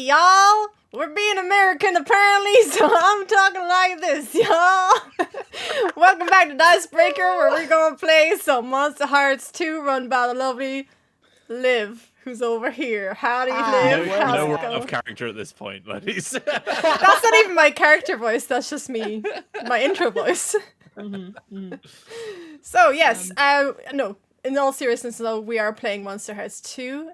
y'all. We're being American apparently, so I'm talking like this, y'all. Welcome back to Dicebreaker, where we're gonna play some Monsterhearts 2 run by the lovely Liv, who's over here. Howdy, Liv. How's No it one going? of character at this point, ladies. That's not even my character voice, that's just me. My intro voice. So, yes, no, in all seriousness, though, we are playing Monsterhearts 2.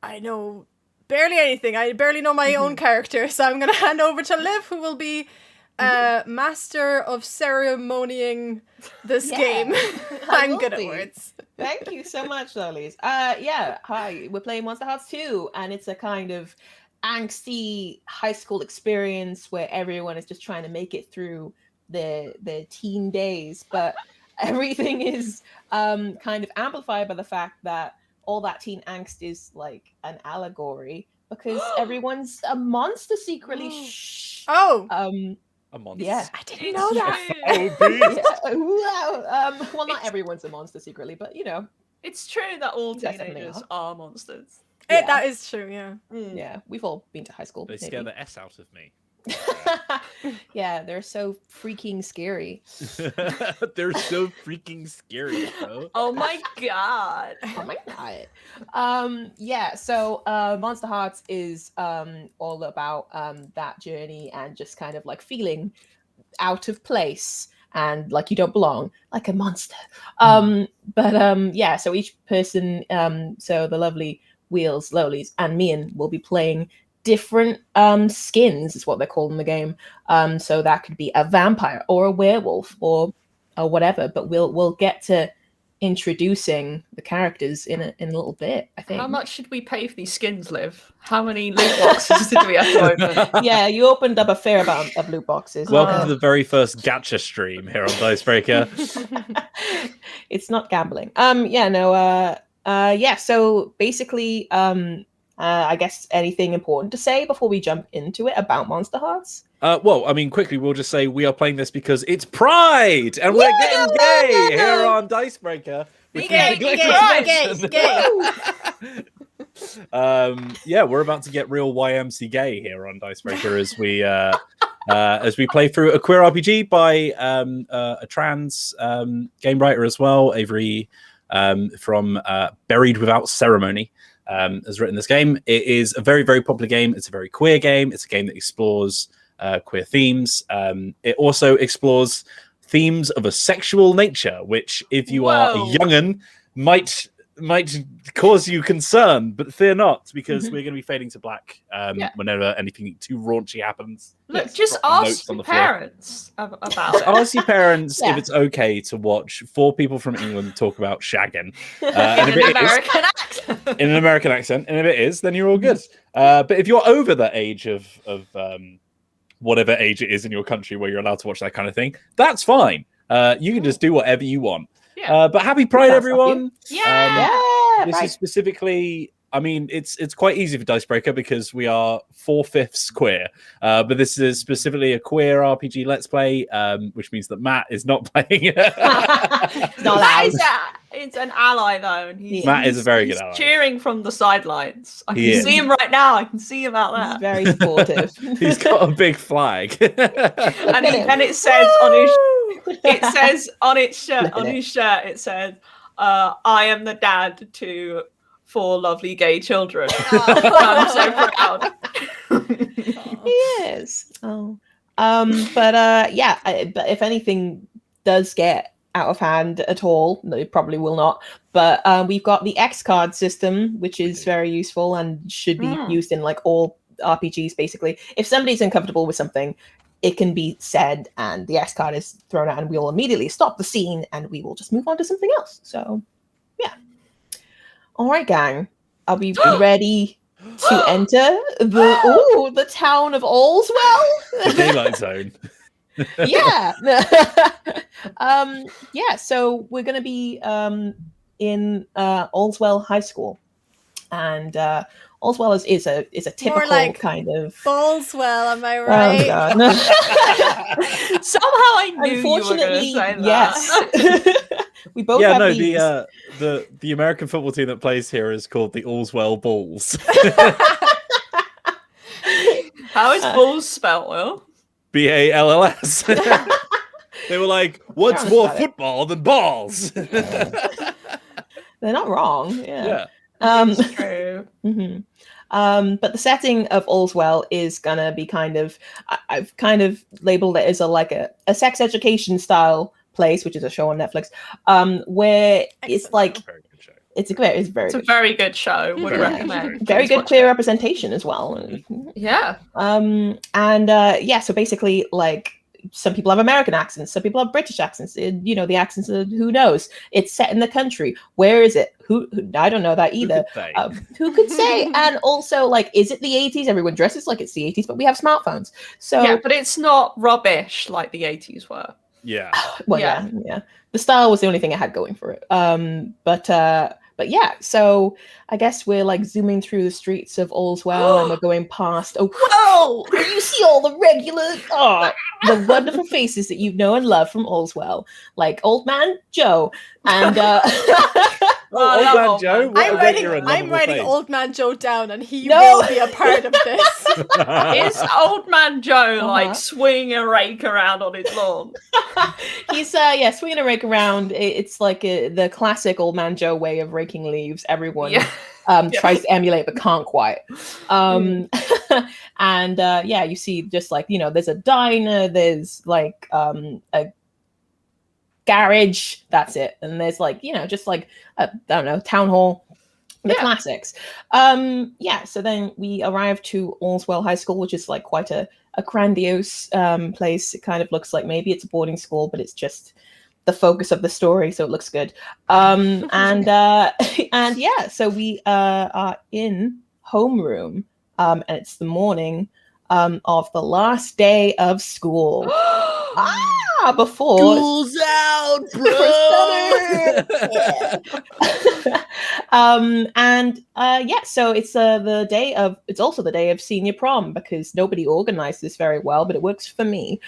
I know barely anything. I barely know my own character, so I'm going to hand over to Liv, who will be master of ceremonying this game. I'm good at words. Thank you so much, lollies. Yeah, hi. We're playing Monsterhearts 2, and it's a kind of angsty high school experience where everyone is just trying to make it through their teen days, but everything is kind of amplified by the fact that all that teen angst is like an allegory because everyone's a monster secretly. Oh, A monster. yeah, I didn't know that. Well, not everyone's a monster secretly, but you know, It's true that all Definitely teenagers are. are monsters. Yeah. That is true, yeah. Yeah, we've all been to high school. They scare the S out of me. Yeah, they're so freaking scary. They're so freaking scary, bro. Oh my god. Oh my god. Yeah, so Monsterhearts is all about that journey and just kind of like feeling out of place and like you don't belong, like a monster. Yeah, so each person, so the lovely Wheels, Lolies, and Mian will be playing different skins, is what they're called in the game. So that could be a vampire or a werewolf or whatever. But we'll get to introducing the characters in a little bit, I think. How much should we pay for these skins, Liv? How many loot boxes did we have to open? Yeah, you opened up a fair amount of loot boxes. Welcome to the very first gacha stream here on Dicebreaker. It's not gambling. So basically, I guess anything important to say before we jump into it about Monsterhearts? Well, I mean, quickly, we'll just say we are playing this because it's Pride, and we're getting gay here on Dicebreaker. Gay. Yeah, we're about to get real YMC gay here on Dicebreaker as we play through a queer RPG by a trans game writer as well, Avery from Buried Without Ceremony. Has written this game. It is a very, very popular game. It's a very queer game. It's a game that explores queer themes. It also explores themes of a sexual nature, which, if you are a young'un, might cause you concern, but fear not, because we're going to be fading to black whenever anything too raunchy happens. Look, just ask your parents about it. Ask your parents if it's okay to watch 4 people from England talk about shagging. In an American accent. In an American accent, and if it is, then you're all good. But if you're over the age of whatever age it is in your country where you're allowed to watch that kind of thing, that's fine. You can just do whatever you want. Yeah. But happy Pride, everyone! This is specifically, I mean, it's quite easy for Dicebreaker because we are 4/5 queer. But this is specifically a queer RPG Let's Play, which means that Matt is not playing it. It's an ally though, and Matt is a very good ally. Cheering from the sidelines. I can see him right now. I can see him out there. He's very supportive. He's got a big flag, and it says on his. It says on its shirt, it says, "I am the dad to 4 lovely gay children." I'm so proud. He is. But if anything does get out of hand at all, no, it probably will not. But we've got the X card system, which is very useful and should be used in like all RPGs. Basically, if somebody's uncomfortable with something, it can be said, and the X card is thrown out, and we'll immediately stop the scene, and we will just move on to something else. So, yeah. All right, gang. Are we ready to enter the town of Allswell? the daylight zone? Yeah. So we're going to be in Allswell High School, and Allswell is a typical More like kind of Ballswell, am I right? Oh God. Somehow I knew you were going to say that. Yes. We both Yeah, have no, these. the American football team that plays here is called the Allswell Bulls. How is balls spelled, Will? BALLS. They were like, what's honest more about it. football than balls? They're not wrong. Yeah. Yeah. It's true. Mhm. But the setting of Allswell is gonna be kind of, I've kind of labeled it as a sex education style place, which is a show on Netflix, where it's Excellent like show. Very good show. it's very It's a good, very good show. Would Very recommend. good. very Please good watch queer it. representation as well. Yeah. And yeah, so basically, like, some people have American accents, some people have British accents. You know, the accents of who knows. It's set in the country. Where is it? Who I don't know that either. Who could say? Who could say? And also, like, is it the 80s? Everyone dresses like it's the 80s, but we have smartphones. So Yeah, but it's not rubbish like the 80s were. Yeah. well, yeah. The style was the only thing it had going for it. But yeah, so I guess we're like zooming through the streets of Allswell and we're going past. Oh, whoa! You see all the the wonderful faces that you know and love from Allswell, like Old Man Joe and Oh, love Old Man Old Joe. Man what I'm a writing, lovable I'm writing face. Old Man Joe down, and he No. will be a part of this. Is Old Man Joe Uh-huh. like swinging a rake around on his lawn? he's swinging a rake around. It's like the classic Old Man Joe way of raking leaves. Everyone tries to emulate but can't quite. And yeah, you see just like, you know, there's a diner, there's like a garage, that's it, and there's like, you know, just like I don't know, town hall, the classics. Yeah, so then we arrive to Allswell High School, which is like quite a grandiose place. It kind of looks like maybe it's a boarding school, but it's just the focus of the story, so it looks good. And yeah, so we are in homeroom, and it's the morning of the last day of school. Before School's out, bro. and yeah, so it's it's also the day of senior prom, because nobody organized this very well, but it works for me.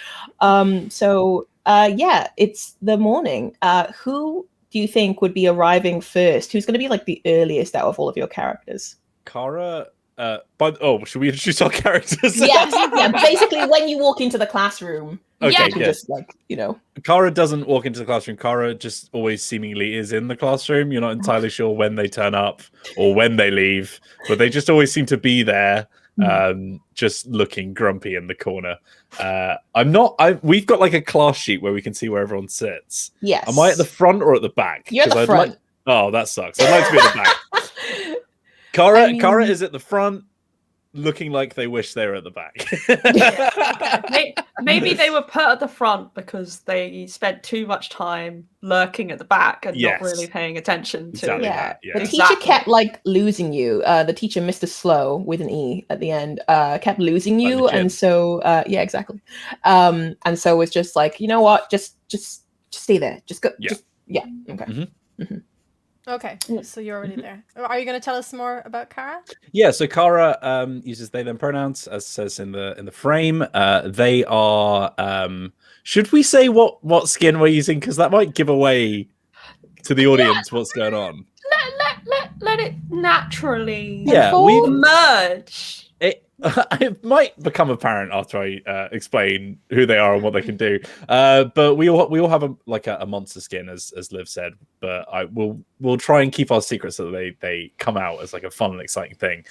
So yeah, it's the morning. Who do you think would be arriving first? Who's going to be like the earliest out of all of your characters? Kara. Should we introduce our characters? Yes, yeah. Basically, when you walk into the classroom, Okay, you can just like, you know. Kara doesn't walk into the classroom. Kara just always seemingly is in the classroom. You're not entirely sure when they turn up or when they leave, but they just always seem to be there, just looking grumpy in the corner. We've got like a class sheet where we can see where everyone sits. Yes. Am I at the front or at the back? You're at the front. Oh, that sucks. I'd like to be at the back. Kara is at the front, looking like they wish they were at the back. Maybe they were put at the front because they spent too much time lurking at the back and not really paying attention to. Exactly. Yeah. Yeah. The teacher kept like losing you. The teacher, Mr. Slow with an E at the end, kept losing you, and so yeah, exactly. And so it's just like, you know what, just stay there. Just go. Okay. Mm-hmm. Okay, so you're already there. Are you going to tell us more about Kara? Yeah, so Kara uses they them pronouns, as says in the frame. They are should we say what skin we're using, because that might give away to the audience what's going on. Let it naturally we've merge. It might become apparent after I explain who they are and what they can do. But we all have a monster skin, as Liv said. But we'll try and keep our secrets so that they come out as like a fun and exciting thing.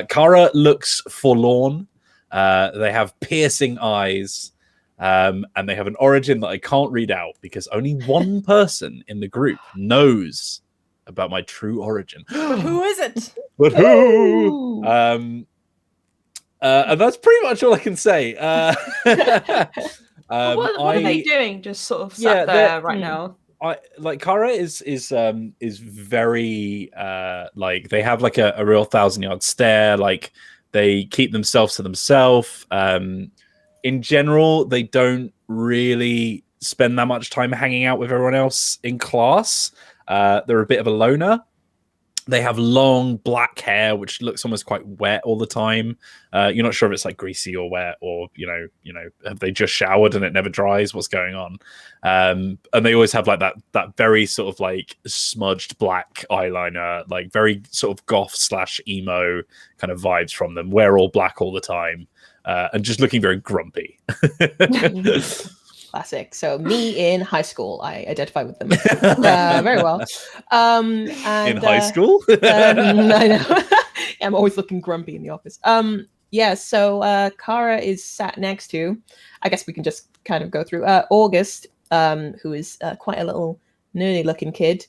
Kara looks forlorn. They have piercing eyes, and they have an origin that I can't read out because only one person in the group knows about my true origin. But who is it? But who? And that's pretty much all I can say. What are they doing? Just sort of sat there right now. Kara is very like they have like a real 1,000-yard stare. Like they keep themselves to themselves. In general, they don't really spend that much time hanging out with everyone else in class. They're a bit of a loner. They have long black hair, which looks almost quite wet all the time. You're not sure if it's like greasy or wet, or have they just showered and it never dries? What's going on? And they always have like that very sort of like smudged black eyeliner, like very sort of goth / emo kind of vibes from them. Wear all black all the time, and just looking very grumpy. Classic. So me in high school, I identify with them very well. And, in high school, I know. I'm always looking grumpy in the office. Yeah. So Kara is sat next to. I guess we can just kind of go through August, who is quite a little nerdy looking kid.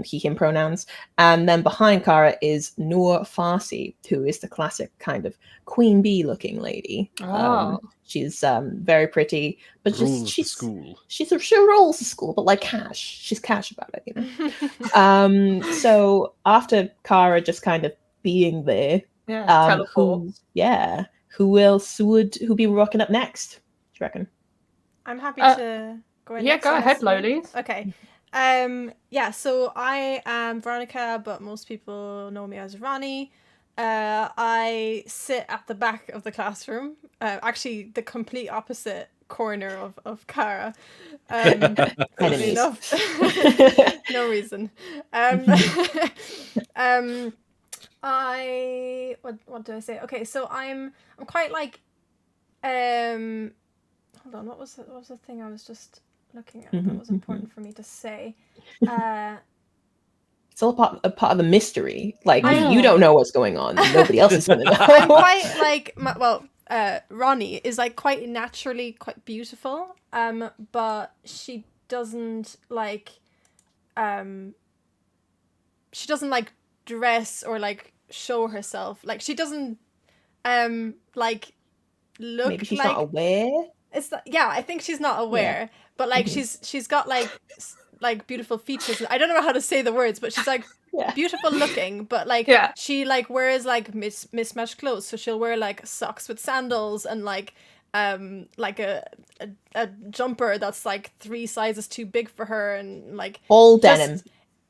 He, him pronouns. And then behind Kara is Noor Farsi, who is the classic kind of queen bee looking lady. She's very pretty, but she rules the school, but like cash. She's cash about it, you know. So after Kara just kind of being there, who else would be rocking up next? Do you reckon? I'm happy to go in. Yeah, next, go ahead, Loli. Okay. So I am Veronica, but most people know me as Ronnie. I sit at the back of the classroom, actually the complete opposite corner of Kara. Funny enough. No reason. What do I say? Okay, so I'm quite like hold on, what was the thing I was just looking at that was important for me to say? It's all part of the mystery. Like, you don't know what's going on. Nobody else is going to know. I'm quite like, Ronnie is like quite naturally quite beautiful, but she doesn't like dress or like show herself. Like she doesn't like look. Maybe she's not aware. I think she's not aware, but like she's got like beautiful features. I don't know how to say the words, but she's like beautiful looking, but like she like wears like mismatched clothes, so she'll wear like socks with sandals and like a jumper that's like 3 sizes too big for her, and like all denim.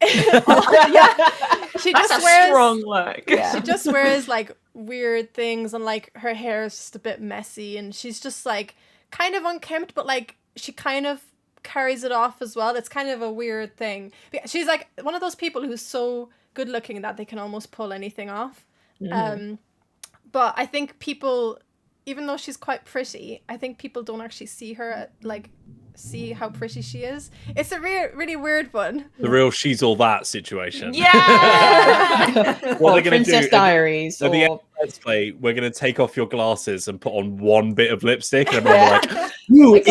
She That's just a wears strong look. She just wears like weird things, and like her hair is just a bit messy, and she's just like kind of unkempt, but like she kind of carries it off as well. It's kind of a weird thing. She's like one of those people who's so good looking that they can almost pull anything off. But I think people, even though she's quite pretty, I think people don't actually see her see how pretty she is. It's a really weird one. The real she's all that situation. Yeah. What they're going to Princess do Diaries. At the end of Let's Play, we're going to take off your glasses and put on one bit of lipstick, and everyone will be like, who is she?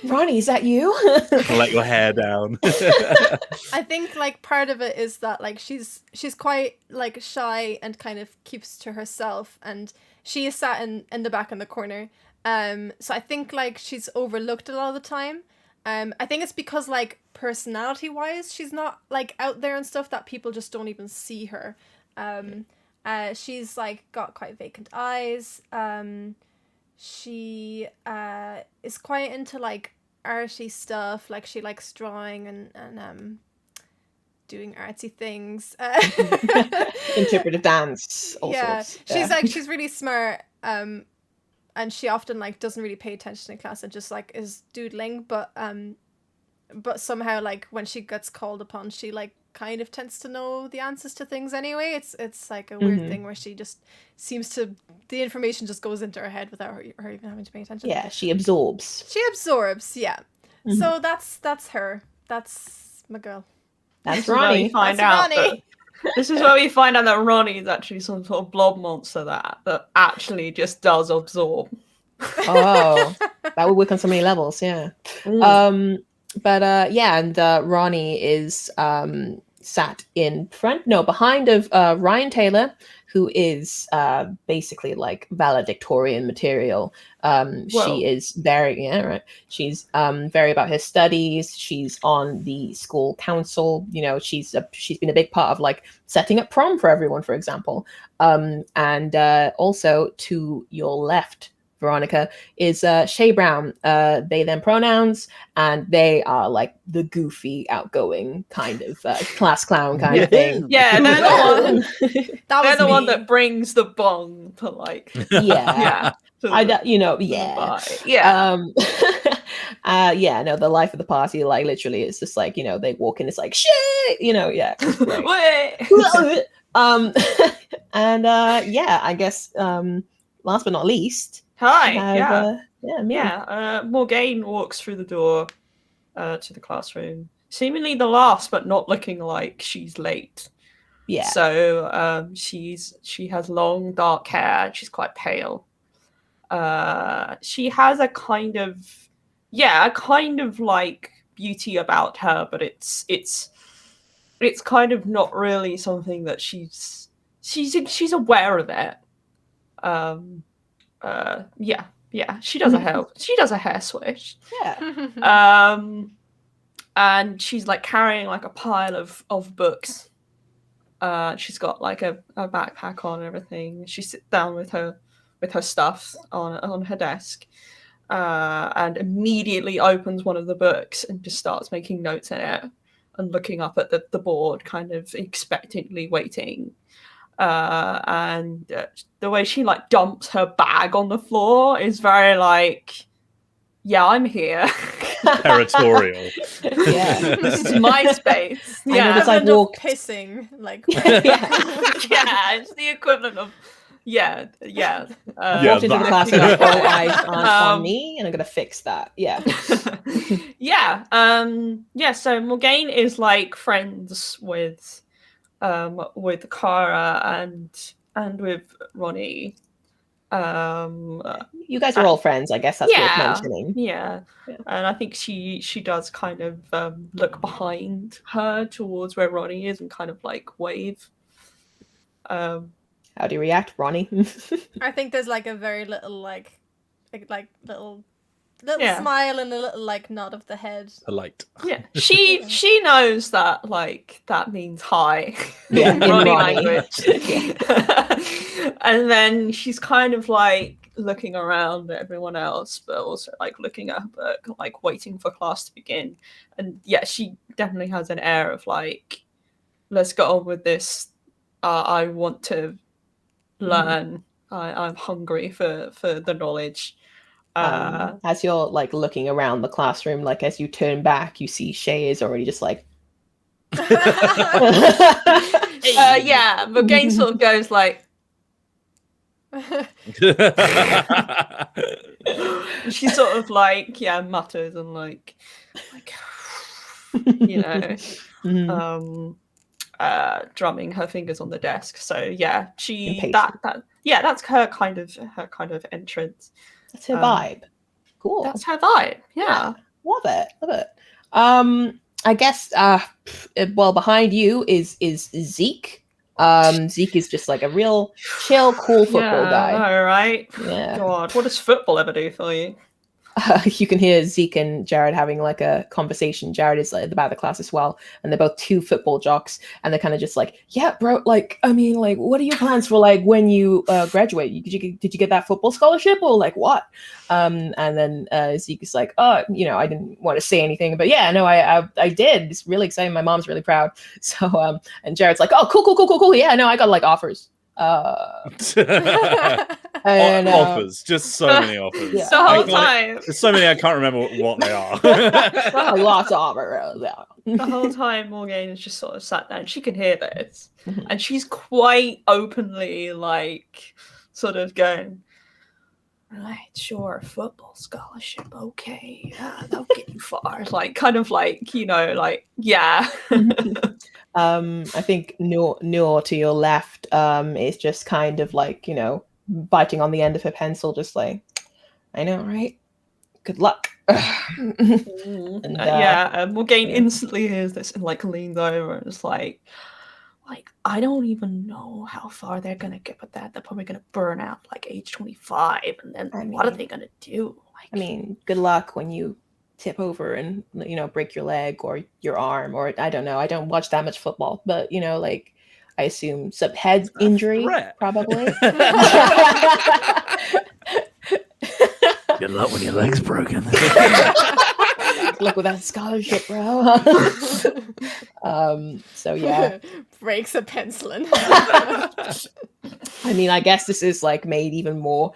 Ronnie, is that you? Let your hair down. I think like part of it is that like she's quite like shy and kind of keeps to herself, and she is sat in the back in the corner. So I think like she's overlooked a lot of the time. I think it's because like personality wise she's not like out there and stuff, that people just don't even see her. She's like got quite vacant eyes. She is quite into like arty stuff, like she likes drawing and doing artsy things. Interpretive dance, all sorts. She's really smart. And she often like doesn't really pay attention in class and just like is doodling, but somehow like when she gets called upon, she like kind of tends to know the answers to things anyway. It's like a weird thing where she just seems to, the information just goes into her head without her even having to pay attention. Yeah, she absorbs. Yeah. So that's her. That's my girl. That's Ronnie. This is where we find out that Ronnie is actually some sort of blob monster that actually just does absorb. Oh, that would work on so many levels, yeah. And Ronnie is sat behind of Ryan Taylor, who is basically like valedictorian material. She is very, she's very about her studies. She's on the school council. You know, she's been a big part of like setting up prom for everyone, for example. And also to your left, Veronica, is Shay Brown. They them pronouns, and they are like the goofy, outgoing kind of class clown kind of thing. Yeah, they're the one. That was one me. that brings the bong to like. Yeah. To I the- you know, to the yeah. bar. Yeah. Yeah, no, the life of the party, like literally it's just like, you know, they walk in, it's like shit, you know, yeah. It's great. Wait. And yeah, I guess last but not least, Hi. we have, me. Morgaine walks through the door to the classroom, seemingly the last, but not looking like she's late. Yeah. So she has long dark hair. She's quite pale. She has a kind of like beauty about her, but it's kind of not really something that she's aware of it. She does a hair switch. Yeah. And she's like carrying like a pile of books. She's got like a backpack on and everything. She sits down with her stuff on her desk, and immediately opens one of the books and just starts making notes in it and looking up at the board, kind of expectantly waiting. And the way she like dumps her bag on the floor is very like, yeah, I'm here. Territorial. Yeah. This is my space. I Yeah. noticed I Equivalent of walked- pissing, like Yeah. Yeah, it's the equivalent of yeah. I walked into the that. class and got all eyes on Um, me, and I'm gonna fix that. Yeah. So Morgaine is like friends with Cara and with Ronnie. You guys are all friends, I guess that's worth mentioning. Yeah. And I think she does kind of look behind her towards where Ronnie is and kind of like wave. How do you react, Ronnie? I think there's like a very little like little Yeah. smile and a little like nod of the head. Polite. Yeah, she knows that like that means hi. Yeah, in in Ronnie Ronnie. language. And then she's kind of like looking around at everyone else, but also like looking at her book, like waiting for class to begin. And yeah, she definitely has an air of like, let's get on with this. I want to learn. I'm hungry for the knowledge. As you're like looking around the classroom, like as you turn back, you see Shay is already just like. Yeah, Morgaine sort of goes like, she sort of like mutters and like you know, Mhm. drumming her fingers on the desk. So yeah, Impatient. that's her kind of entrance. That's her vibe. Cool. That's her vibe. Yeah. Love it. I guess well, behind you is Zeke. Zeke is just like a real chill, cool football guy. All right. Yeah. God, what does football ever do for you? You can hear Zeke and Jared having like a conversation. Jared is like, at the back of the class as well, and they're both two football jocks, and they're kind of just like, yeah, bro, like, I mean, like, what are your plans for like when you graduate? Did you get that football scholarship or like what? And then Zeke is like, oh, you know, I didn't want to say anything, but yeah, no, I did. It's really exciting. My mom's really proud. So and Jared's like, oh, cool. Yeah, no, I got like offers. And, offers, just so many offers. Yeah. The whole time. There's so many I can't remember what they are. lots of offers. Yeah. The whole time Morgaine is just sort of sat down. She can hear this. And she's quite openly like sort of going, right, sure, football scholarship, okay, yeah, that'll get you far. Like kind of like, you know, like, yeah. I think Noor to your left is just kind of like, you know, biting on the end of her pencil, just like, I know, right? Good luck. And, Morgaine instantly hears this and like leans over and is like, I don't even know how far they're gonna get with that. They're probably gonna burn out like age 25, and then what are they gonna do? Like, I mean, good luck when you tip over and, you know, break your leg or your arm, or I don't know. I don't watch that much football, but you know, like, I assume some head injury, probably. Good luck when your leg's broken. Look with that scholarship, bro. So yeah. Breaks a pencilin. I mean, I guess this is like made even more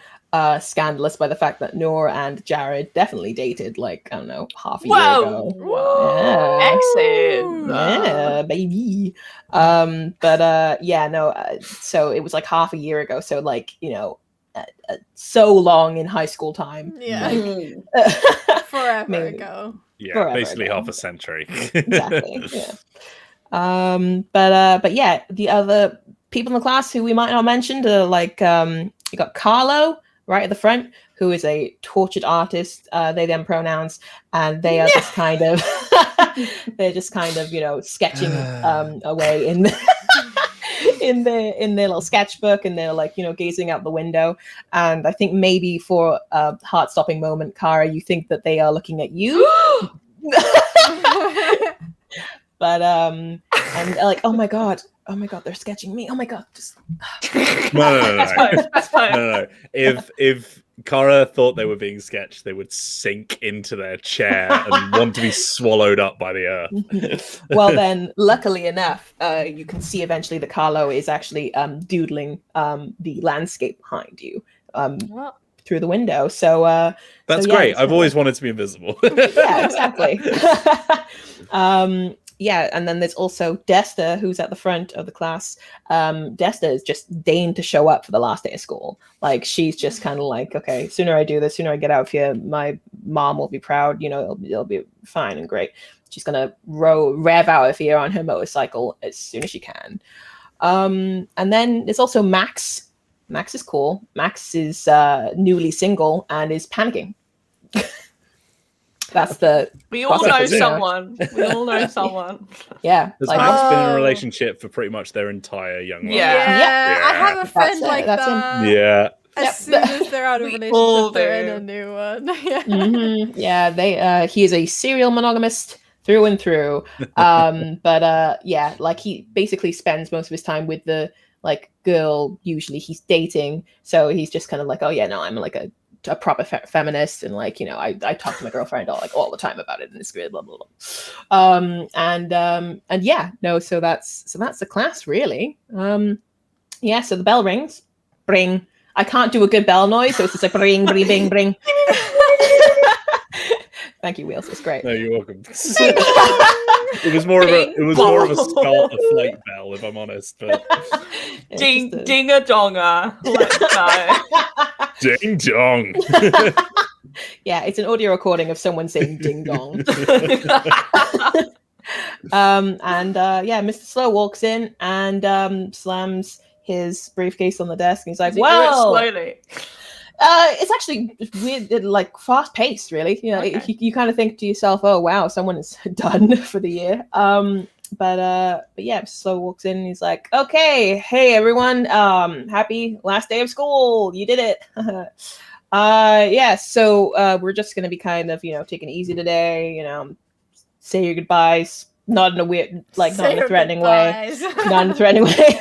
scandalous by the fact that Noor and Jared definitely dated like, I don't know, half a year ago. Whoa. Excellent. Yeah, baby. So it was like half a year ago. So like, you know, so long in high school time. Yeah. Like, Forever maybe. ago. Yeah, Forever basically ago. half a century. Exactly. Yeah. But yeah, the other people in the class who we might not mention are like you got Carlo right at the front, who is a tortured artist, they them pronouns, and they are just kind of they're just kind of, you know, sketching away in in their little sketchbook, and they're like, you know, gazing out the window. And I think maybe for a heart-stopping moment, Kara, you think that they are looking at you. But and like, oh my god, they're sketching me. Oh my god, just No. That's fine. No. If Kara thought they were being sketched, they would sink into their chair and want to be swallowed up by the earth. Well, then, luckily enough, you can see eventually that Carlo is actually doodling the landscape behind you through the window. So That's so, yeah, great. it's I've kinda- always wanted to be invisible. yeah, exactly. Yeah, and then there's also Desta, who's at the front of the class. Desta is just deigned to show up for the last day of school. Like, she's just kind of like, okay, sooner I do this, sooner I get out of here, my mom will be proud, you know, it'll be fine and great. She's gonna rev out of here on her motorcycle as soon as she can. And then there's also Max. Max is cool. Max is newly single and is panicking. That's the We all That's know it. someone. We all know someone. yeah. Has Like, Max been in a Oh. relationship for pretty much their entire young life? Yeah. I have a friend That's it, like that's him. that. Yeah. As Yep. soon as they're out of We relationship, all they're do. in a new one. Yeah. mhm, yeah, they he is a serial monogamist through and through. But yeah, like he basically spends most of his time with the like girl usually he's dating. So he's just kind of like, oh yeah, no, I'm like a proper feminist, and like, you know, I talk to my girlfriend all the time about it, and it's great, blah blah blah. And yeah, no, so that's the class really. Yeah, so the bell rings. Bring. I can't do a good bell noise, so it's just like bring, bring, bring, bring. Thank you, Wheels. It's great. No, you're welcome. It was more of a start a flight bell, if I'm honest. But It's Ding just a- ding a donga. Let's go. ding dong. Yeah, it's an audio recording of someone saying ding dong. Yeah, Mr. Slow walks in and slams his briefcase on the desk, and he's like, Do it "Well, slowly. it's actually weird, like fast paced, really. You know, Okay. you kind of think to yourself, oh wow, someone is done for the year. But yeah, Mr. Slow walks in and he's like, okay, hey everyone, happy last day of school, you did it. Yeah, so we're just gonna be kind of, you know, taking it easy today, you know, say your goodbyes, not in a weird, like not in a threatening way. Not in a threatening way.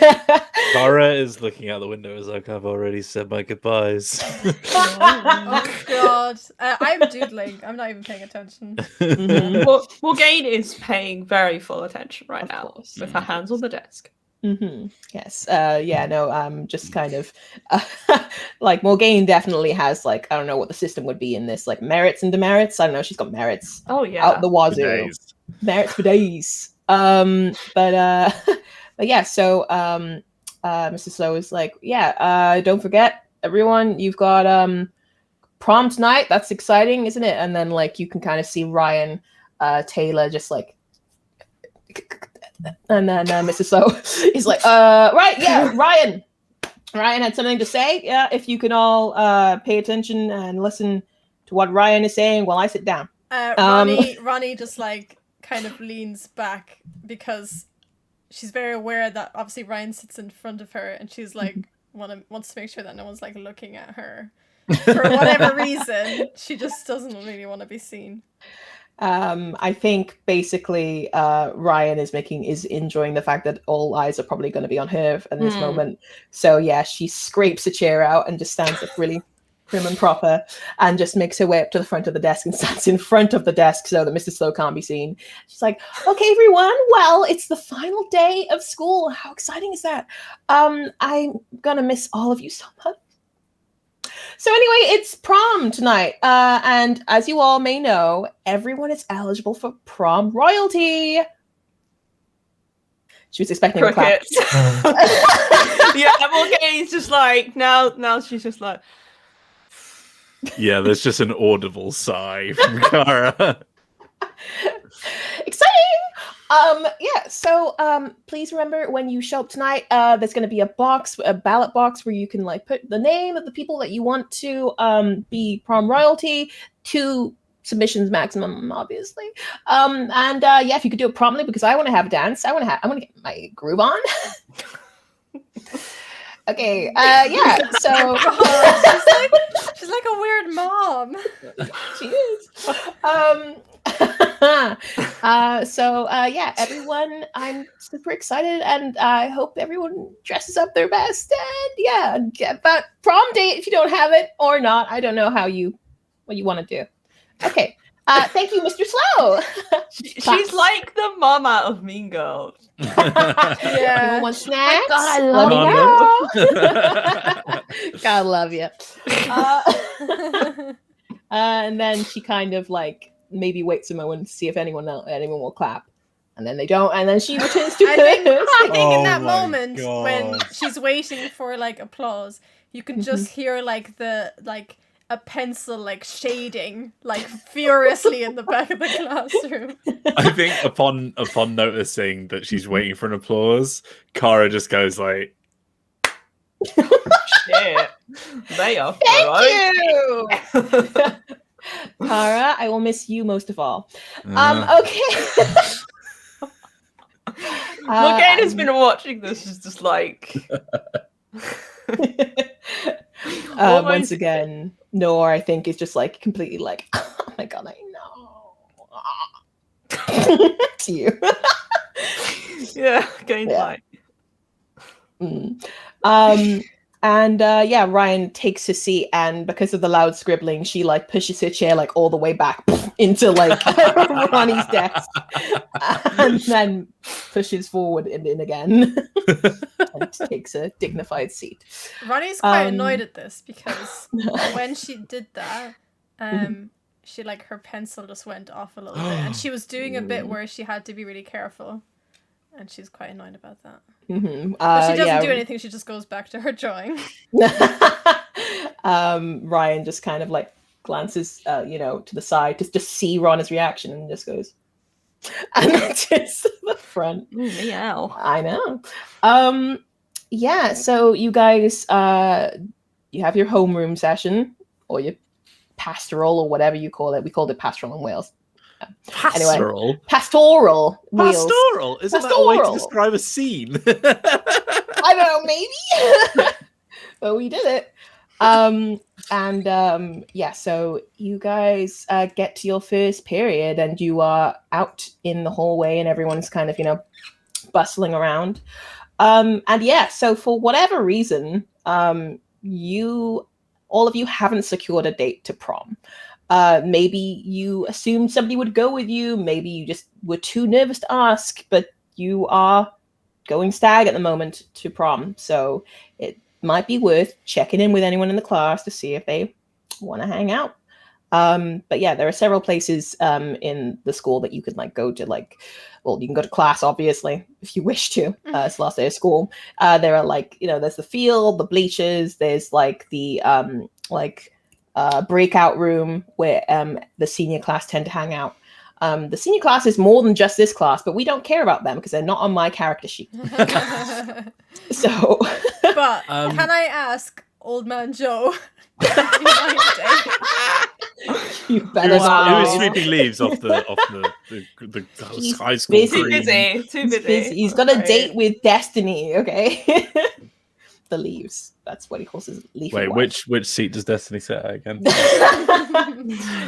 Kara is looking out the window as like, I've already said my goodbyes. Oh god, I'm doodling. I'm not even paying attention. Mhm. Morgaine is paying very full attention right Of now course. with her hands on the desk. Mm-hmm. Yes. Yeah. No. Just kind of like Morgaine definitely has like, I don't know what the system would be in this, like merits and demerits. I don't know. She's got merits Oh yeah. out the wazoo. Days. Merits for days. But yeah. So Mr. Slow is like, yeah. Don't forget, everyone. You've got prom tonight. That's exciting, isn't it? And then like you can kind of see Ryan Taylor just like. And then Mr. Slow is like, right, yeah, Ryan had something to say. Yeah, if you can all pay attention and listen to what Ryan is saying while I sit down. Ronnie just like kind of leans back because she's very aware that obviously Ryan sits in front of her, and she's like wants to make sure that no one's like looking at her for whatever reason. She just doesn't really want to be seen. I think basically Ryan is enjoying the fact that all eyes are probably going to be on her at this moment. So yeah, she scrapes a chair out and just stands up really prim and proper, and just makes her way up to the front of the desk and stands in front of the desk so that Mr. Slow can't be seen. She's like, okay, everyone, well, it's the final day of school. How exciting is that? I'm gonna miss all of you so much. So anyway, it's prom tonight. And as you all may know, everyone is eligible for prom royalty. She was expecting a clap. Crickets. Yeah, Morgaine's just like, now she's just like, Yeah, there's just an audible sigh from Cara. Exciting! Yeah, so please remember when you show up tonight, there's going to be a ballot box where you can like put the name of the people that you want to be prom royalty, 2 submissions maximum, obviously. Yeah, if you could do it promptly, because I want to have a dance. I want to get my groove on. Okay, yeah, so she's like a weird mom. She is. Yeah, everyone, I'm super excited, and I hope everyone dresses up their best, and yeah, get that prom date if you don't have it or not. I don't know what you want to do. Okay. Thank you, Mr. Slow. she's like the mom out of Mean Girls. Yeah. Anyone want snacks? God, I love you. God love you. And then she kind of like maybe waits a moment to see if anyone will clap, and then they don't, and then she returns to I think in that my moment God. when she's waiting for like applause, you can just hear like a pencil like shading like furiously in the back of the classroom. I think upon noticing that she's waiting for an applause, Cara just goes like, Shit. They are Thank you. Cara, I will miss you most of all. Okay. Morgaine has been watching this. She's just like, once again, Noor, I think, is just like completely like, oh my God, I know. To you. yeah, Gaine's Yeah. like, Yeah, Ryan takes his seat, and because of the loud scribbling, she like pushes her chair like all the way back into like Ronnie's desk, and then pushes forward and in again, and takes a dignified seat. Ronnie's quite annoyed at this because when she did that, she like her pencil just went off a little bit, and she was doing a bit where she had to be really careful, and she's quite annoyed about that. But she doesn't do anything. She just goes back to her drawing. Ryan just kind of like glances, to the side to just see Ron's reaction, and just goes, and then just to the front. meow. I know. Yeah. So you guys, you have your homeroom session or your pastoral or whatever you call it. We called it pastoral in Wales. pastoral? Anyway, pastoral. Wheels. Pastoral? Isn't that a way to describe a scene? I don't know, maybe. But we did it. Yeah, so you guys get to your first period, and you are out in the hallway, and everyone's kind of, bustling around. So for whatever reason, all of you haven't secured a date to prom. Maybe you assumed somebody would go with you. Maybe you just were too nervous to ask, but you are going stag at the moment to prom. So it might be worth checking in with anyone in the class to see if they want to hang out. But yeah, there are several places in the school that you could go to. You can go to class, obviously, if you wish to. It's the last day of school. There are there's the field, the bleachers. There's the breakout room where the senior class tend to hang out. The senior class is more than just this class, but we don't care about them because they're not on my character sheet. So, but can I ask Old Man Joe? You better not. Who is sweeping leaves off the high school busy. green? Too busy. He's got a date with Destiny. Okay. the leaves. That's what he calls his leaf. Wait, which seat does Destiny sit at again?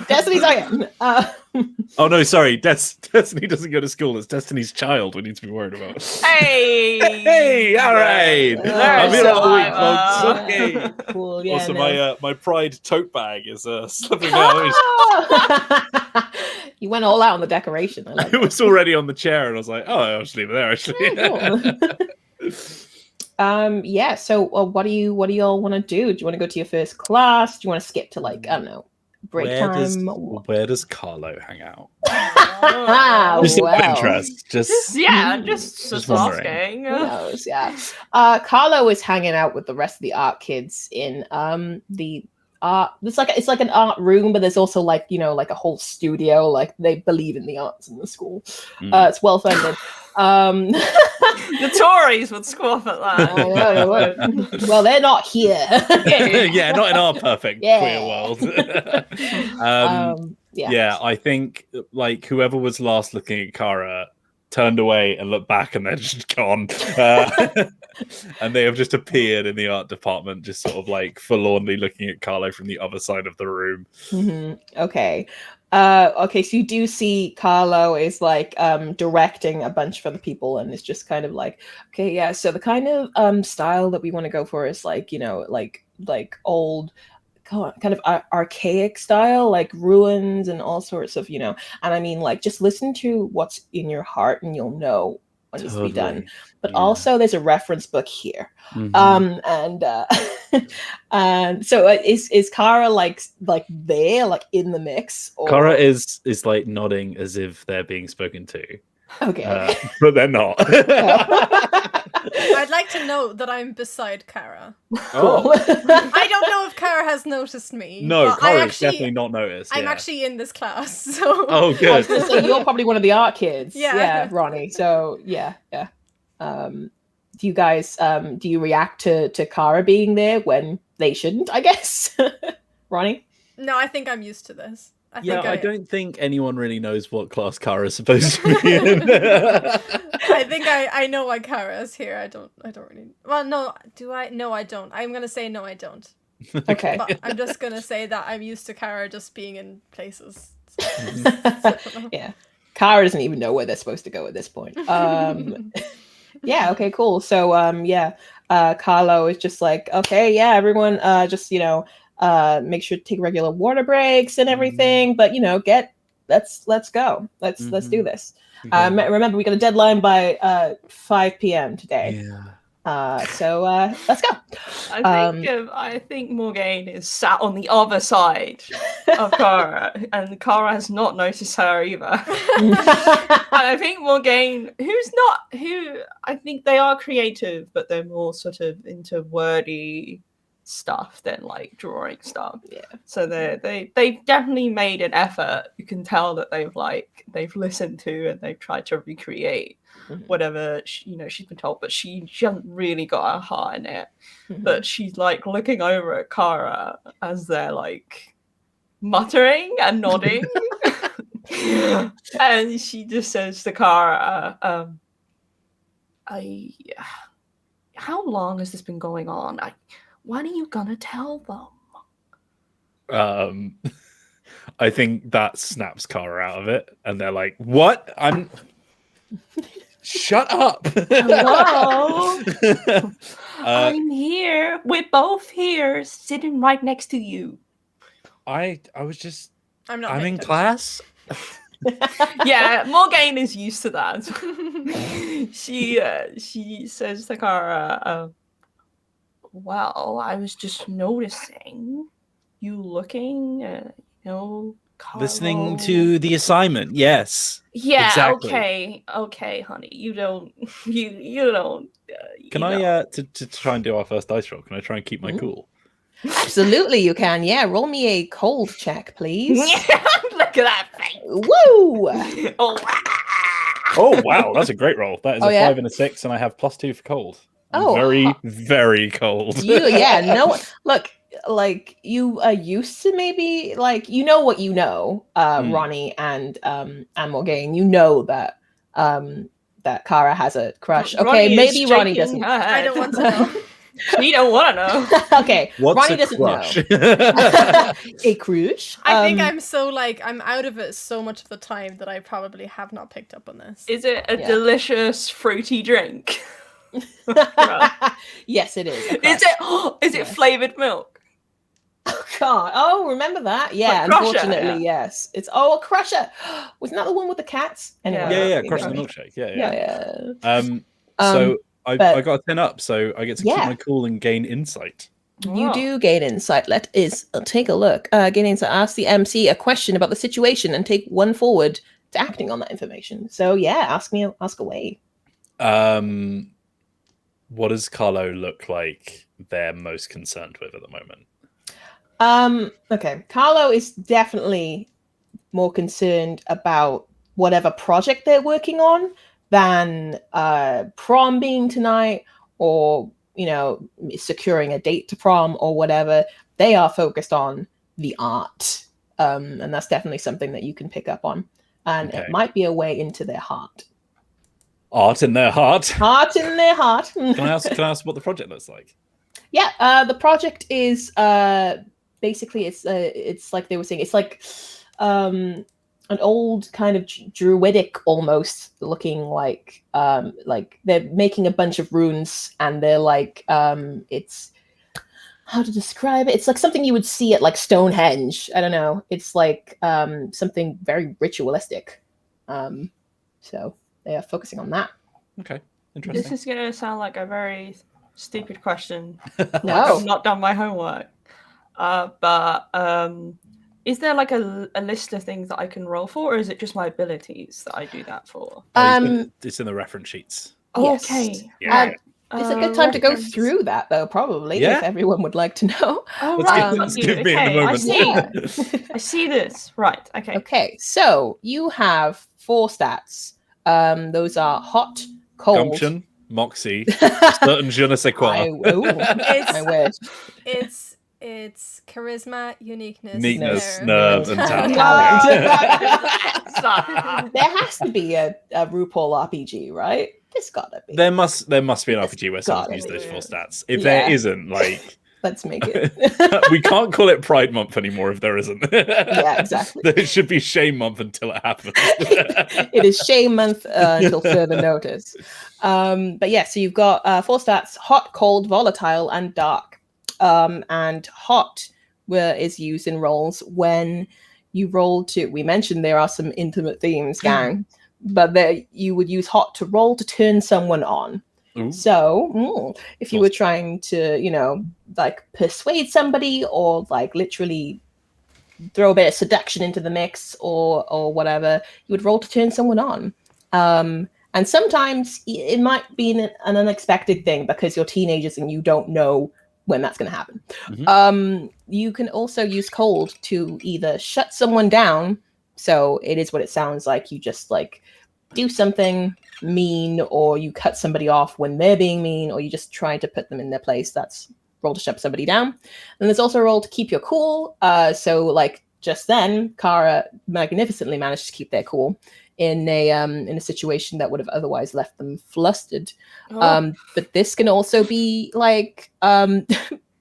Destiny's again. Oh no, sorry. Destiny doesn't go to school. It's Destiny's child we need to be worried about. Hey, all right. I'm here all week, folks. Okay. Cool. Yeah. Also, my pride tote bag is slipping Oh! out. You went all out on the decoration. I like It was already on the chair, and I was like, "Oh, I'll just leave it there." Actually. Cool. Yeah. So, what do you all want to do? Do you want to go to your first class? Do you want to skip to like I don't know, break time? Where does Carlo hang out? Ah, Just well. out of interest. Just just wondering. asking. Who knows? Yeah. Carlo is hanging out with the rest of the art kids in the art. It's like an art room, but there's also like like a whole studio. Like they believe in the arts in the school. It's well funded. The Tories would squaff at that. I know they would. Well, they're not here. Yeah, not in our perfect queer world. Yeah. I think like whoever was last looking at Kara turned away and looked back and then just gone. And they have just appeared in the art department, just sort of like forlornly looking at Carlo from the other side of the room. Okay. Okay, so you do see Carlo is like directing a bunch of other people, and it's just kind of like, okay, yeah, so the kind of style that we want to go for is like like old kind of archaic style, like ruins and all sorts of and I mean like just listen to what's in your heart and you'll know what needs to be done. But also there's a reference book here. And so is Kara like there, like in the mix? Or... Kara is like nodding as if they're being spoken to. Okay. But they're not. I'd like to know that I'm beside Kara. Oh. I don't know if Kara has noticed me. No, but Kara's definitely not noticed. I'm actually in this class, so... Oh, good. So you're probably one of the art kids. Yeah. Ronnie. So, yeah. Do you guys, do you react to Kara being there when they shouldn't, I guess? Ronnie? No, I think I'm used to this. I don't think anyone really knows what class Kara is supposed to be in. I think I know why Kara is here. I don't really. Well, no, do I? No, I don't. I'm gonna say no, I don't. Okay. But I'm just gonna say that I'm used to Kara just being in places. Yeah. Kara doesn't even know where they're supposed to go at this point. Yeah. Okay. Cool. So Carlo is just like, okay, yeah, everyone, just make sure to take regular water breaks and everything, but let's go. Let's do this. Remember, we got a deadline by 5 p.m. today. So let's go. I think Morgaine is sat on the other side of Kara, and Kara has not noticed her either. And I think Morgaine, who I think they are creative, but they're more sort of into wordy stuff than like drawing stuff. Yeah. So they've definitely made an effort. You can tell that they've listened to and they've tried to recreate whatever she's been told, but she hasn't really got her heart in it. But she's like looking over at Kara as they're like muttering and nodding. And she just says to Kara, how long has this been going on? When are you gonna tell them? I think that snaps Kara out of it, and they're like, "What? Shut up!" Hello, I'm here. We're both here, sitting right next to you. I was just. I'm in class. Yeah, Morgaine is used to that. She says to Kara, well, I was just noticing you looking, Carlo. Listening to the assignment. Yes. Yeah. Exactly. Okay, honey. You don't. You don't. Can I to try and do our first dice roll? Can I try and keep my cool? Absolutely, you can. Yeah, roll me a cold check, please. Look at that face. Woo! Oh wow, that's a great roll. That is a 5 and a 6, and I have +2 for cold. I'm very, very cold. Look, like you are used to maybe like what you know, Ronnie and Morgaine. You know that that Kara has a crush. Okay, maybe Ronnie doesn't. I don't want to know. She don't want to know. Okay, What's Ronnie a doesn't crush? know. A crush. I think I'm so like I'm out of it so much of the time that I probably have not picked up on this. Is it a Yeah. delicious fruity drink? Yes, it is. a Is crush. it Yes. flavored milk? Oh, God. Oh, remember that? Yeah, Like Crusher, unfortunately, yes. It's a Crusher. Wasn't that the one with the cats? Anyway. Yeah, you crushing the know. milkshake. Yeah. Yeah. So I but- got a 10 up, so I get to keep Yeah. my cool and gain insight. You Oh. do gain insight. Let us take a look. Gain insight. Ask the MC a question about the situation and take one forward to acting on that information. So yeah, ask away. What does Carlo look like they're most concerned with at the moment? Okay. Carlo is definitely more concerned about whatever project they're working on than prom being tonight, or securing a date to prom or whatever. They are focused on the art, and that's definitely something that you can pick up on, and Okay. it might be a way into their heart. Art in their heart. Heart in their heart. Can I ask what the project looks like? Yeah, the project is basically it's like they were saying, it's like an old kind of druidic almost looking, like they're making a bunch of runes, and they're like it's, how to describe it, it's like something you would see at like Stonehenge. I don't know, it's like something very ritualistic, so they are focusing on that. Okay, This interesting. is gonna sound like a very stupid question. No. I've not done my homework. But is there like a list of things that I can roll for, or is it just my abilities that I do that for? It's in the reference sheets. Yes. Okay. Yeah. It's a good time to go reference. through that, though, probably, Yeah. if everyone would like to know. Oh, Let's right. give- got let's you. give me in a Okay, I moment. see. Yeah. I see this. Right. Okay. Okay, so you have 4 stats. Those are hot, cold. Gumption, moxie, certain je ne sais quoi. I wish. It's charisma, uniqueness, Neatness, nerve, nerve, and talent. There has to be a RuPaul RPG, right? There's gotta be. There must be an RPG where someone gotta used those be. 4 stats. If Yeah. there isn't, like, Let's make it. we can't call it Pride Month anymore if there isn't. Yeah, exactly. There should be Shame Month until it happens. It is shame month until further notice. But yeah, so you've got 4 stats: hot, cold, volatile, and dark. And hot is used in roles when you roll to, we mentioned there are some intimate themes, gang, but you would use hot to roll to turn someone on. Ooh. So if you were trying to, like persuade somebody, or like literally throw a bit of seduction into the mix, or whatever, you would roll to turn someone on. And sometimes it might be an unexpected thing because you're teenagers and you don't know when that's going to happen. Mm-hmm. You can also use cold to either shut someone down. So it is what it sounds like. You just like do something mean, or you cut somebody off when they're being mean, or you just try to put them in their place. That's roll to shut somebody down. And there's also a roll to keep your cool. So like just then, Kara magnificently managed to keep their cool in a situation that would have otherwise left them flustered. But this can also be like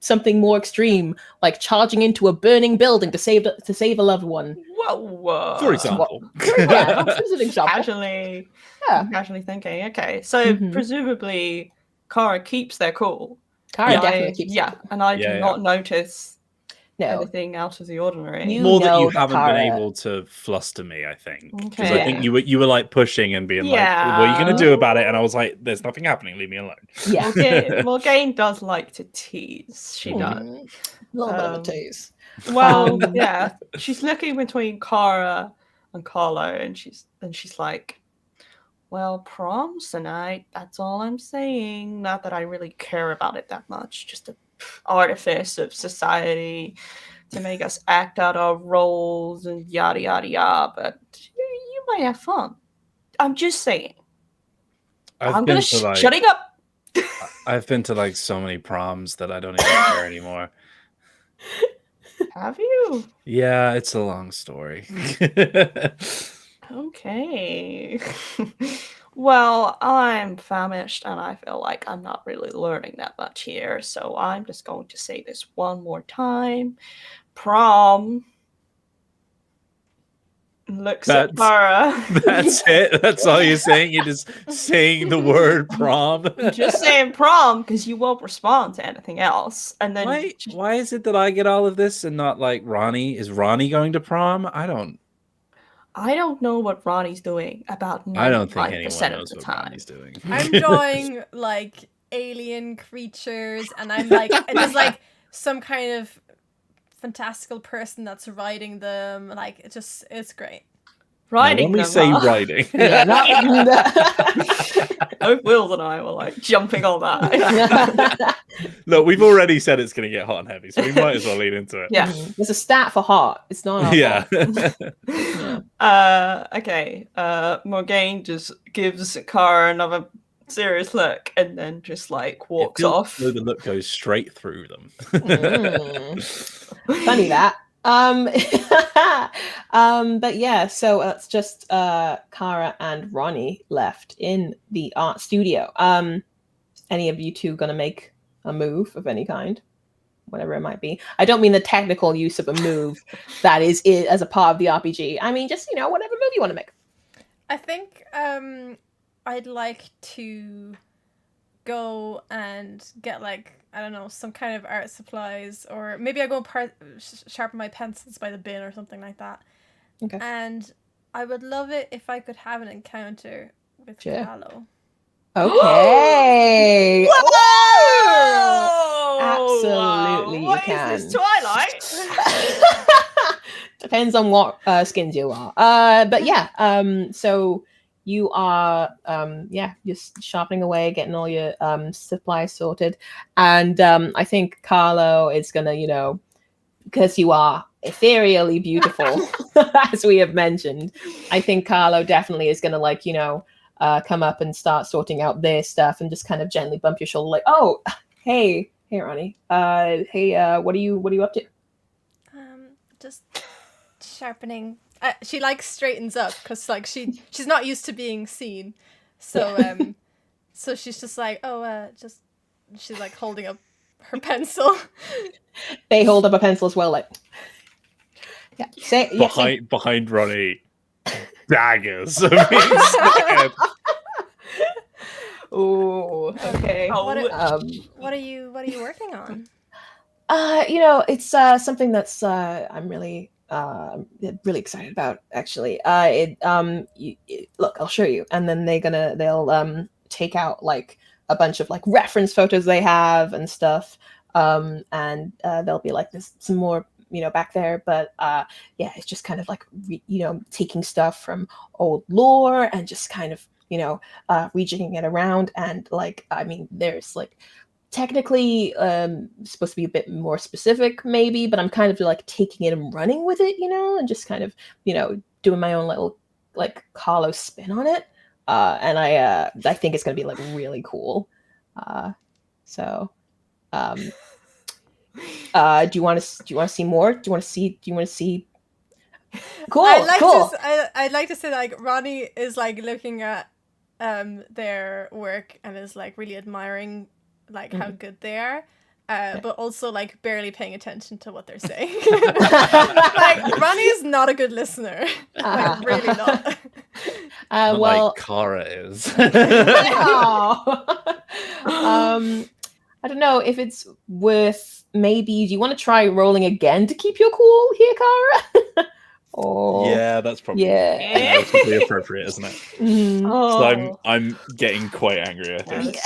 something more extreme, like charging into a burning building to save a loved one. Whoa. For example. Yeah, that's an example. Casually thinking. Okay, so presumably Kara keeps their cool. Kara definitely keeps their cool. And I do not notice no anything out of the ordinary. More that you that haven't Kara... been able to fluster me, I think. Because Okay. I think you were like pushing and being like, what are you going to do about it? And I was like, there's nothing happening. Leave me alone. Yeah. Morgaine does like to tease. She does. A little bit of a tease. Well, yeah. She's looking between Kara and Carlo, and she's like, well, prom's tonight. That's all I'm saying. Not that I really care about it that much. Just an artifice of society to make us act out our roles and yada yada yada. But you might have fun. I'm just saying. I'm gonna shutting up. I've been to like so many proms that I don't even care anymore. Have you? Yeah, it's a long story. Okay. Well, I'm famished and I feel like I'm not really learning that much here, so I'm just going to say this one more time. Prom. Looks at Cara. That's it. That's all you're saying. You're just saying the word prom. Just saying prom because you won't respond to anything else. And then why is it that I get all of this and not like Ronnie? Is Ronnie going to prom? I don't know what Ronnie's doing about 95% I don't think anyone of knows the what time. Ronnie's doing. I'm drawing like alien creatures, and I'm like, there's like some kind of fantastical person that's riding them. Like, it's great. Riding when we them, say huh? riding, both Will and I were like jumping on that. Look, we've already said it's going to get hot and heavy, so we might as well lead into it. Yeah, there's a stat for hot. It's not. Yeah. Okay. Morgaine just gives Cara another serious look and then just like walks off. The look goes straight through them. Funny that. But yeah, so it's just Cara and Ronnie left in the art studio. Any of you two gonna make a move of any kind, whatever it might be? I don't mean the technical use of a move that is it as a part of the RPG. I mean just whatever move you want to make. I think I'd like to go and get like, I don't know, some kind of art supplies, or maybe I go sharpen my pencils by the bin or something like that. Okay. And I would love it if I could have an encounter with Carlo. Okay. Whoa! Absolutely, What you can. is this, Twilight? Depends on what skins you are. But yeah, so you are just sharpening away, getting all your supplies sorted. And I think Carlo is gonna, because you are ethereally beautiful, as we have mentioned, I think Carlo definitely is gonna come up and start sorting out their stuff and just kind of gently bump your shoulder like, oh, hey Ronnie. Hey, what are you up to? Just sharpening. She like straightens up because like she's not used to being seen, so so she's just like, she's like holding up her pencil. They hold up a pencil as well, like behind Ronnie, daggers are being stabbed. Oh, okay. What are you working on? It's something that's I'm really excited about, actually. Look, I'll show you, and then they'll take out like a bunch of like reference photos they have and stuff, and they'll be like, there's some more back there, but it's just kind of like taking stuff from old lore and just kind of rejigging it around, and like, I mean, there's like technically supposed to be a bit more specific maybe, but I'm kind of like taking it and running with it, and just kind of doing my own little like Carlo spin on it, and I think it's gonna be like really cool. Do you want to see more? Do you want to see? Cool. I'd like to say that, like, Ronnie is like looking at their work and is like really admiring like how good they are, but also like barely paying attention to what they're saying. Like, Ronnie is not a good listener. Like, really not. Like Cara is. I don't know if it's worth, maybe, do you want to try rolling again to keep your cool here, Cara? Yeah, that's probably that's probably appropriate, isn't it? Mm. So I'm getting quite angry, I think.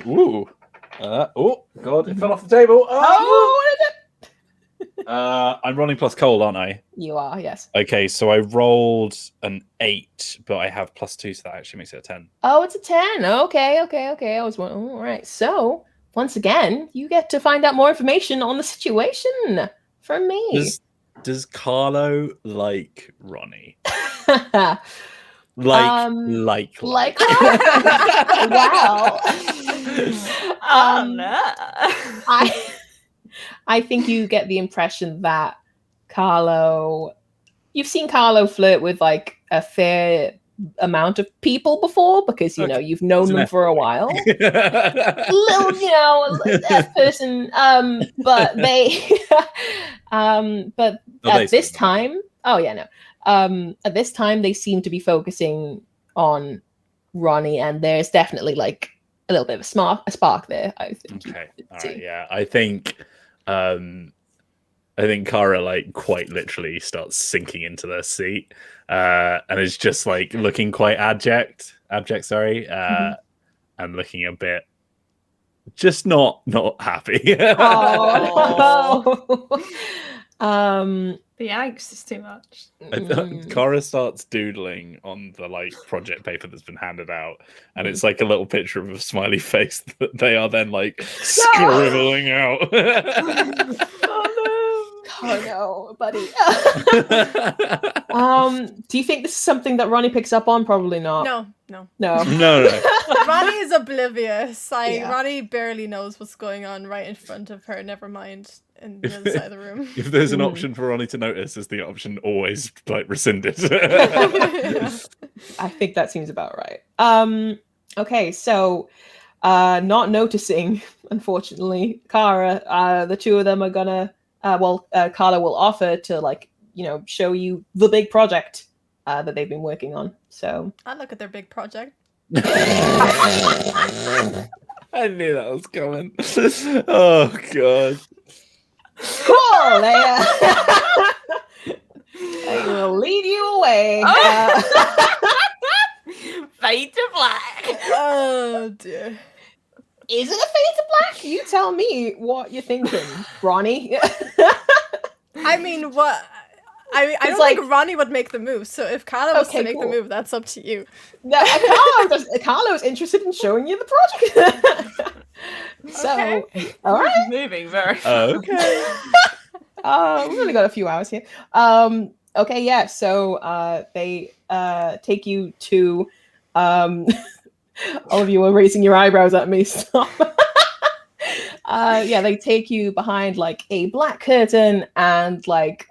Ooh. Oh god, it fell off the table. Oh, what is it? I'm rolling plus cold, aren't I? You are, yes. Okay, so I rolled an 8, but I have +2, so that actually makes it a 10. Oh, it's a 10. Okay. I was wondering. All right. So once again, you get to find out more information on the situation from me. Does Carlo like Ronnie? Wow. No. I think you get the impression that Carlo, you've seen Carlo flirt with like a fair amount of people before because you know you've known them for a while. Little, you know, that person. But they, but at this time, at this time they seem to be focusing on Ronnie, and there's definitely like a little bit of a spark there. I think. Okay. All right. Yeah, I think Kara like quite literally starts sinking into their seat, and is just like looking quite abject. Sorry, and looking a bit just not happy. The angst is too much. Kara starts doodling on the like project paper that's been handed out, and it's like a little picture of a smiley face that they are then like scribbling out. Oh no, buddy. Do you think this is something that Ronnie picks up on? Probably not. No. Ronnie is oblivious. Ronnie barely knows what's going on right in front of her. Never mind in the other side of the room. If there's an option for Ronnie to notice, is the option always like rescinded? I think that seems about right. Okay, so not noticing, unfortunately, Kara, the two of them are gonna Carla will offer to like, you know, show you the big project that they've been working on. So I'll look at their big project. I knew that was coming. Oh god. Cool. They will lead you away. Fade to black. Oh dear. Is it a fade to black? You tell me what you're thinking, Ronnie. I mean, what? I don't think Ronnie would make the move. So if Carla was to make the move, that's up to you. No, Carlo's interested in showing you the project. So, all right, He's moving very. Okay. We've only got a few hours here. Okay, yeah. So they take you to. All of you are raising your eyebrows at me. Stop. They take you behind like a black curtain, and like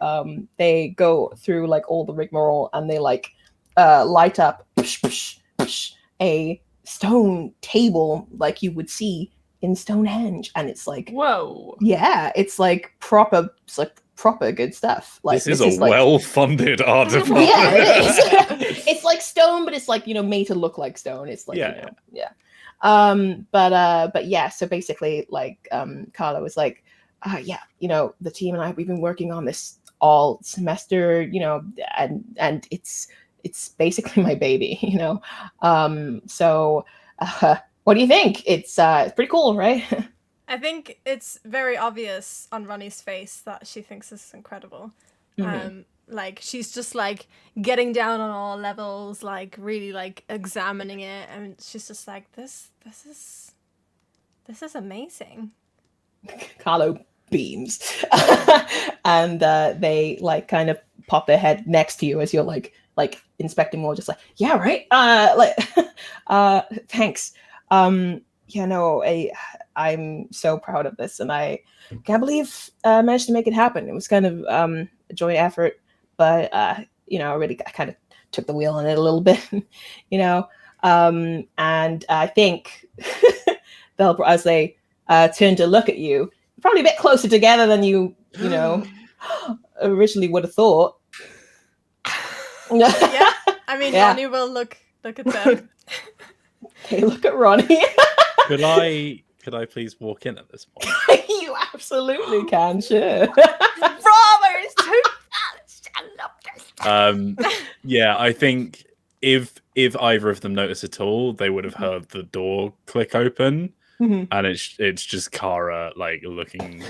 they go through like all the rigmarole, and they like light up a stone table like you would see in Stonehenge, and it's like, whoa, yeah, it's like proper good stuff. Like this is a well-funded artifact. Yeah, it is. It's like stone, but it's like, you know, made to look like stone. It's like, But yeah, so basically like Carla was like, you know, the team and I, we've been working on this all semester, you know, and it's basically my baby, you know. So what do you think? It's pretty cool, right? I think it's very obvious on Ronnie's face that she thinks this is incredible. Mm-hmm. Like she's just like getting down on all levels, like really like examining it, and she's just like, this is amazing. Carlo beams. And they like kind of pop their head next to you as you're like inspecting more, just like, yeah, right. Thanks. I'm so proud of this, and I can't believe I managed to make it happen. It was kind of a joint effort, but I kind of took the wheel on it a little bit, you know. And I think they'll, as they turn to look at you, probably a bit closer together than you know, originally would have thought. Yeah, I mean, yeah. Ronnie will look at them. Okay, look at Ronnie. Could I please walk in at this point? You absolutely can, sure. Brothers, too fast. I love this. Yeah, I think if either of them notice at all, they would have heard the door click open, and it's just Kara like looking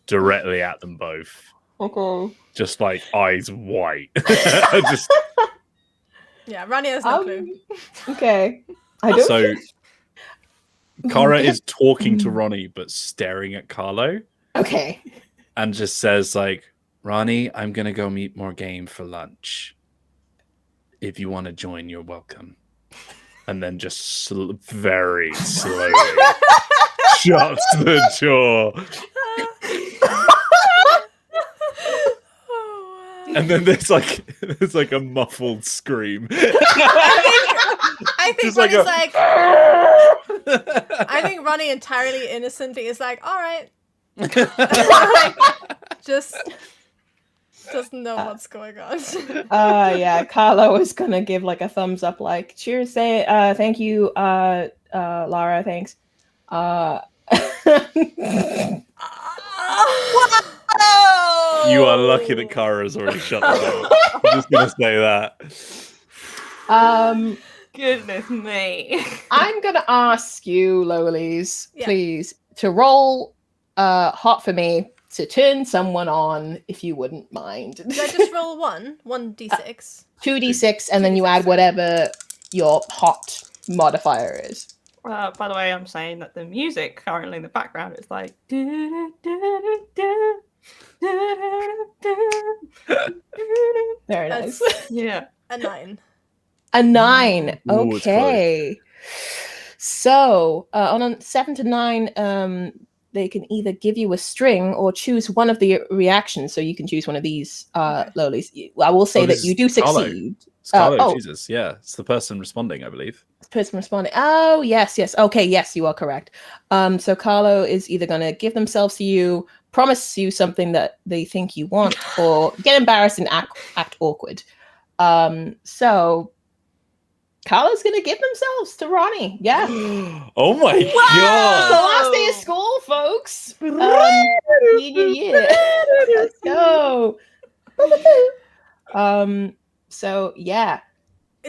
directly at them both. Okay. Just like eyes white. Just... Yeah, Ronnie has no clue. Okay. I don't. So Kara is talking to Ronnie, but staring at Carlo. Okay. And just says like, Ronnie, I'm gonna go meet Morgaine for lunch. If you want to join, you're welcome. And then just very slowly shuts the door. And then there's like a muffled scream. I think Just like Ronnie's a- like, I think Ronnie entirely innocently is like, all right. Just doesn't know what's going on. Yeah, Carlo is gonna give like a thumbs up, like, cheers, say, thank you, Lara, thanks. You are lucky that Kara has already shut the door. I'm just gonna say that. Goodness me. I'm gonna ask you, Lolies, Yeah. please, to roll hot for me to turn someone on, if you wouldn't mind. Did I just roll 1d6? 2d6, and then you add whatever your hot modifier is. By the way, I'm saying that the music currently in the background is like. Very nice. That's Yeah. a 9. A 9. Ooh, it's Okay. So on a 7 to 9, they can either give you a string or choose one of the reactions. So you can choose one of these, Lolies. I will say that you do Carlo. succeed. Carlo, Jesus, yeah, it's the person responding, I believe. Person responding. Oh, yes. Okay, yes, you are correct. So Carlo is either going to give themselves to you, promise you something that they think you want, or get embarrassed and act awkward. So Carlo's going to give themselves to Ronnie. Yeah. Oh my The god! last day of school, folks. Yeah. Let's go. So yeah,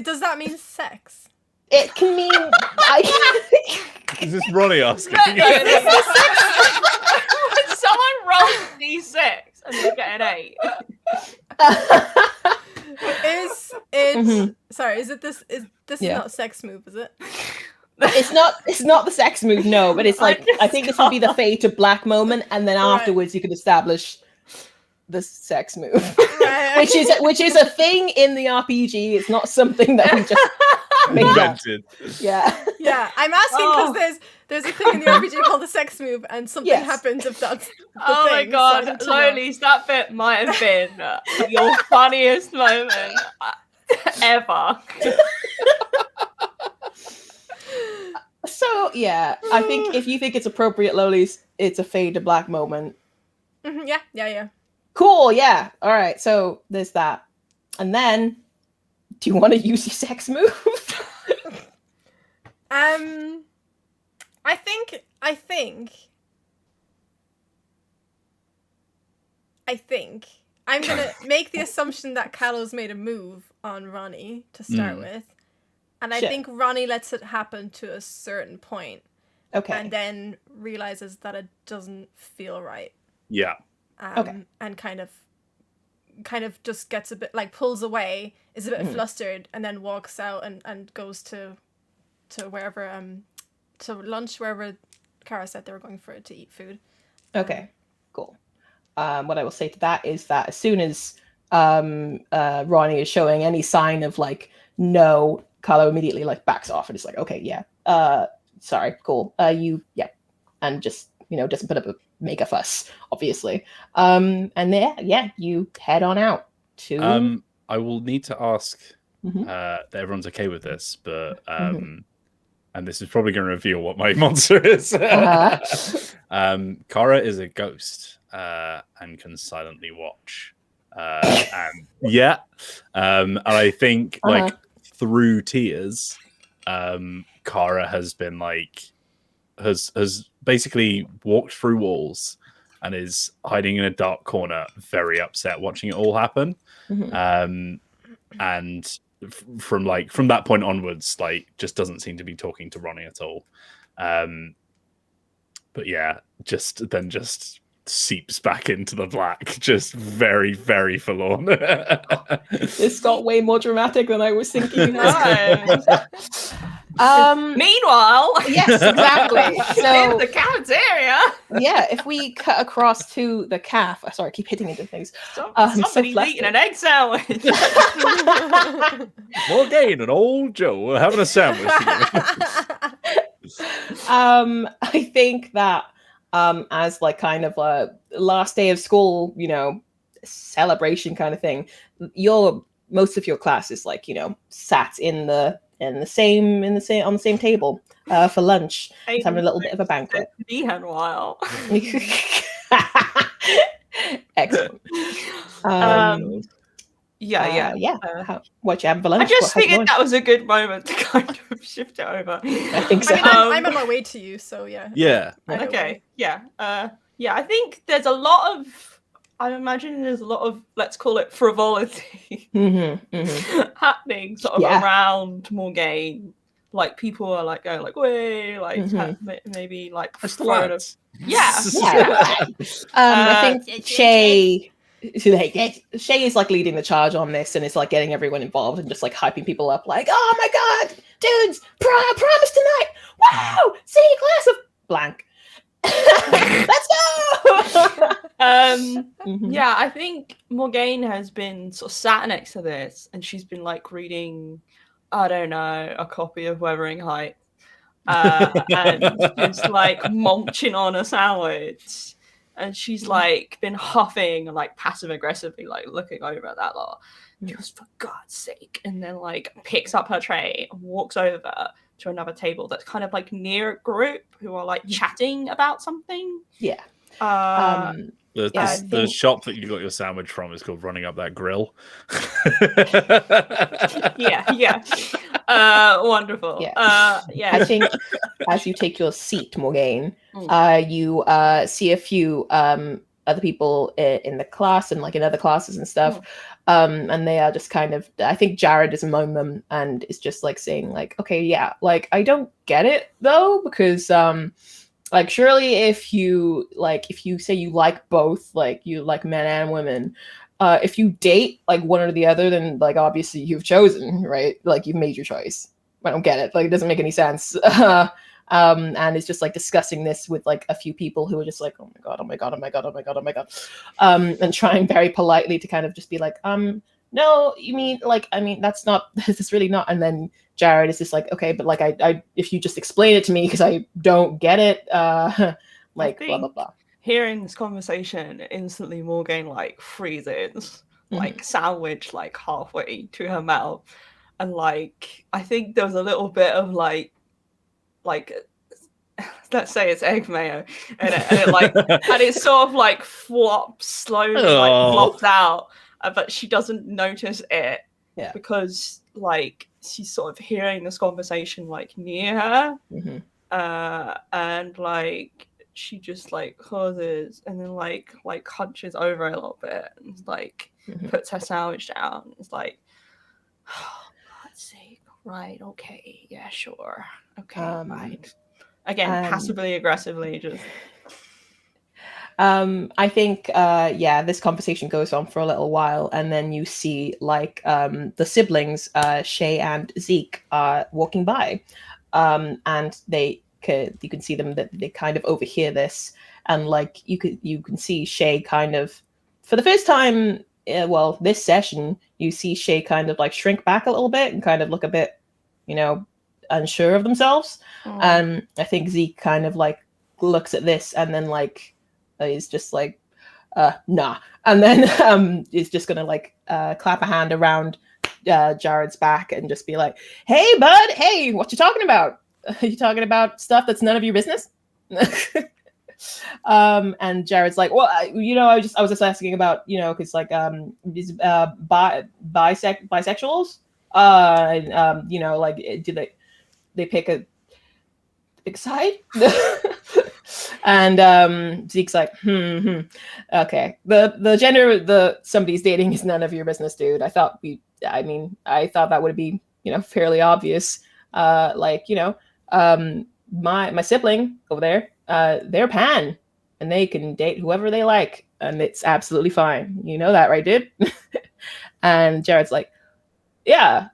Does that mean sex? it can mean. Is this Ronnie asking? When someone rolls D6 and they get an 8. Is it? Mhm. Sorry, is it this? Is this Yeah. not a sex move? Is it? It's not the sex move, no, but it's like I think this would be the fade to black moment, and then Right. afterwards you can establish the sex move, Right, which is a thing in the RPG. It's not something that we just made up. Invented. Yeah. Yeah, I'm asking because there's a thing in the RPG called the sex move, and something Yes. happens if that's the Oh my thing, so I god, need to know. Lolies, that bit might have been your funniest moment ever. So yeah, I think if you think it's appropriate, Lolies, it's a fade to black moment. Mhm, yeah. Cool, yeah. All right, so there's that. And then, do you want to use your sex move? I think I'm gonna make the assumption that Callow's made a move on Ronnie to start with, and I Sure. think Ronnie lets it happen to a certain point, Okay. and then realizes that it doesn't feel right. Yeah. Okay. And kind of just gets a bit like pulls away, is a bit flustered, and then walks out and goes to wherever to lunch, wherever Kara said they were going for to eat food. Okay, cool. What I will say to that is that as soon as Ronnie is showing any sign of like no, Carlo immediately like backs off and is like, okay, yeah, sorry, cool, and just doesn't put up make a fuss, obviously. And yeah, you head on out to. I will need to ask Mhm. that everyone's okay with this, but and this is probably going to reveal what my monster is. Uh-huh. Kara is a ghost and can silently watch. And I think like through tears, Kara has been like has basically walked through walls and is hiding in a dark corner, very upset watching it all happen. And from that point onwards, like just doesn't seem to be talking to Ronnie at all. But yeah, just seeps back into the black, just very, very forlorn. This got way more dramatic than I was thinking. Meanwhile, Yes, exactly. in So the cafeteria, yeah, if we cut across to the calf, sorry, I keep hitting into things. somebody's so eating an egg sandwich. Morgaine and old Joe are having a sandwich together. I think that as like kind of a last day of school, celebration kind of thing. Most of your class is like, sat on the same table for lunch, just having a little bit of a banquet. Be a while. Excellent. What you have for lunch? I just figured that was a good moment to kind of shift it over. I think so. I mean, I'm on my way to you, so yeah. Yeah. Okay. Yeah. I think there's a lot of. I imagine there's a lot of, let's call it frivolity, happening sort of around Morgaine. Like people are like going like, way, like maybe like throwing I think Shay is like leading the charge on this, and it's like getting everyone involved and just like hyping people up, like, oh my god, dudes, promise tonight, wow, see class of blank. Let's go. Yeah, I think Morgaine has been sort of sat next to this, and she's been like reading, I don't know, a copy of Wuthering Heights, and just like munching on a sandwich, and she's like been huffing and like passive aggressively like looking over at that lot, just for God's sake, and then like picks up her tray and walks over to another table that's kind of like near a group who are like chatting about something. The shop that you got your sandwich from is called Running Up That Grill. Wonderful. I think as you take your seat, Morgaine, you see a few other people in the class and like in other classes and stuff. And they are just kind of, I think Jared is among them and is just like saying like, okay, yeah, like I don't get it though, because like surely if you say you like both, like you like men and women, if you date like one or the other, then like obviously you've chosen, right? Like you've made your choice. I don't get it. Like it doesn't make any sense. And it's just like discussing this with like a few people who are just like, oh my god, and trying very politely to kind of just be like, no, you mean like, I mean, that's really not. And then Jared is just like, okay, but like I if you just explain it to me because I don't get it, like blah blah blah. Hearing this conversation, instantly Morgaine like freezes, like sandwich like halfway to her mouth, and like I think there was a little bit of like let's say it's egg mayo, and it like and it sort of like flops slowly, like flops out, but she doesn't notice it because like she's sort of hearing this conversation like near her, and like she just like closes and then like hunches over a little bit and like puts her sandwich down. It's like, oh God's sake, right, okay, yeah, sure, okay, right. Again, passively aggressively, just. I think, this conversation goes on for a little while, and then you see like the siblings, Shay and Zeke, walking by, and you can see them that they kind of overhear this, and like you can see Shay kind of, for the first time, this session, you see Shay kind of like shrink back a little bit and kind of look a bit, unsure of themselves. I think Zeke kind of like looks at this and then like is just like nah, and then is just gonna like clap a hand around Jared's back and just be like, hey bud, hey, what you talking about? Are you talking about stuff that's none of your business? And Jared's like, well, I was just asking about, because like these bisexuals, like do they pick a big side? And Zeke's like, okay, the gender somebody's dating is none of your business, dude. I thought that would be fairly obvious. My sibling over there, they're pan and they can date whoever they like and it's absolutely fine. You know that, right, dude? And Jared's like, yeah,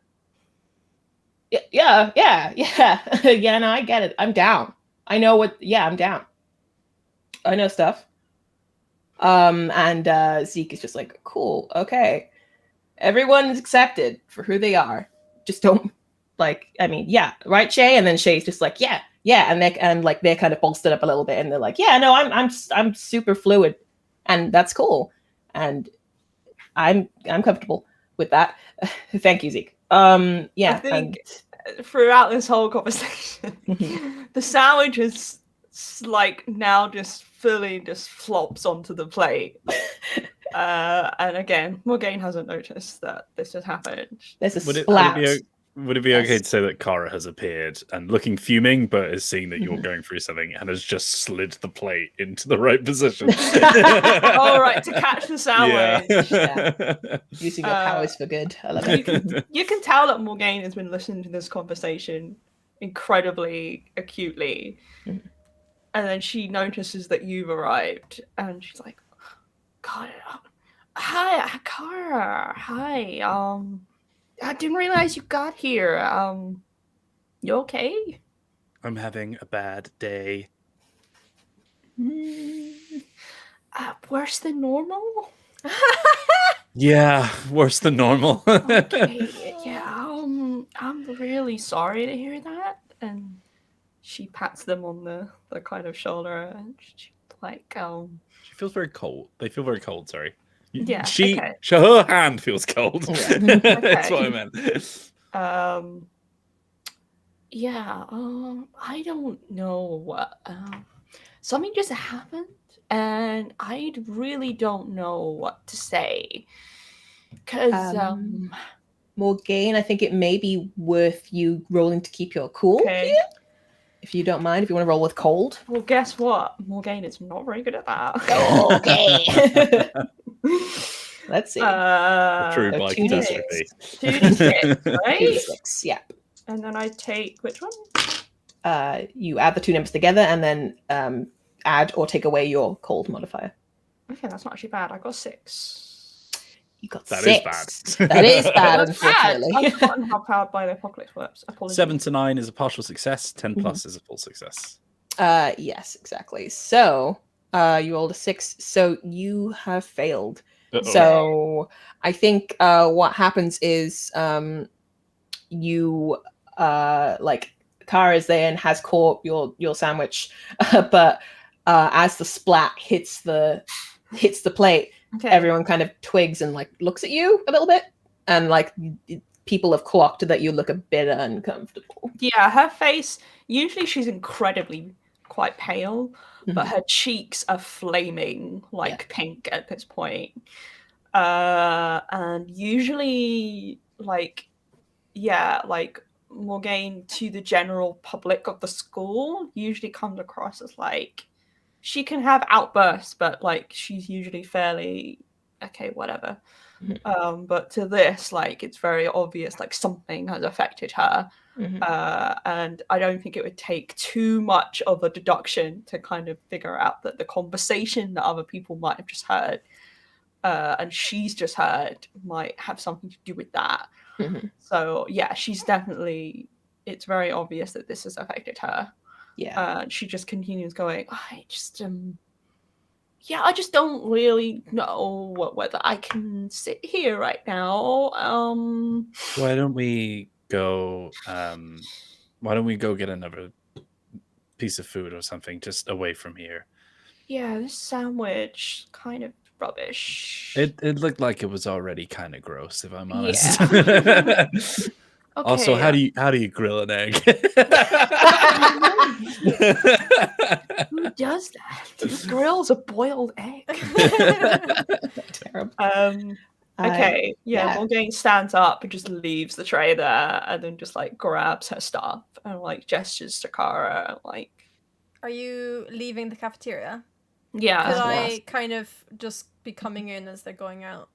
no, I get it. I'm down. I know I'm down. I know stuff. And Zeke is just like, cool, okay. Everyone's accepted for who they are. Just don't right, Shay? And then Shay's just like, yeah. And they're kind of bolstered up a little bit and they're like, yeah, no, I'm super fluid and that's cool. And I'm comfortable with that. Thank you, Zeke. Yeah, I think throughout this whole conversation, the sandwich is like now just fully just flops onto the plate. And again, Morgaine hasn't noticed that this has happened. There's a Would splat. would it be okay to say that Kara has appeared and looking fuming, but is seeing that you're going through something and has just slid the plate into the right position? All right, to catch the sandwich. Yeah. Using your powers for good. I love it. You can tell that Morgaine has been listening to this conversation incredibly acutely. And then she notices that you've arrived and she's like, God, hi, Kara. Hi. I didn't realize you got here. You okay? I'm having a bad day. Worse than normal? Yeah, worse than normal. Okay, yeah, I'm really sorry to hear that. And she pats them on the kind of shoulder and she's like, She feels very cold. They feel very cold, sorry. Yeah, Her hand feels cold. That's what I meant. Yeah, I don't know what, something just happened and I really don't know what to say. Because, Morgaine, I think it may be worth you rolling to keep your cool here. If you don't mind, if you want to roll with cold. Well, guess what? Morgaine is not very good at that. Okay. Let's see. True so by 2d6. 2d6, right? 2d6, yeah. And then I take which one? You add the two numbers together and then add or take away your cold modifier. Okay, that's not actually bad. I got 6. You got That 6. is bad. That is bad, That's bad. unfortunately. I've forgotten how Powered by the Apocalypse works. Apologies. 7 to 9 is a partial success. 10 plus is a full success. Yes, exactly. So you rolled a 6. So you have failed. Uh-oh. So I think what happens is you like Kara's there and has caught your sandwich, but as the splat hits the plate, everyone kind of twigs and like looks at you a little bit, and like people have clocked that you look a bit uncomfortable. Yeah, her face, usually she's incredibly quite pale, but her cheeks are flaming like pink at this point. And usually like Morgaine to the general public of the school usually comes across as like she can have outbursts, but like she's usually fairly okay, whatever. But to this, like it's very obvious like something has affected her. And I don't think it would take too much of a deduction to kind of figure out that the conversation that other people might have just heard and she's just heard might have something to do with that. So yeah, she's definitely, it's very obvious that this has affected her. Yeah. She just continues going, I just don't really know whether I can sit here right now. Why don't we go get another piece of food or something just away from here? Yeah, this sandwich kind of rubbish. It looked like it was already kind of gross, if I'm honest. Yeah. Okay, also, how do you grill an egg? Who does that? Who grills a boiled egg? Terrible. Okay, Morgaine stands up and just leaves the tray there, and then just like grabs her stuff and like gestures to Kara, like. Are you leaving the cafeteria? Yeah. Could I kind of just be coming in as they're going out?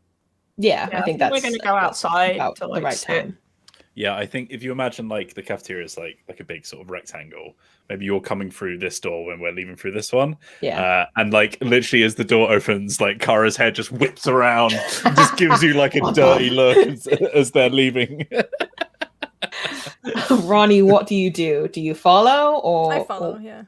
Yeah, I think that's. We're going to go outside to like the right sit. time. Yeah, I think if you imagine like the cafeteria is like a big sort of rectangle, maybe you're coming through this door when we're leaving through this one. Yeah. And like literally as the door opens, like Kara's head just whips around and just gives you like a dirty look as they're leaving. Ronnie, what do you do? Do you follow or? I follow, yeah.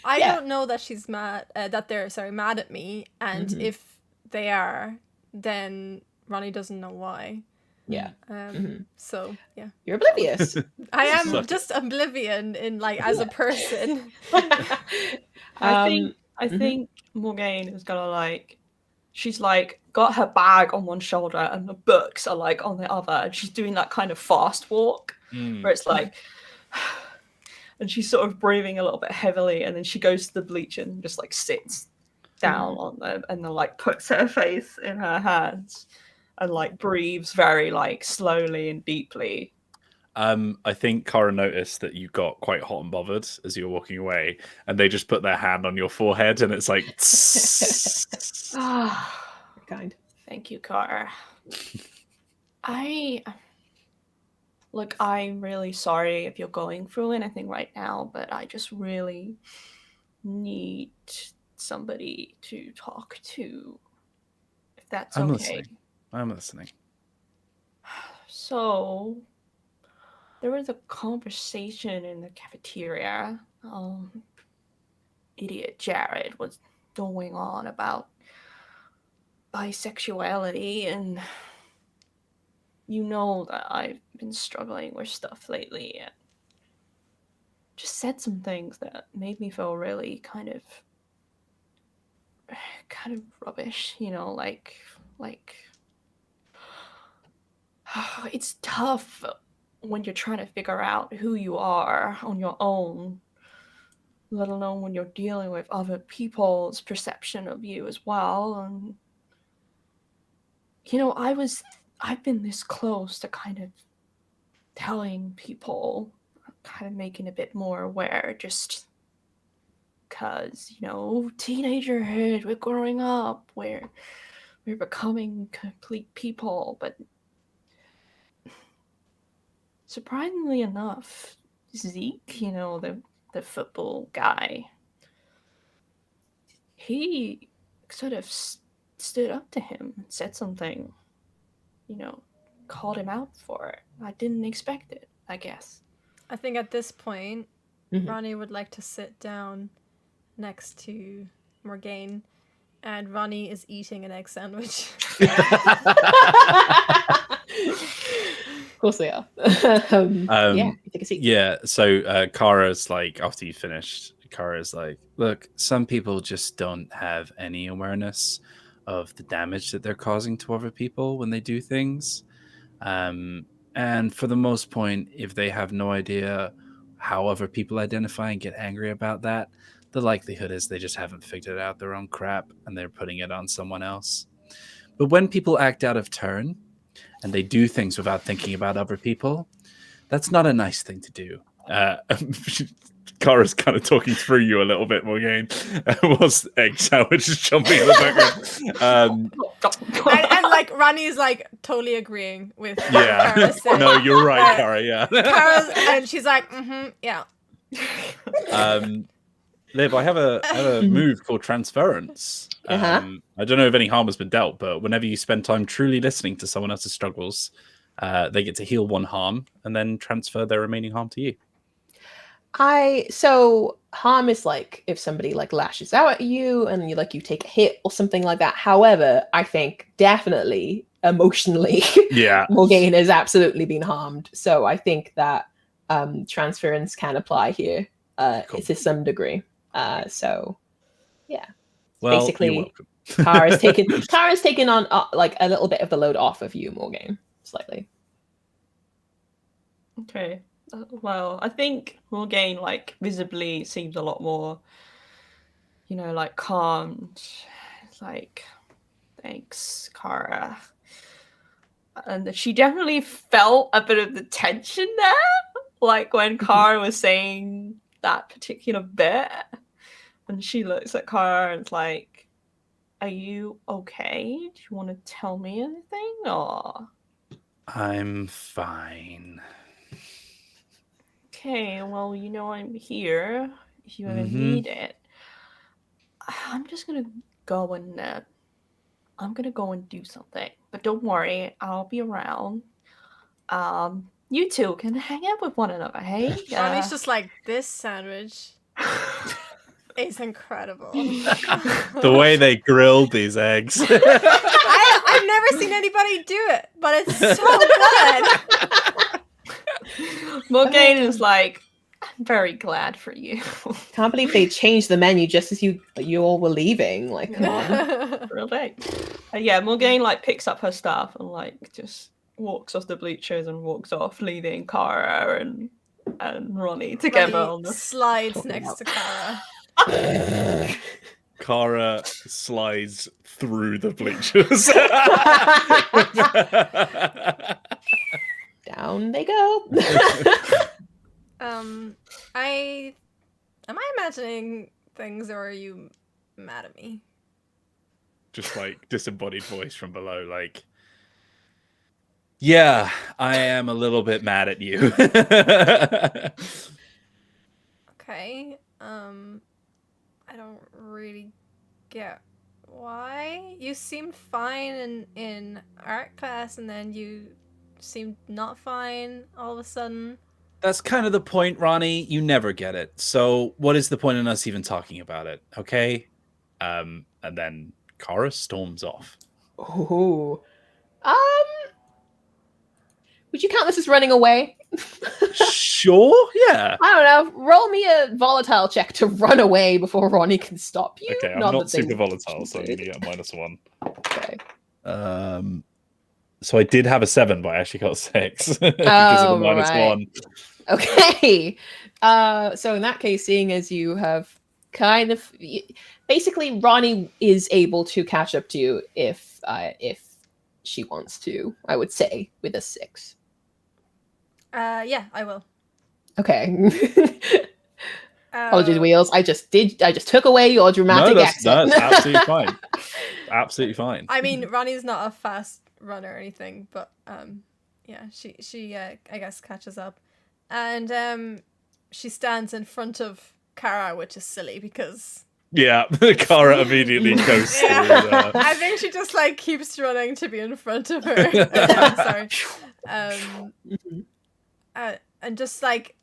I don't know that she's mad. That they're mad at me, and if they are, then Ronnie doesn't know why. Yeah. So yeah, you're oblivious. I am just oblivion in like as a person. I think Morgaine is gonna like. She's like, got her bag on one shoulder and the books are like on the other, and she's doing that kind of fast walk where it's like, and she's sort of breathing a little bit heavily, and then she goes to the bleacher and just like sits down on them and then like puts her face in her hands and like breathes very like slowly and deeply. I think Cara noticed that you got quite hot and bothered as you were walking away, and they just put their hand on your forehead, and it's like, Kind. Thank you, Cara. I'm really sorry if you're going through anything right now, but I just really need somebody to talk to, if that's I'm okay. listening. I'm listening. So, there was a conversation in the cafeteria. Idiot Jared was going on about bisexuality, and you know that I've been struggling with stuff lately, and just said some things that made me feel really kind of rubbish, you know, like it's tough when you're trying to figure out who you are on your own, let alone when you're dealing with other people's perception of you as well. And you know, I've been this close to kind of telling people, kind of making a bit more aware, just because, you know, teenagerhood, we're growing up, we're becoming complete people. But surprisingly enough, Zeke, you know, the football guy, he sort of stood up to him and said something, you know, called him out for it. I didn't expect it, I guess. I think at this point, Ronnie would like to sit down next to Morgaine, and Ronnie is eating an egg sandwich. Of course they are. Yeah, take a seat. Yeah, so Kara's like, after you finished, Kara's like, look, some people just don't have any awareness of the damage that they're causing to other people when they do things. And for the most part, if they have no idea how other people identify and get angry about that, the likelihood is they just haven't figured out their own crap and they're putting it on someone else. But when people act out of turn and they do things without thinking about other people, that's not a nice thing to do. Kara's kind of talking through you a little bit, Morgaine. Whilst egg sandwich is jumping in the background. and like Ronnie's like totally agreeing with what Yeah. Kara said. No, you're right, Kara. Yeah. Kara's, and she's like, yeah. Liv, I have a move called transference. I don't know if any harm has been dealt, but whenever you spend time truly listening to someone else's struggles, they get to heal one harm and then transfer their remaining harm to you. So harm is like if somebody like lashes out at you and you take a hit or something like that. However, I think definitely emotionally, Morgaine has absolutely been harmed. So I think that transference can apply here to some degree. So yeah. Well, basically Kara's taken on like a little bit of the load off of you, Morgaine, slightly. Okay. Well, I think Morgaine like visibly seems a lot more, you know, like calmed. It's like, thanks, Kara. And she definitely felt a bit of the tension there, like when Kara was saying that particular bit. And she looks at Kara and it's like, are you okay? Do you want to tell me anything? Or I'm fine. Okay, well, you know I'm here if you ever need it. I'm just gonna go and do something. But don't worry, I'll be around. You two can hang out with one another, hey? Ronnie's just like, this sandwich is incredible. The way they grilled these eggs. I've never seen anybody do it, but it's so good. Morgaine is like, very glad for you. Can't believe they changed the menu just as you all were leaving. Like, come on. Really? Yeah, Morgaine like picks up her stuff and like just walks off the bleachers and walks off, leaving Cara and Ronnie together Ronnie on the slides next to Cara. Cara slides through the bleachers. Down they go. Am I imagining things, or are you mad at me? Just like disembodied voice from below, like, yeah, I am a little bit mad at you. Okay. I don't really get why. You seemed fine in art class, and then you seemed not fine all of a sudden. That's kind of the point, Ronnie. You never get it. So what is the point in us even talking about it? Okay. And then Cara storms off. Ooh. Would you count this as running away? Sure, yeah. I don't know. Roll me a volatile check to run away before Ronnie can stop you. Okay, I'm Not not that they super volatile, so I'm would. gonna get a -1. Okay. So I did have a 7, but I actually got a 6 because of the -1. Okay. So in that case, seeing as you have kind of basically Ronnie is able to catch up to you if she wants to, I would say, with a 6. Yeah, I will. Okay. Apologies, Wheels. I just took away your dramatic accent. That's absolutely fine. Absolutely fine. I mean, Ronnie's not a fast runner or anything, but yeah, she I guess catches up, and she stands in front of Cara, which is silly because Yeah, Cara immediately goes through. I think she just like keeps running to be in front of her. Sorry. And just like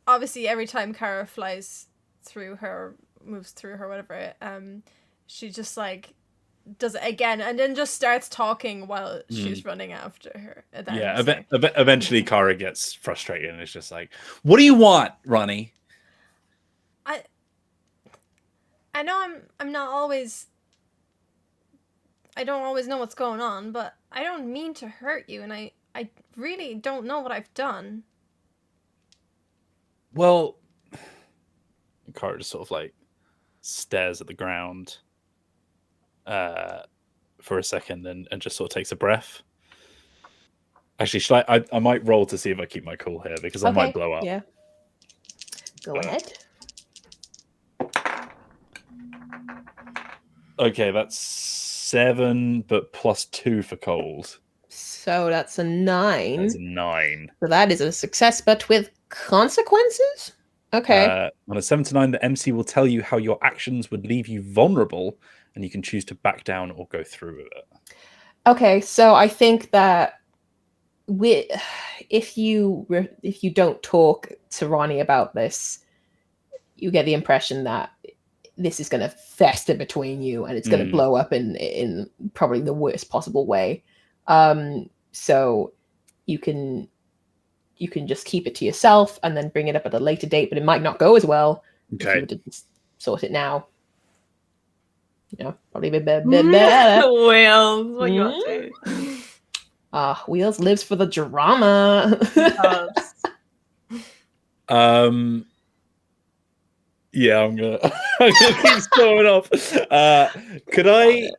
obviously every time Cara flies through her, moves through her, whatever, she just like does it again and then just starts talking while she's running after her. Yeah, eventually Cara gets frustrated and is just like, "What do you want, Ronnie?" I know I'm not always. I don't always know what's going on, but I don't mean to hurt you, and I really don't know what I've done. Well, Cara just sort of like stares at the ground for a second and just sort of takes a breath. Actually, I might roll to see if I keep my cool here because I might blow up. Yeah. Go ahead. Okay, that's 7, but +2 for cold. So that's a 9. That's a 9. So that is a success, but with consequences? Okay. On a 7 to 9, the MC will tell you how your actions would leave you vulnerable, and you can choose to back down or go through with it. Okay, so I think that if you don't talk to Ronnie about this, you get the impression that this is going to fester between you and it's going to blow up in probably the worst possible way. So you can just keep it to yourself and then bring it up at a later date, but it might not go as well if you were to sort it now. You know, probably a bit better. Wheels, what you up to? Wheels lives for the drama. Yeah, I'm gonna keep storming off. Could I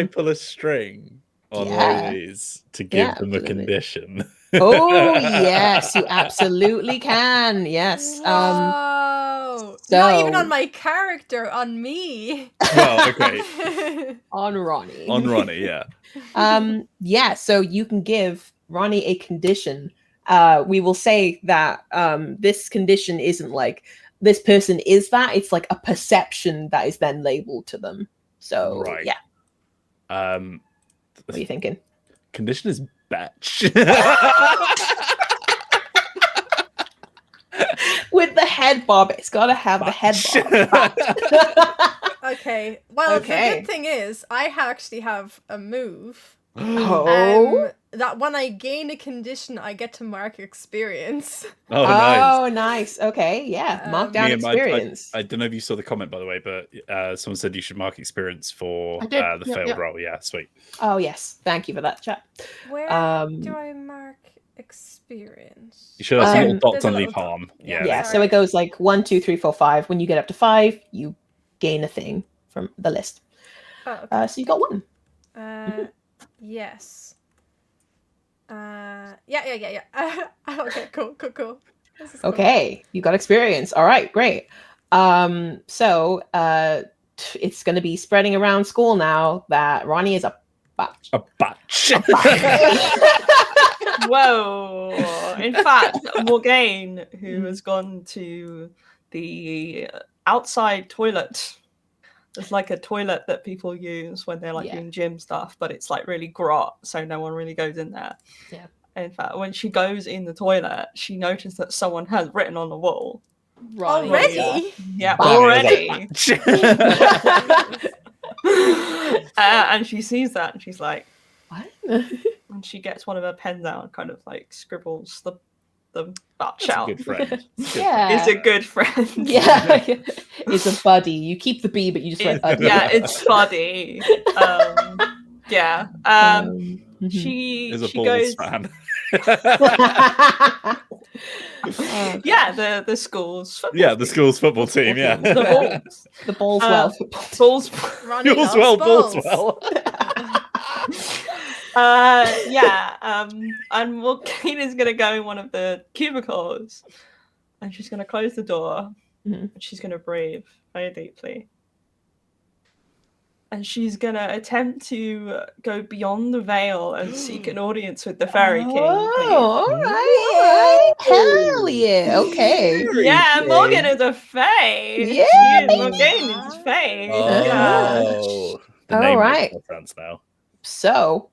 pull a string on one of these to give them a condition? Oh yes, you absolutely can. Yes. Whoa. So, not even on my character, on me. Well, okay. On Ronnie. On Ronnie, yeah. Yeah, so you can give Ronnie a condition. We will say that this condition isn't like this person is that, it's like a perception that is then labeled to them. So yeah. What are you thinking? Condition is batch. With the head bob, it's got to have the head bob. Okay. Well, the good thing is, I actually have a move Oh. That when I gain a condition, I get to mark experience. Oh, nice. Oh, nice. Okay, yeah. Mark down Liam, experience. I don't know if you saw the comment, by the way, but someone said you should mark experience for I did. the Yep, failed yep. roll. Yeah, sweet. Oh, yes. Thank you for that, chat. Where Um, do I mark experience? You should have some Um, little dots There's a underneath little dot. harm. Yeah. Yeah, Sorry. so it goes like 1, 2, 3, 4, 5. When you get up to 5, you gain a thing from the list. Oh, okay. So you got 1. Yes. Yeah. Okay, cool. This is cool. Okay, you got experience. All right, great. So it's going to be spreading around school now that Ronnie is a batch. A batch. Whoa! In fact, Morgaine, who has gone to the outside toilet. It's like a toilet that people use when they're like doing gym stuff, but it's like really grot, so no one really goes in there. Yeah. In fact, when she goes in the toilet, she noticed that someone has written on the wall. Already? Yeah, Ronnie already. is a batch. And she sees that and she's like, What? and she gets one of her pens out and kind of like scribbles the batch That's a out. good friend. Yeah. Is a good friend. Yeah. It's a buddy. You keep the B, but you just write buddy. Yeah, it's buddy. Yeah. Mhm. She Is a goes. Bulls fan. Yeah, the school's football Yeah, the school's football team. Yeah. team, the Bulls. The Ballswell football team. Bulls. Ronnie loves Ballswell, balls. Ballswell. Yeah. And Morgaine is gonna go in one of the cubicles, and she's gonna close the door, Mhm. and she's gonna breathe very deeply. And she's gonna attempt to go beyond the veil and seek an audience with the Fairy King. Oh, all right. Hell yeah. Okay. Yeah, Morgan is a fae. Yeah. Morgaine is fae. Yeah. Oh, the All name right. makes more sense now. So,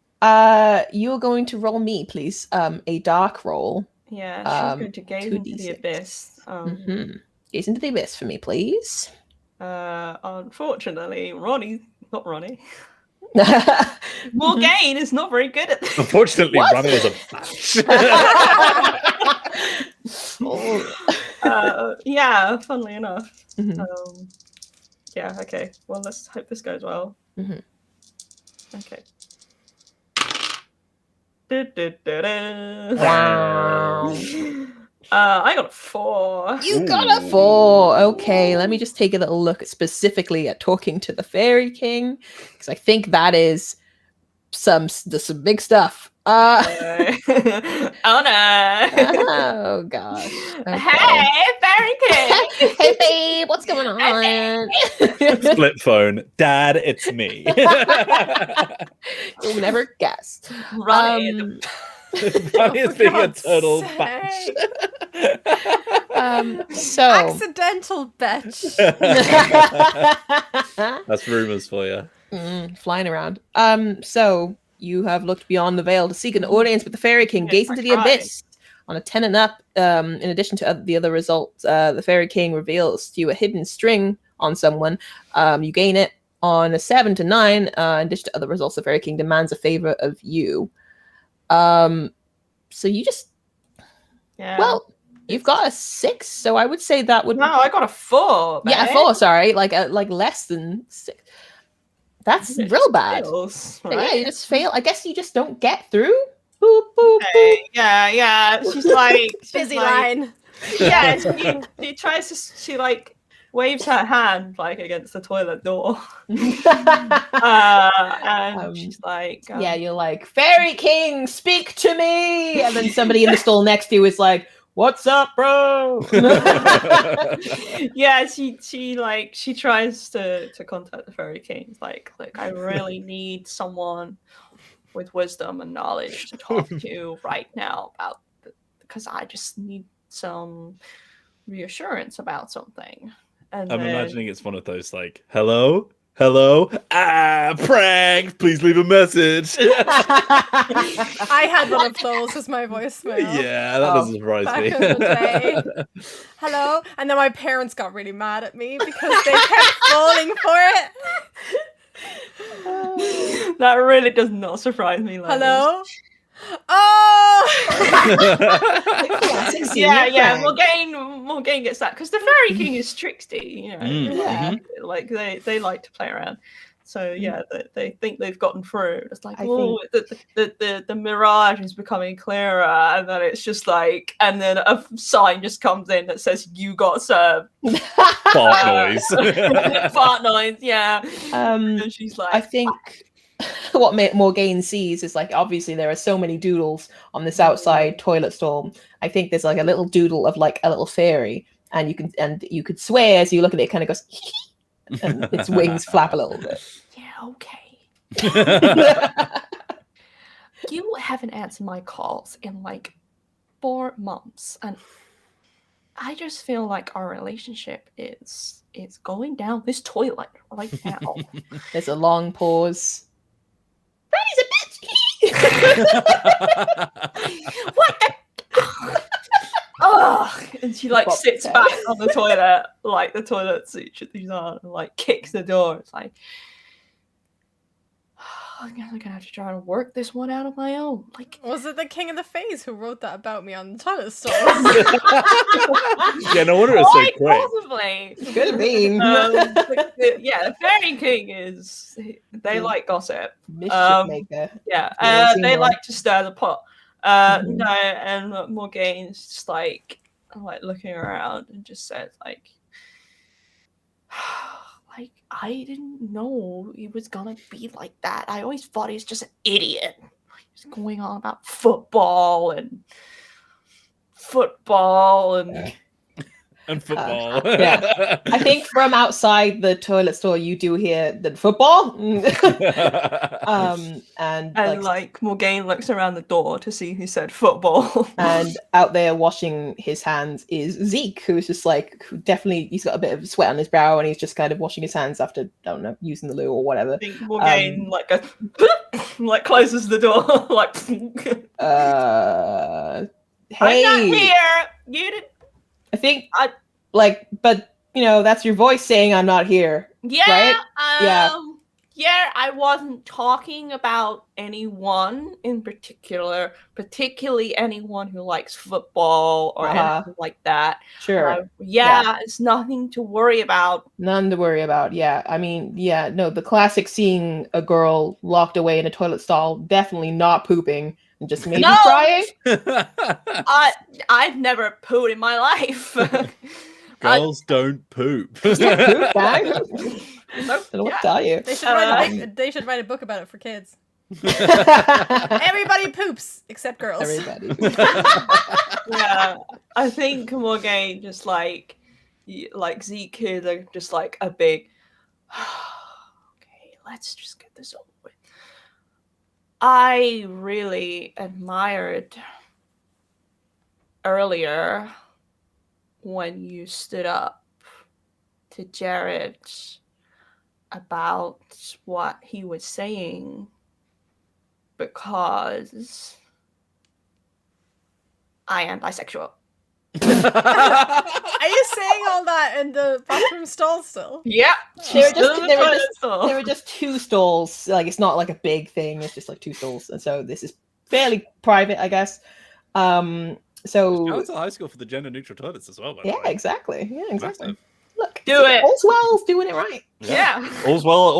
you're going to roll me, please. A dark roll. Yeah, she's going to gaze into 2d6. the abyss. Mhm. Gaze into the abyss for me, please. Unfortunately, not Ronnie. Morgaine is not very good at this. Unfortunately, What? Ronnie is a batch. Yeah, funnily enough. Mhm. Yeah, okay. Well, let's hope this goes well. Mhm. Okay. Du-du-du-du. Wow. I got a 4. You got a 4. Okay, let me just take a little look specifically at talking to the Fairy King, because I think that is some big stuff. Oh no! Oh gosh. Okay. Hey, Fairy King! Hey babe, what's going on? Split phone. Dad, it's me. You'll never guess. Ronnie. Ronnie is For being a God's total sake. batch. So Accidental bitch. That's rumors for you. flying around. So you have looked beyond the veil to seek an audience with the Fairy King. Yes, Gaze I into the tried. abyss. On a 10 and up, in addition to the other results, the Fairy King reveals to you a hidden string on someone. You gain it on a 7 to 9. In addition to other results, the Fairy King demands a favor of you. So you just Yeah. well, you've got a 6, so I would say that would no, I got a 4. yeah, a babe. 4. Sorry, like less than 6. That's It real just bad. fails, Yeah, right? you just fail. I guess you just don't get through. Boop, boop, boop. Okay, yeah. She's like, Busy line. Yeah, she tries to. She like waves her hand like against the toilet door, and she's like, Yeah, you're like, Fairy King, speak to me. And then somebody in the stall next to you is like, what's up, bro? yeah. She tries to contact the Fairy King. It's like, look, I really need someone with wisdom and knowledge to talk to right now about because I just need some reassurance about something. And I'm then- imagining it's one of those like, hello? Prank, please leave a message. I had one of those as my voicemail. Yeah, that doesn't surprise Back me. in the day. Hello? And then my parents got really mad at me because they kept falling for it. That really does not surprise me. Hello? Oh! Classic senior Yeah. prank. Morgaine gets that because the Fairy King is tricksty. You know, Yeah. like they like to play around. So yeah, they think they've gotten through. It's like, I the mirage is becoming clearer, and then it's just like, and then a sign just comes in that says, "You got served." Fart noise. Fart noise. Yeah. And she's like, I think what Morgaine sees is like obviously there are so many doodles on this outside toilet stall. I think there's like a little doodle of like a little fairy, and you could swear as you look at it, it kind of goes, and its wings flap a little bit. Yeah, okay. You haven't answered my calls in like 4 months, and I just feel like our relationship is going down this toilet right now. There's a long pause. What the? Ugh. And she like sits back on the toilet, like the toilet seat she's on, and like kicks the door. It's like, I guess I'm gonna have to try to work this one out on my own. Like, Was it the King of the Fays who wrote that about me on the toilet stall? Yeah, no wonder it's so quick. Possibly. Could have been. Yeah, the Fairy King is. They like gossip. Mischief maker. Yeah, Amazing they one. like to stir the pot. No, and Morgaine's just like looking around and just says like I didn't know he was gonna be like that. I always thought he was just an idiot. He's going on about football and And football. Yeah. I think from outside the toilet store, you do hear the football. And like Morgaine looks around the door to see who said football. and out there washing his hands is Zeke, who's just like he's got a bit of sweat on his brow and he's just kind of washing his hands after, I don't know, using the loo or whatever. I think Morgaine like closes the door like hey, I'm not here. You did. I think but you know, that's your voice saying I'm not here. Yeah. Right? Yeah, I wasn't talking about anyone in particular, particularly anyone who likes football or anything like that. Sure. It's nothing to worry about. None to worry about. Yeah. I mean, yeah, no, the classic seeing a girl locked away in a toilet stall, definitely not pooping and just maybe crying. I've never pooed in my life. Girls don't poop. Poop, gang. Don't know what to tell you. They should write a book about it for kids. Everybody poops except girls. Everybody. Yeah, I think Morgaine just like Zeke is just like a big. Okay, let's just get this over with. I really admired earlier when you stood up to Jared about what he was saying, because I am bisexual. Are you saying all that in the bathroom stall still? Yeah. There were just 2 stalls. Like, it's not like a big thing. It's just like 2 stalls. And so this is fairly private, I guess. So I went to high school for the gender neutral toilets as well. By the way. Exactly. Yeah, exactly. Massive. Look, do it. Allswell's doing it right. Yeah. All's well.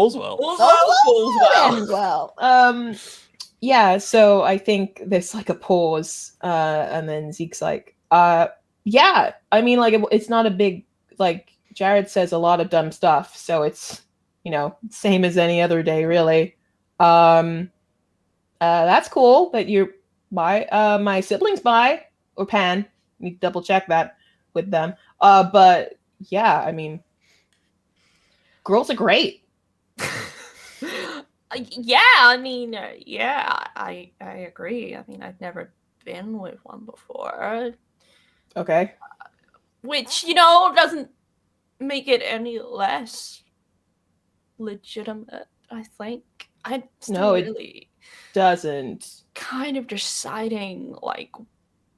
Yeah. So I think there's like a pause, and then Zeke's like, yeah. I mean, like it's not a big like. Jared says a lot of dumb stuff, so it's same as any other day, really. That's cool that you're bi. My siblings bi or pan. You need to double check that with them. But yeah, I mean, girls are great. Yeah, I mean, I agree. I mean, I've never been with one before. Okay. Which, doesn't make it any less legitimate, I think. I'm still really doesn't. Kind of deciding, like,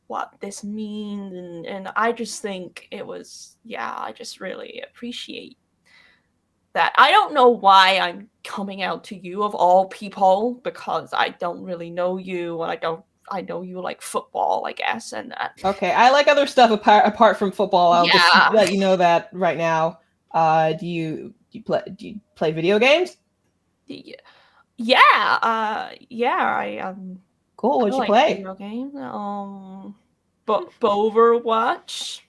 what this means, and I just think it was, I just really appreciate that I don't know why I'm coming out to you of all people, because I don't really know you, and I know you like football, I guess, and Okay, I like other stuff apart from football. I'll just Yeah. let you know that right now. Do you play video games? yeah, I Cool. What'd I you like play? video games. But Overwatch.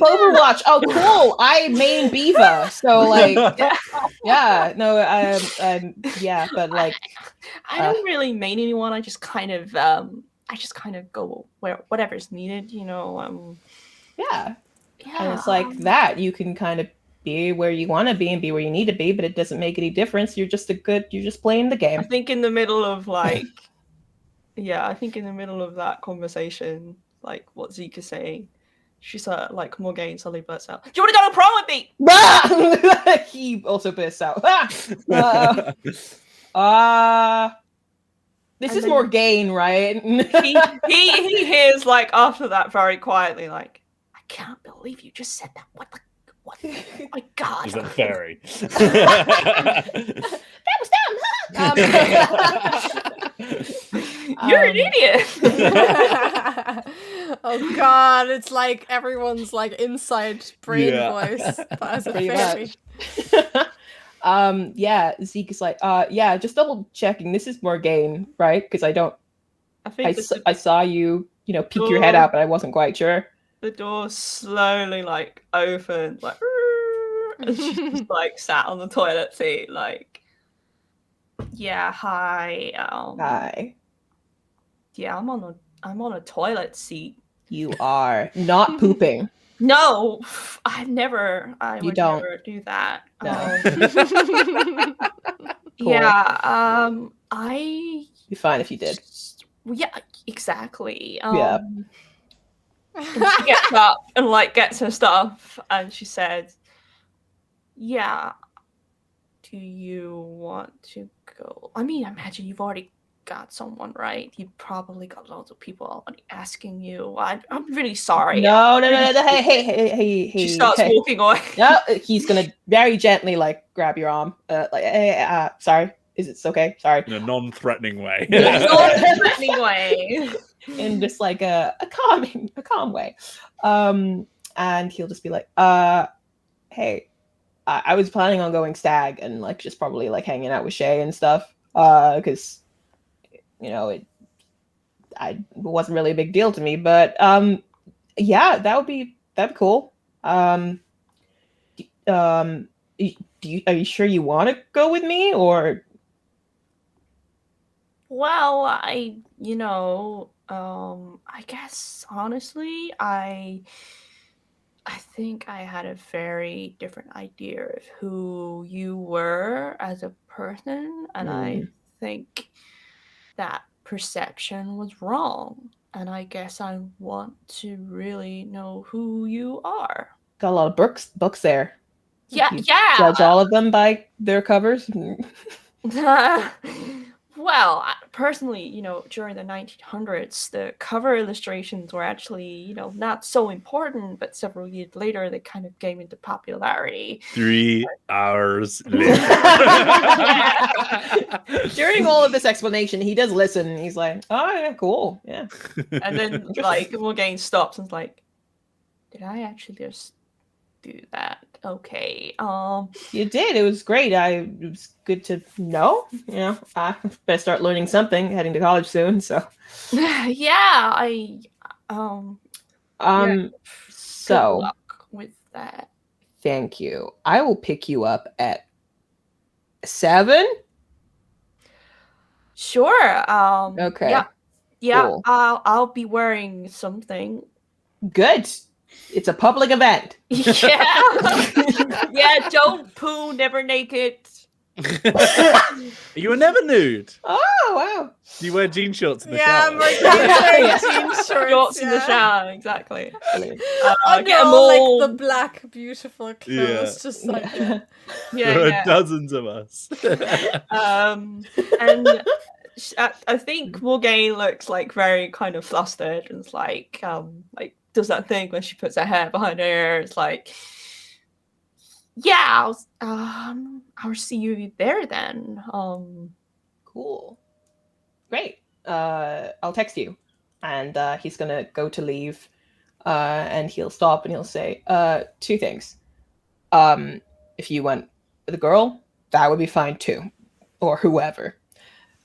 Overwatch. Oh, cool. I main Beaver. So like, yeah, no, yeah, but like, I don't really main anyone. I just kind of go where whatever's needed, you know. yeah, Yeah. and it's like that. You can kind of be where you want to be and be where you need to be, but it doesn't make any difference. You're just playing the I game. think in the middle of like, I think in the middle of that conversation, like what Zeke is saying, she's like Morgaine suddenly bursts out, "Do you want to go to prom with me?" He also bursts out. This And is then- Morgaine, right? he hears like after that very quietly, like, "I can't believe you just said that. What? Oh my god!" Is that fairy? That was dumb. You're an idiot. Oh god, it's like everyone's like inside brain Yeah. voice, but as a Pretty fairy. much. Yeah, Zeke is like, yeah, just double checking. This is Morgaine, right? Because I think I saw you, peek your head out, but I wasn't quite sure. the door slowly like opened, like, and she's just like sat on the toilet seat, like, yeah, hi, Hi. yeah, I'm on a toilet seat. You are not pooping. No, I would don't. never do that. No. Cool. Yeah, Be fine if you did. yeah, exactly. Yeah. And she gets up and like gets her stuff, and she said, "Yeah, do you want to go? I mean, I imagine you've already got someone, right? You probably got loads of people already asking you. I'm really sorry." No. Hey. She starts hey. walking away. No, he's gonna very gently like grab your arm. Like, hey, sorry. Is it okay? Sorry. In a non-threatening way. Yeah. Anyway, In just like a calm way. And he'll just be like, hey, I was planning on going stag and like just probably like hanging out with Shay and stuff. Because it wasn't really a big deal to me, but yeah, that'd be cool. Are you sure you want to go with me, or? well, I guess honestly, I think I had a very different idea of who you were as a person, and I think that perception was wrong. And I guess I want to really know who you are. Got a lot of books there. Yeah, You yeah. Judge all of them by their covers. Well, personally, during the 1900s, the cover illustrations were actually, not so important, but several years later, they kind of came into popularity. 3 hours later. During all of this explanation, he does listen. He's like, "Oh yeah, cool, yeah." And then, like, Morgaine stops and is like, "Did I actually just do that? Okay. You did. It was great. It was good to know. I better start learning something. Heading to college soon, so. Yeah, good So luck with that. thank you. I will pick you up at 7. Sure. Okay. Yeah. Cool. I'll be wearing something. Good. It's a public event. Yeah. Yeah, don't poo, never naked. You were never nude. Oh wow. Do you wear jean shorts in the Yeah, shower? Morgaine's wearing jean shorts. Shorts in the yeah. shower, exactly. Under Get 'em all like the black, beautiful clothes, Yeah. just like Yeah, There are yeah. dozens of us. And I think Morgaine looks like very kind of flustered and it's like does that thing when she puts her hair behind her ear. It's like, Yeah, I'll see you there then. Cool. Great. I'll text you. And he's gonna go to leave. And he'll stop and he'll say, 2 things. If you went with a girl, that would be fine too. Or whoever.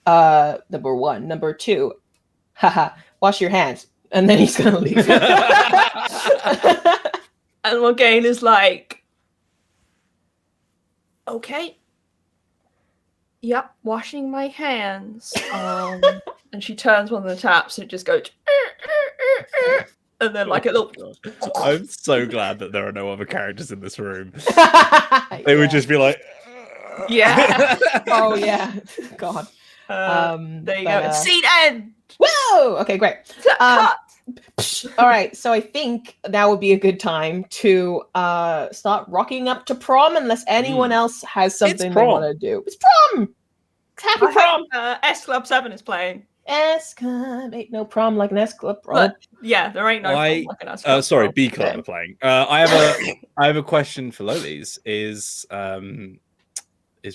Number 1. Number 2, haha, wash your hands. And then he's gonna leave. And Morgaine is like, okay. Yep, washing my hands. And she turns one of the taps and it just goes, and then like a little. I'm so glad that there are no other characters in this room. They would just be like, Yeah. Oh yeah. God. There you go. Scene end. Whoa! Okay, great. Cut. All right, so I think that would be a good time to start rocking up to prom, unless anyone else has something they want to do. It's prom! It's happy prom! S Club 7 is playing. S Club, ain't no prom like an S Club prom. But, yeah, there ain't no prom like an S Club sorry, prom. B Club are playing. I have a question for Lolies. Is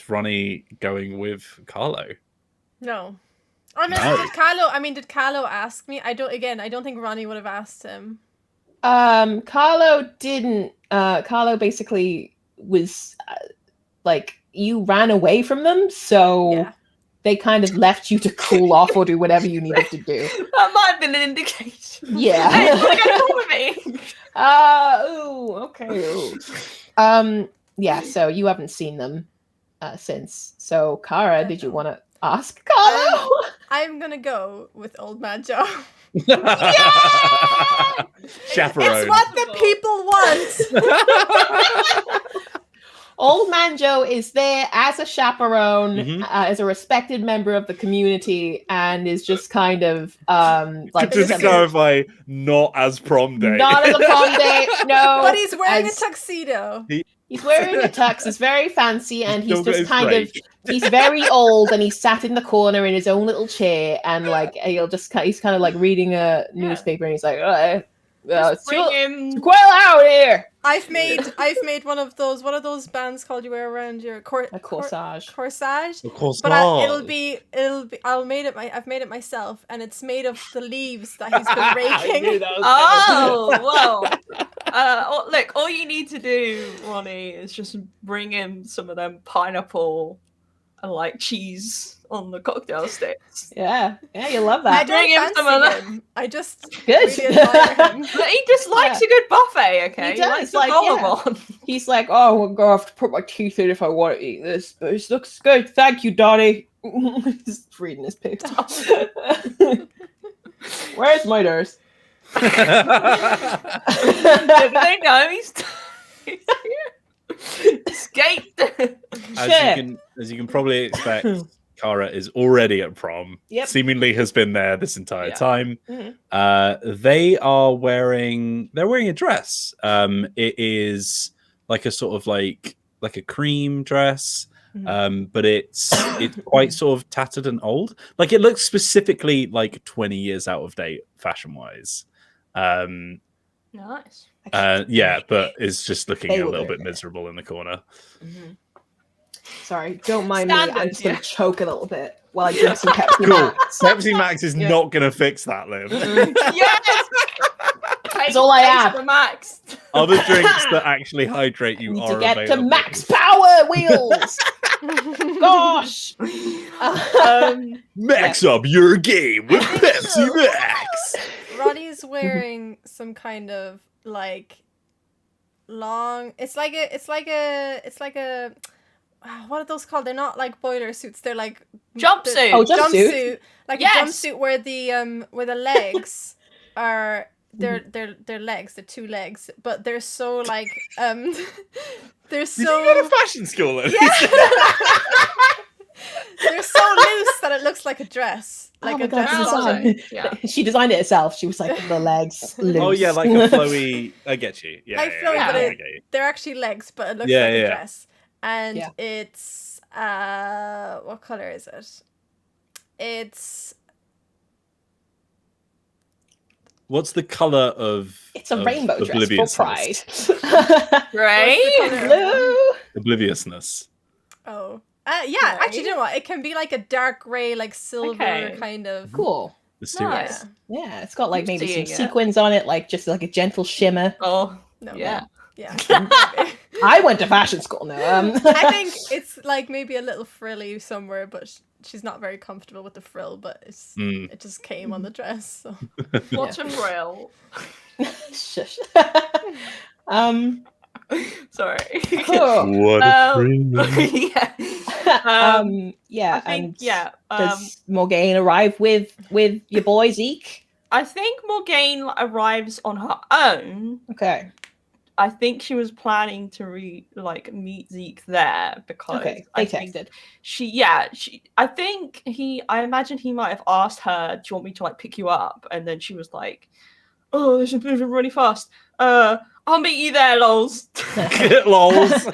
Ronnie going with Carlo? No. Did Carlo ask me? I don't think Ronnie would have asked him. Carlo didn't. Carlo basically was like, you ran away from them, so they kind of left you to cool off or do whatever you needed to do. That might have been an indication. Yeah. Hey, you want to go with me? Okay. Yeah, so you haven't seen them since. So, Kara, did you want to ask Carlo? I'm gonna go with Old Man Joe. Chaperone. It's what the people want. Old Man Joe is there as a chaperone, as a respected member of the community, and is just kind of like. Just to clarify, not as prom day. Not as a prom day, no. But he's wearing a tuxedo. He's wearing a tux. It's very fancy, and he's just kind of. He's very old, and he's sat in the corner in his own little chair, and like he's kind of like reading a newspaper, and he's like, it's well out here. I've made one of those. What are those bands called you wear around your a corsage? Corsage. A corsage. But I've made it myself, and it's made of the leaves that he's been raking. Whoa! Look, all you need to do, Ronnie, is just bring him some of them pineapple and like cheese on the cocktail sticks. Yeah, you love that. I bring him some of them. I just good. Really admire him. But he just likes a good buffet. Okay, he likes like on. He's like, oh, I'm gonna have to put my teeth in if I want to eat this, but it looks good. Thank you, Donnie. Just reading his paper. Where's my nurse? Did they know he's escaped? As you can probably expect, Kara is already at prom. Yep. Seemingly has been there this entire time. They are wearing a dress. It is like a sort of like a cream dress. But it's quite sort of tattered and old. Like it looks specifically like 20 years out of date fashion wise. Nice. Yeah, but it's just looking a little bit miserable in the corner. Sorry, don't mind me. I'm just gonna choke a little bit while I drink some Pepsi Max. Pepsi Max is not gonna fix that, Liv. Yes. That's all I have. Max. Other drinks that actually hydrate you are to get available. to max power wheels. Gosh. Max up your game with Pepsi Max. Ronnie's wearing some kind of like long. It's like a. What are those called? They're not like boiler suits. They're like jumpsuit. Jumpsuit. Like a jumpsuit where the legs are. They're legs. They're 2 legs, but they're so like they're so. Did you go to fashion school? Then? Yeah. They're so loose that it looks like a dress. Like a dress. Yeah. She designed it herself. She was like the legs loose. Oh yeah, like a flowy. I get you. Yeah, like flowy, but they're actually legs, but it looks like a dress. And it's what color is it? What's the color of? It's a rainbow dress for Pride. Right? Blue. obliviousness. Oh. Yeah, actually, you know what? It can be like a dark gray, like silver kind of. Cool. Mysterious. Yeah, it's got like maybe some seeing it. sequins on it, like just like a gentle shimmer. Oh, No. yeah. Yeah. I went to fashion school now. I think it's like maybe a little frilly somewhere, but she's not very comfortable with the frill, but it just came on the dress. So. What's a frill? Shush. Sorry. Cool. What a frill. Yeah. Yeah. I think, does Morgaine arrive with your boy Zeke? I think Morgaine arrives on her own. Okay. I think she was planning to meet Zeke there because They I texted. think I imagine he might have asked her, "Do you want me to like pick you up?" And then she was like, "Oh, this is moving really fast. I'll meet you there, lols." Lols.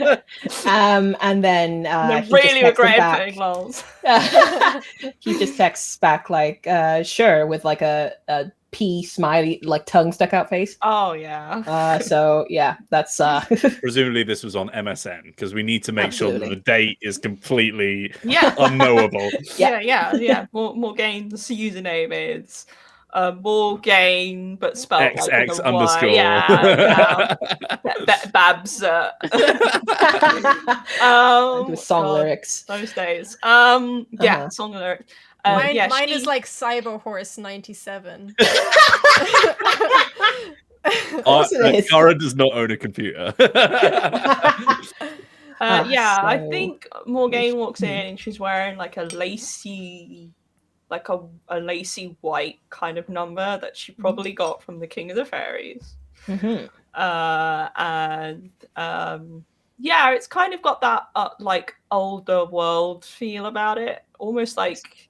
And then I he really just texts regret back. putting lols. He just texts back like, sure, with like a P smiley, like tongue stuck out face. Oh yeah. So yeah, that's Presumably this was on MSN because we need to make sure that Absolutely. the date is completely Yeah. unknowable. Yeah. Morgaine's username is Morgaine, but spelled like with XX a Y. underscore. Yeah. Babs. with song lyrics. Those days. Uh-huh. Song lyrics. Mine is like Cyberhorse 97. Cara does not own a computer. I So- think Morgaine walks in and she's wearing like a lacy, like a lacy white kind of number that she probably got from the King of the Fairies. Mhm. It's kind of got that like older world feel about it, almost like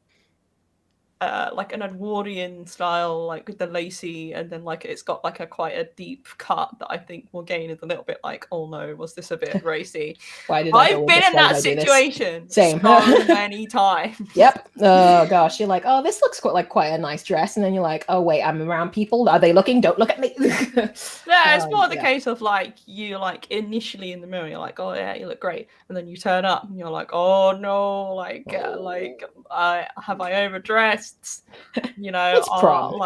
an Edwardian style, like with the lacy, and then like it's got like quite a deep cut that I think Morgaine is a little bit like, oh no, was this a bit racy? Why did I go I've with been this? in Why that did I do this? situation Same. so many times. Yep. Oh gosh, you're like, oh, this looks quite a nice dress, and then you're like, oh wait, I'm around people. Are they looking? Don't look at me. Yeah, it's more the yeah. case of like you like initially in the mirror, you're like, oh yeah, you look great, and then you turn up and you're like, oh no, have I overdressed? You know, It's prom.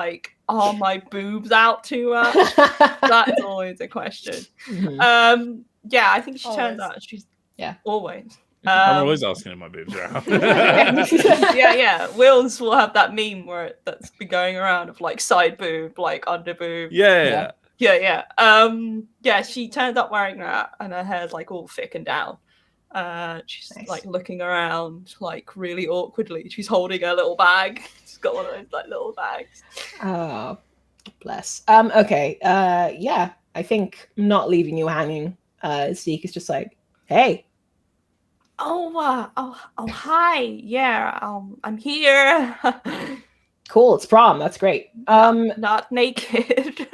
are my boobs out too much? That's always a question. Mhm. I think she turns Always. out she's Yeah. always. I'm always asking if my boobs are out. Wills will have that meme that's been going around of like side boob, like under boob. Yeah. She turned up wearing that, and her hair's like all thick and down. She's Nice. like looking around like really awkwardly. She's holding her little bag. She's got one of those like little bags. Oh, bless. Okay. I think not leaving you hanging. Zeke is just like, hey. Oh, hi. Yeah, I'm here. Cool, it's prom. That's great. Not naked.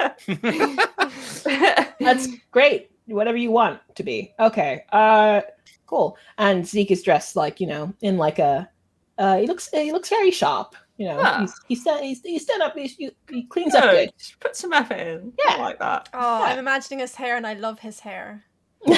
That's great. Whatever you want to be. Okay. Cool. And Zeke is dressed like, in like a he looks very sharp. He's done up, he cleans up good. Just put some effort in. Yeah. I like that. Oh, Yeah. I'm imagining his hair, and I love his hair. You're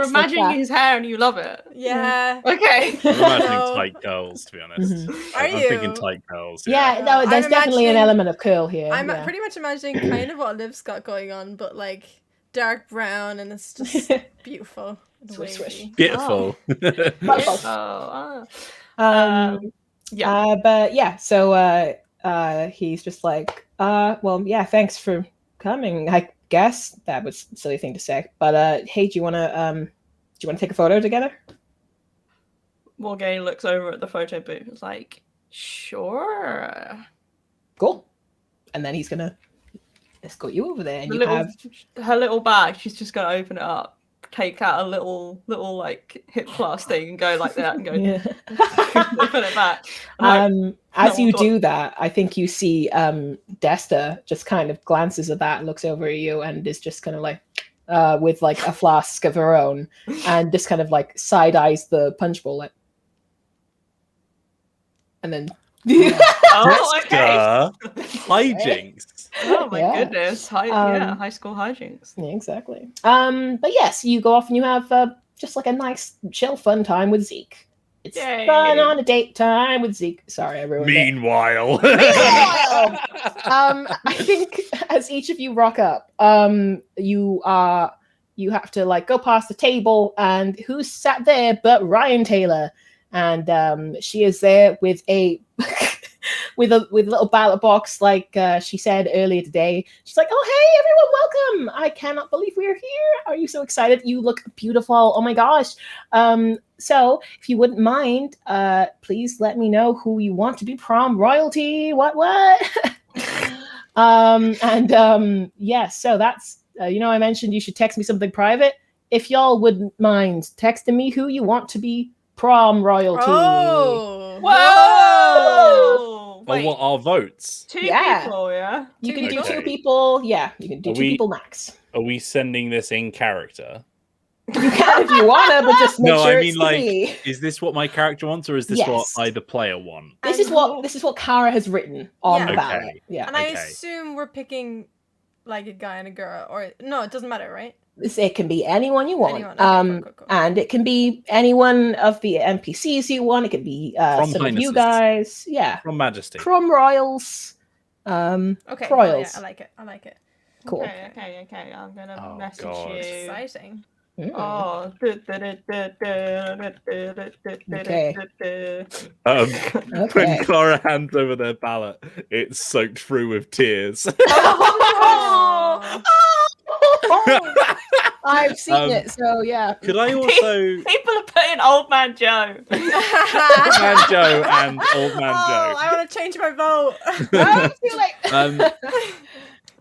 imagining his hair and you love it. Yeah. Okay. I'm imagining No. tight curls, to be honest. Mhm. Are I'm you? thinking tight curls. Yeah, no, I'm there's definitely an imagining- element of curl here. I'm yeah. pretty much imagining kind of what Liv's got going on, but like dark brown, and it's just beautiful. and Swish, swish. wavy. Beautiful. But yeah, so he's just like, well, yeah, thanks for coming. I guess that was a silly thing to say, but hey, do you want to take a photo together? Morgaine looks over at the photo booth. It's like, sure. Cool. And then he's gonna escort you over there, and Her little bag. She's just gonna open it up, take out a little like hip flask thing, and go like that, and go Yeah. put it back. I'm like, As no, you God. do that, I think you see Desta just kind of glances at that, looks over at you, and is just kind of like with like a flask of her own, and just kind of like side eyes the punch bowl, like, and then oh, okay. Hijinks. Oh my Yeah. goodness. High school hijinks. Yeah, exactly. But yes, you go off and you have just like a nice, chill, fun time with Zeke. It's Yay. fun on a date time with Zeke. Sorry, I ruined it. Meanwhile, I think as each of you rock up, you have to like go past the table, and who's sat there but Ryan Taylor, and she is there with a with a little ballot box, like she said earlier today. She's like, "Oh hey everyone, welcome! I cannot believe we're here. Are you so excited? You look beautiful. Oh my gosh." So if you wouldn't mind, please let me know who you want to be prom royalty. What? Yes, so that's I mentioned you should text me something private. If y'all wouldn't mind texting me who you want to be prom royalty. Oh. Whoa! what are votes? Two Yeah. people, yeah? You can do Okay. 2 people. Yeah, you can do Are 2 we- people max. Are we sending this in character? You can if you wanna, but just make No, sure I it's mean to like, me. is this what my character wants, or is this Yes. what the player want? This is what Kara has written on the Yeah. ballot. Okay. Yeah. And I Okay. assume we're picking like a guy and a girl, or no, it doesn't matter, right? It can be anyone you want. Anyone. Okay, cool. And it can be anyone of the NPCs you want. It can be From some of you Highnesses. guys. Yeah. From Majesty. Prom royals. Okay, royals. yeah, I like it. Cool. Okay. I'm gonna Oh, message God. you. Exciting. Mm. Oh. Okay. When Okay. Clara hands over their ballot, it's soaked through with tears. Oh. I've seen it, so yeah. Could I also People are putting Old Man Joe. Old Man Joe and Old Man Oh, Joe? I want to change my vote. I feel like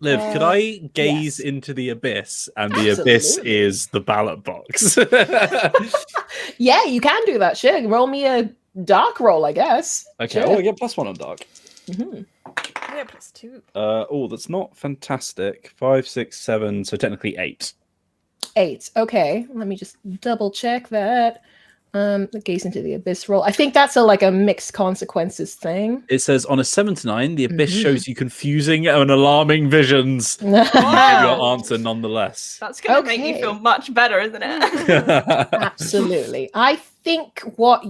Liv, could I gaze yes. into the abyss, and the abyss Absolutely. is the ballot box? yeah, you can do that. Sure, roll me a dark roll, I guess. Okay, Sure. I get +1 on dark. Mhm. Yeah, +2. That's not fantastic. 5, 6, 7, so technically 8. 8. Okay, let me just double check that. The gaze into the abyss roll. I think that's a mixed consequences thing. It says on a 7 to 9, the abyss Mhm. shows you confusing and alarming visions. You get your answer nonetheless. That's gonna make you Okay. feel much better, isn't it? Absolutely. I think what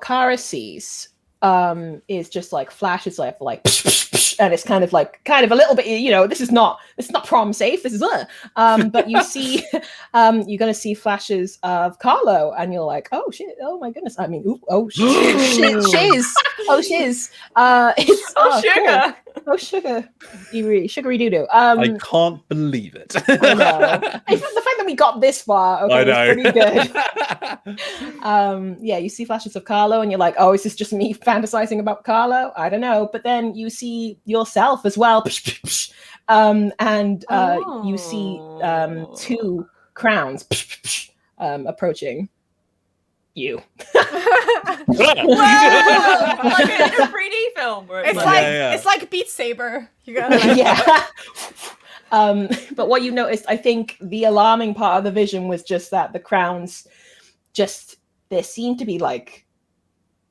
Kara sees is just like flashes of like and it's kind of a little bit, this is not prom safe, this is but you see you're gonna see flashes of Carlo, and you're like, oh shit, oh my goodness, I mean, ooh, oh shit, shiz, oh shiz, it's Sugar. cool. Oh sugar, sugary doo doo. I can't believe it. I know. The fact that we got this far, okay, I know. was pretty good. Yeah, you see flashes of Carlo, and you're like, oh, is this just me fantasizing about Carlo? I don't know. But then you see yourself as well, and you see 2 crowns approaching you. Like a 3D film. Where It's like, like Yeah. it's like Beat Saber. You gotta Yeah. But what you noticed, I think the alarming part of the vision was just that the crowns they seem to be like,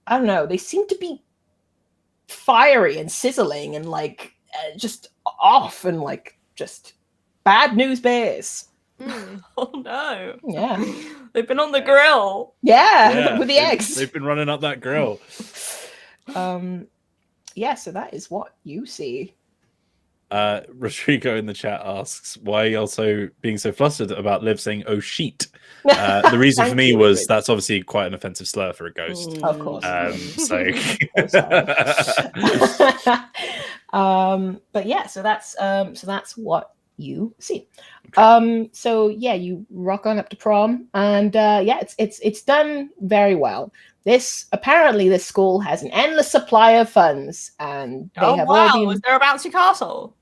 I don't know, they seem to be fiery and sizzling and just off and just bad news bears. oh no. Yeah. They've been on the grill. Yeah, with the they've- eggs. They've been running up that grill. Yeah, so that is what you see. Rodrigo in the chat asks, why are you also being so flustered about Liv saying, oh, sheet? The reason for Thank me you, was Rodrigo. that's obviously quite an offensive slur for a ghost. Of course. So, But yeah, so that's what you see. So yeah, you rock on up to prom, and yeah, it's done very well. This school has an endless supply of funds, and they have all been. Was there a bouncy castle?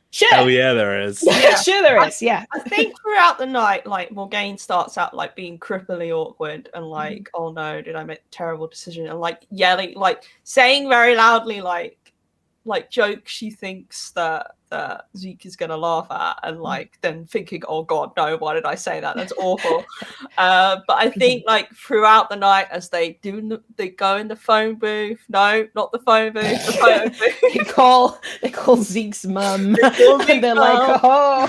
Sure. oh, yeah, there is. Sure there is. Yeah. I think throughout the night, Morgaine starts out being cripply awkward and oh no, did I make a terrible decision? And yelling, saying very loudly, jokes she thinks that that Zeke is going to laugh at, and like then thinking, oh god, no, why did I say that? That's awful. But I think like throughout the night, as they go in the phone booth. No, not the phone booth. The phone booth. they call Zeke's mum, and they're like, oh,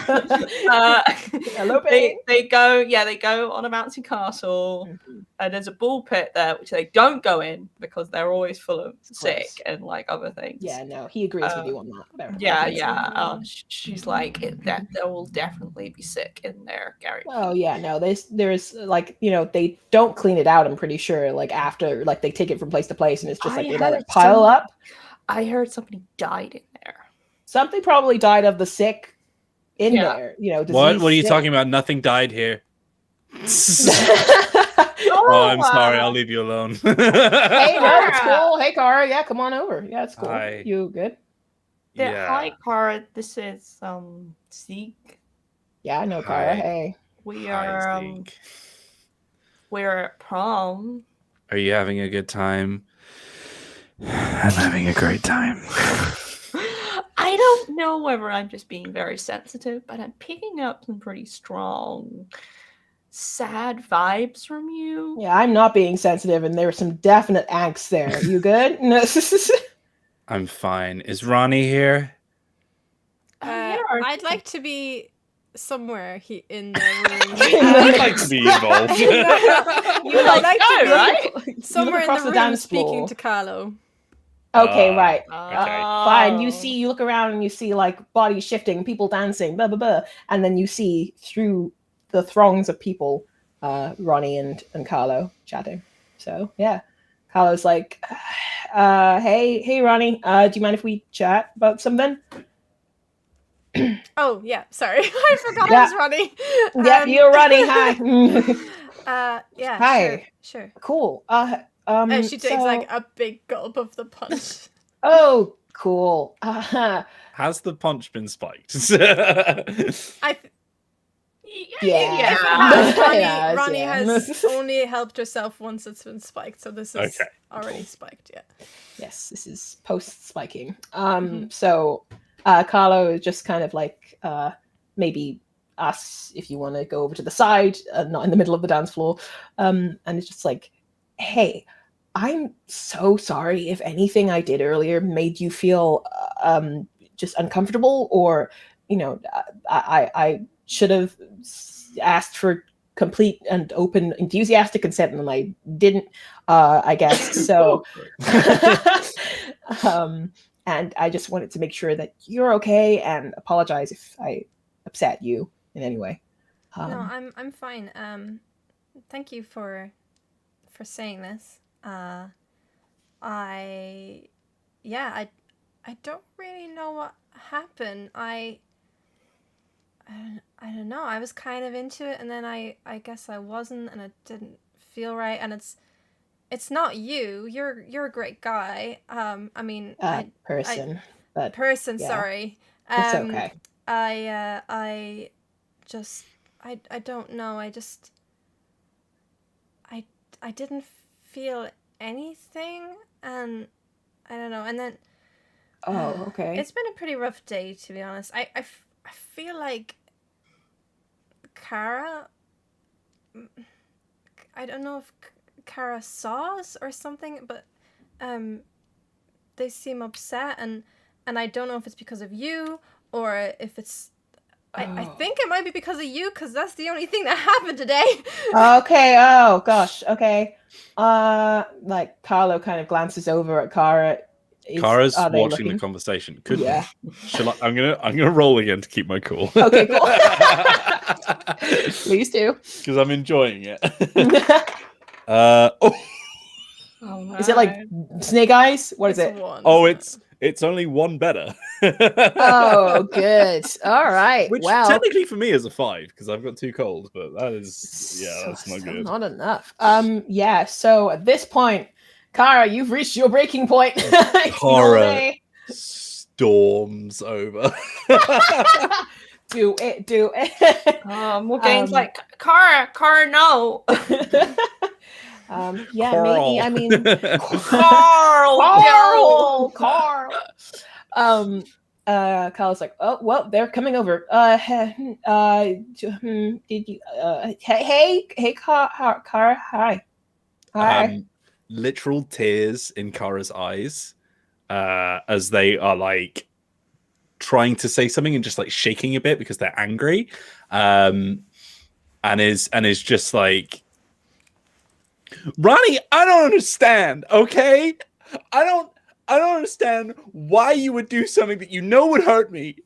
hello, they go on a bouncy castle, and there's a ball pit there, which they don't go in because they're always full of sick and like other things. Yeah, no, he agrees with you on that. She's like, there will definitely be sick in there, Gary. Oh yeah, no, there's like, you know, they don't clean it out, I'm pretty sure, like after, like they take it from place to place and it's just like they let it pile up. I heard somebody died in there. Something probably died of the sick in there, you know. What are you talking about? Nothing died here. Oh, I'm sorry. I'll leave you alone. Hey, no, it's cool. Hey, Cara. Yeah, come on over. Yeah, it's cool. Hi. You good? Yeah. Hi, Cara. This is Zeke. Yeah, I know, Cara. Hi. Hey. We are we're at prom. Are you having a good time? I'm having a great time. I don't know whether I'm just being very sensitive, but I'm picking up some pretty strong sad vibes from you. Yeah, I'm not being sensitive, and there was some definite angst there. You good? No. I'm fine. Is Ronnie here? I'd like to be somewhere in the room. I'd like to be involved. You would like to be right? somewhere in across the the room dance speaking floor. to Carlo. Okay, right. Okay. Fine. You look around and you see like bodies shifting, people dancing, blah blah blah, and then you see through the throngs of people, Ronnie and Carlo chatting. So yeah, Carlo's like, hey Ronnie, do you mind if we chat about something? Oh yeah, sorry, I forgot I was Ronnie. Yeah, you're Ronnie. Hi. Yeah. Hi. Sure. Cool. And she takes like a big gulp of the punch. Oh, cool. Has the punch been spiked? Yeah. Ronnie has only helped herself once it's been spiked, so this is already spiked. Yeah. Yes, this is post spiking. So Carlo is just kind of like maybe asks if you want to go over to the side, not in the middle of the dance floor, and it's just like, hey, I'm so sorry if anything I did earlier made you feel just uncomfortable, or you know, I should have asked for complete and open enthusiastic consent and I didn't, I guess. So and I just wanted to make sure that you're okay and apologize if I upset you in any way. No, I'm fine. Thank you for saying this. I don't really know what happened. I don't know. I was kind of into it, and then I guess I wasn't, and it didn't feel right. And it's not you. You're a great guy. I mean, person. Sorry. It's okay. I don't know. I didn't feel anything, and I don't know. And then okay. It's been a pretty rough day, to be honest. I feel like Cara, I don't know if Cara saw us or something, but they seem upset, and I don't know if it's because of you or if it's I think it might be because of you, because that's the only thing that happened today. Okay. Oh gosh. Okay. Like Carlo kind of glances over at Cara. Kara's watching the conversation. I'm gonna roll again to keep my cool. Okay, cool. Please do. Because I'm enjoying it. Is it like snake eyes? What is it? It's only one better. Oh, good. All right. Which technically for me is a 5 because I've got 2 colds, but that's not good. Not enough. Yeah. So at this point, Cara, you've reached your breaking point. Cara storms over. Do it. Morgaine's like, Cara, no. Yeah, Carl. maybe. I mean, Carl. Kyle's like, oh well, they're coming over. Did you? Hey, Kara, hi. Hi. Literal tears in Kara's eyes as they are like trying to say something and just like shaking a bit because they're angry, and is just like, Ronnie, I don't understand. Okay, I don't understand why you would do something that you know would hurt me.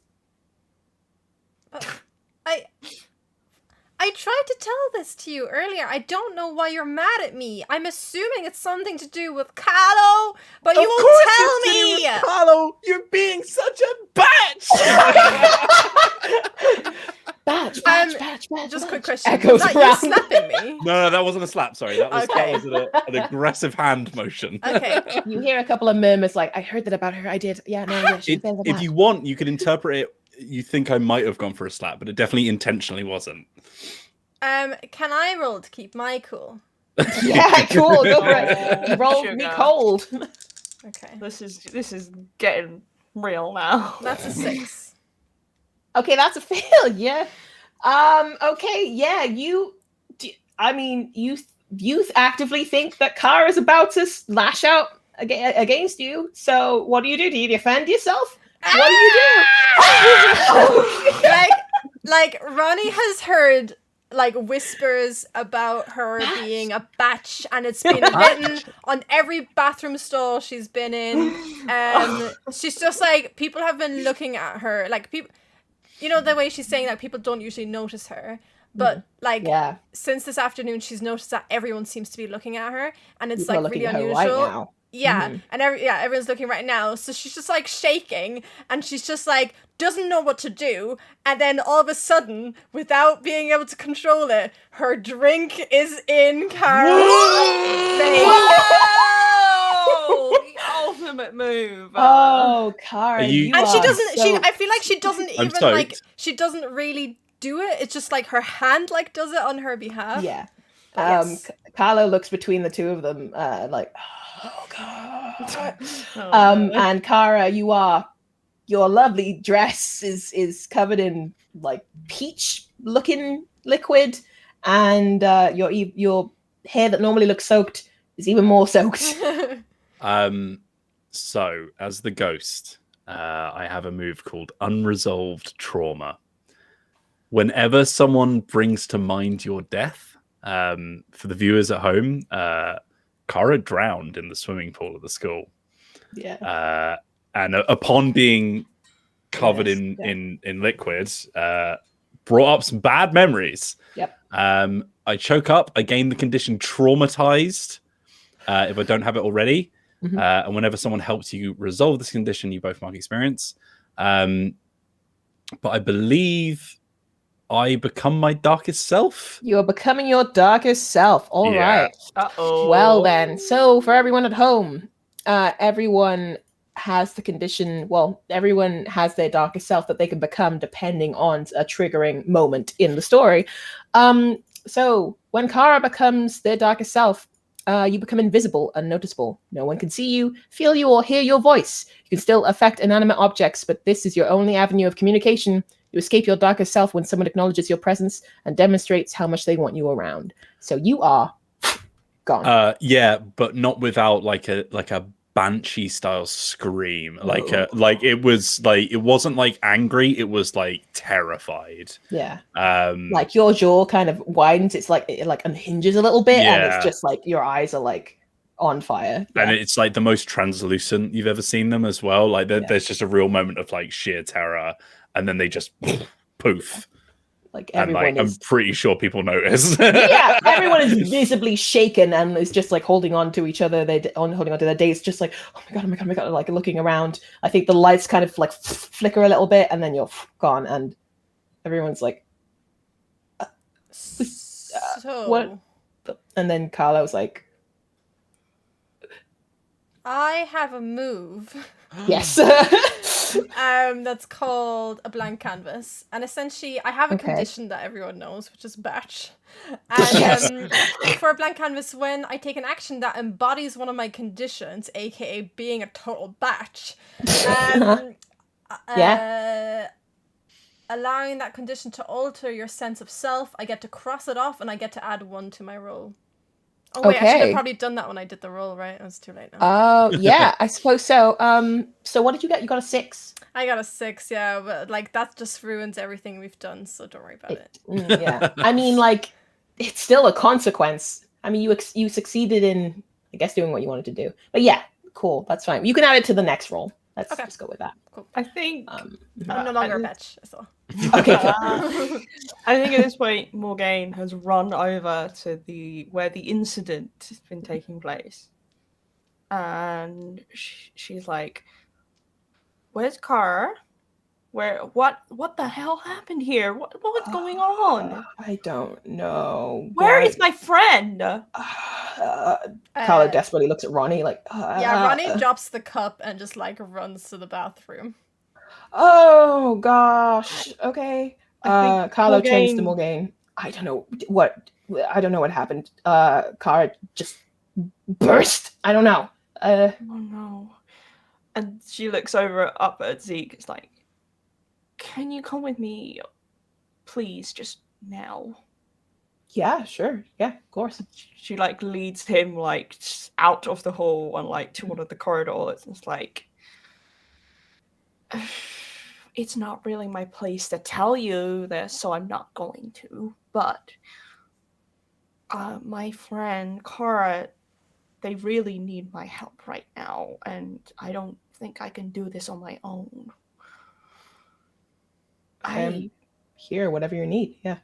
I tried to tell this to you earlier. I don't know why you're mad at me. I'm assuming it's something to do with Carlo, but you won't tell me. Carlo, you're being such a bitch. Batch. Just quick question. Echoes Was that around. you slapping me? No, that wasn't a slap. Sorry, that was Okay. an aggressive hand motion. Okay. You hear a couple of murmurs like, I heard that about her. I did. Yeah, no, yeah. She said If you want, you could interpret it. You think I might have gone for a slap, but it definitely intentionally wasn't. Can I roll to keep my cool? Yeah, cool. Go for it. You rolled me Sugar. cold. Okay. This is getting real now. That's a 6. Okay, that's a fail. Yeah. Okay. Yeah. You actively think that Kara is about to lash out against you. So what do? Do you defend yourself? What do you do? like Ronnie has heard like whispers about her being a batch, and it's been written on every bathroom stall she's been in. She's just like, people have been looking at her, like people, you know, the way she's saying that people don't usually notice her, but like since this afternoon she's noticed that everyone seems to be looking at her, and it's People like are really looking at her unusual. right now. Yeah, and everyone's looking right now. So she's just like shaking, and she's just like doesn't know what to do. And then all of a sudden, without being able to control it, her drink is in Kara's face. Whoa! The ultimate move. Oh, Kara, you And she are doesn't. so- I feel like she doesn't I'm even soaked. like. She doesn't really do it. It's just like her hand like does it on her behalf. Yeah. But yes. Carlo looks between the two of them, like, oh god. Oh, no. And Kara, your lovely dress is covered in like peach looking liquid, and your hair that normally looks soaked is even more soaked. So as the ghost, I have a move called Unresolved Trauma. Whenever someone brings to mind your death, for the viewers at home, Kara drowned in the swimming pool of the school. Yeah. And upon being covered in liquids, brought up some bad memories. Yep. I choke up. I gain the condition traumatized if I don't have it already. Mhm. And whenever someone helps you resolve this condition, you both mark experience. But I believe I become my darkest self. You're becoming your darkest self. All Yeah. right. Uh-oh. Well then, so for everyone at home, everyone has the condition. Well, everyone has their darkest self that they can become depending on a triggering moment in the story. So when Kara becomes their darkest self, you become invisible, unnoticeable. No one can see you, feel you, or hear your voice. You can still affect inanimate objects, but this is your only avenue of communication. You escape your darkest self when someone acknowledges your presence and demonstrates how much they want you around. So you are gone. Yeah, but not without like a banshee style scream. It wasn't like angry, it was like terrified. Yeah. Like your jaw kind of widens. It's like it like unhinges a little bit, and Yeah. it's just like your eyes are like on fire. And it's like the most translucent you've ever seen them as well. Like there's just a real moment of like sheer terror, and then they just poof. Like And everyone like I'm is. pretty sure people notice. Yeah, everyone is visibly shaken and is just like holding on to each other. Holding on to their dates, just like, oh my god, like looking around. I think the lights kind of like flicker a little bit, and then you're gone, and everyone's like, So what? And then Carlo's like, I have a move. yes. That's called a blank canvas, and essentially I have a Okay. condition that everyone knows, which is batch. And for a blank canvas, when I take an action that embodies one of my conditions, aka being a total batch, Allowing that condition to alter your sense of self, I get to cross it off and I get to add 1 to my roll. Oh wait, I should have probably done that when I did the roll, right? It was too late now. Oh, yeah, I suppose so. So what did you get? You got a 6? I got a 6, yeah, but like that just ruins everything we've done, so don't worry about it. Yeah. I mean, like, it's still a consequence. I mean, you succeeded in, I guess, doing what you wanted to do. But yeah, cool. That's fine. You can add it to the next roll. Let's just go with that. Cool. I think I'm no longer a bitch. So. Okay. I think at this point, Morgaine has run over to where the incident has been taking place, and she's like, "Where's Car? What the hell happened here? What's going on? I don't know. Where is my friend?" Carlo desperately looks at Ronnie like, yeah, Ronnie drops the cup and just like runs to the bathroom. Oh gosh. Okay. Carlo turns to Morgaine. Morgaine. I don't know what happened. Cara just burst. I don't know. Oh no. And she looks up at Zeke. It's like, "Can you come with me, please, just now?" Yeah, sure. Yeah, of course. She like leads him like out of the hall and like to one of the corridors. It's like, it's not really my place to tell you this, so I'm not going to. But my friend Cara, they really need my help right now, and I don't think I can do this on my own. I'm here, whatever you need. Yeah.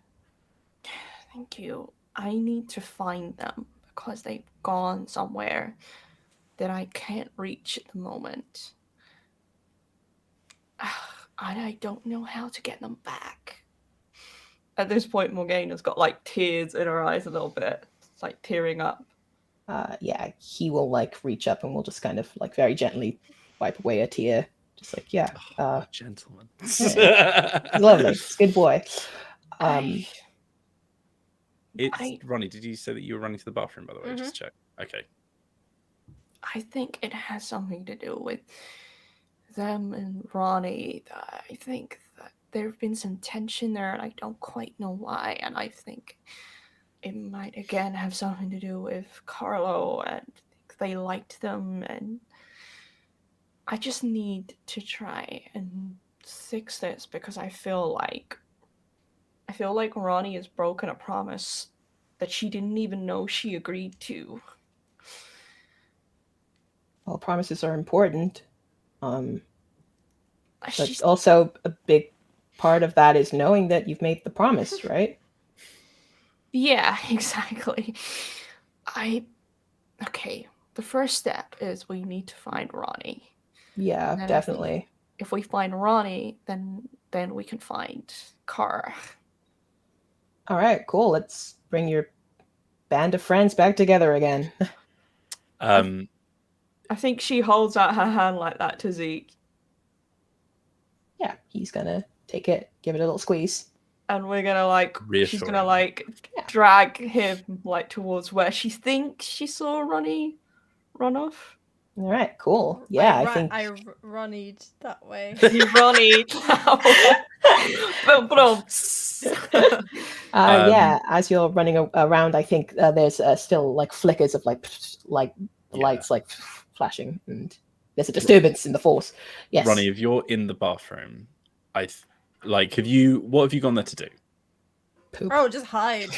Thank you. I need to find them because they've gone somewhere that I can't reach at the moment. I don't know how to get them back. At this point, Morgaine has got like tears in her eyes a little bit. It's like tearing up. Yeah, he will like reach up and we'll just kind of like very gently wipe away a tear. Just like, yeah. Gentleman. Yeah. Lovely. It's a good boy. Ronnie, did you say that you were running to the bathroom, by the way? Just check. Okay. I think it has something to do with them and Ronnie. I think that there have been some tension there, and I don't quite know why. And I think it might again have something to do with Carlo, and they liked them, and I just need to try and fix this because I feel like Ronnie has broken a promise that she didn't even know she agreed to. Well, promises are important. But also a big part of that is knowing that you've made the promise, right? Yeah, exactly. Okay, the first step is we need to find Ronnie. Yeah, definitely. If we find Ronnie, then we can find Cara. All right, cool. Let's bring your band of friends back together again. I think she holds out her hand like that to Zeke. Yeah, he's gonna take it, give it a little squeeze. And we're gonna like, she's gonna like drag him like towards where she thinks she saw Ronnie run off. All right, cool. Yeah, I think I Ronnied that way. You Ronnied. Yeah, as you're running around, I think there's still like flickers of like lights like flashing, and there's a disturbance in the force. Yes, Ronnie, if you're in the bathroom, what have you gone there to do? Poop. Oh, just hide.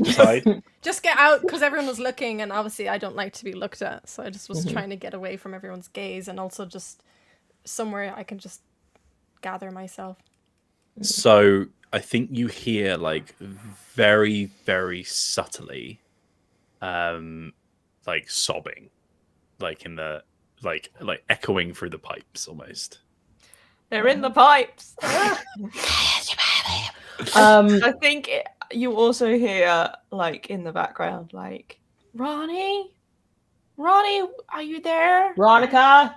Hide? Just get out, because everyone was looking, and obviously I don't like to be looked at, so I just was trying to get away from everyone's gaze, and also just somewhere I can just gather myself. So I think you hear like very, very subtly, like sobbing, like in the like echoing through the pipes almost. They're in the pipes. I think you also hear like in the background, like, Ronnie, are you there? Veronica,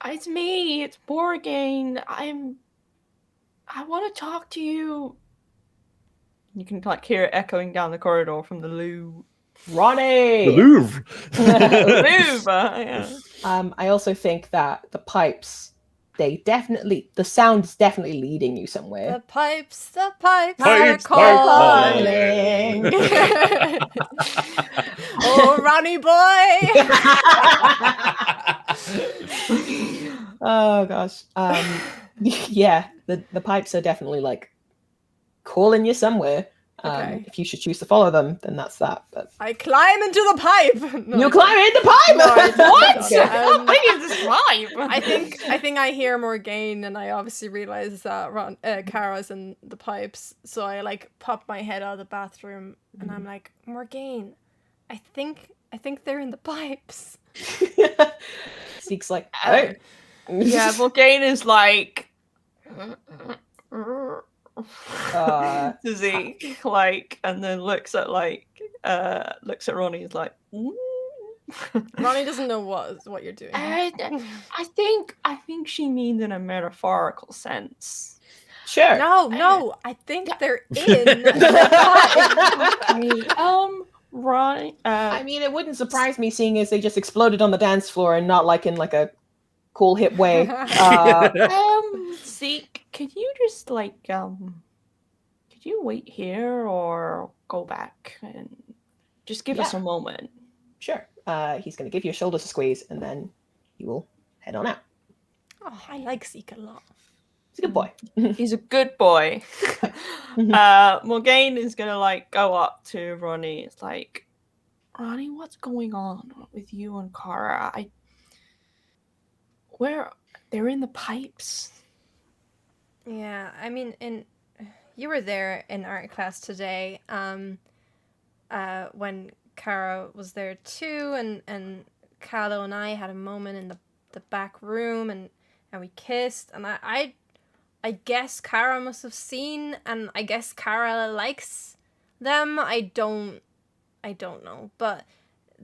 it's me. It's Morgaine. I want to talk to you. You can like hear it echoing down the corridor from the loo. Ronnie, The Louvre. Louvre. Yeah. I also think that the pipes, the sound is definitely leading you somewhere. The pipes are Pipes calling. Oh, Ronnie boy. Oh gosh. Yeah, the pipes are definitely like calling you somewhere. Okay. If you should choose to follow them, then that's that. But I climb into the pipe. No, you climb in the pipe. No, I don't. What? How Um, big is this vibe? I think I hear Morgaine, and I obviously realize that Kara's in the pipes. So I like pop my head out of the bathroom, and I'm like, Morgaine, I think they're in the pipes. Zeke's like, oh. Yeah, Morgaine is like Uh, to Zeke, like, and then looks at Ronnie. Is like, Ronnie doesn't know what you're doing. I think she means in a metaphorical sense. Sure. No, I think they're in the pipe. Right. I mean, it wouldn't surprise me seeing as they just exploded on the dance floor and not like in like a cool hip way. Zeke, could you just like could you wait here or go back and just give us a moment? Sure. He's going to give you a shoulder to squeeze, and then you will head on out. Oh, I like Zeke a lot. He's a good boy. He's a good boy. Morgaine is gonna like go up to Ronnie. It's like, Ronnie, what's going on with you and Kara? They're in the pipes. Yeah, I mean, you were there in art class today. When Kara was there too, and Carlo and I had a moment in the back room, and we kissed, and I guess Kara must have seen, and I guess Kara likes them. I don't know, but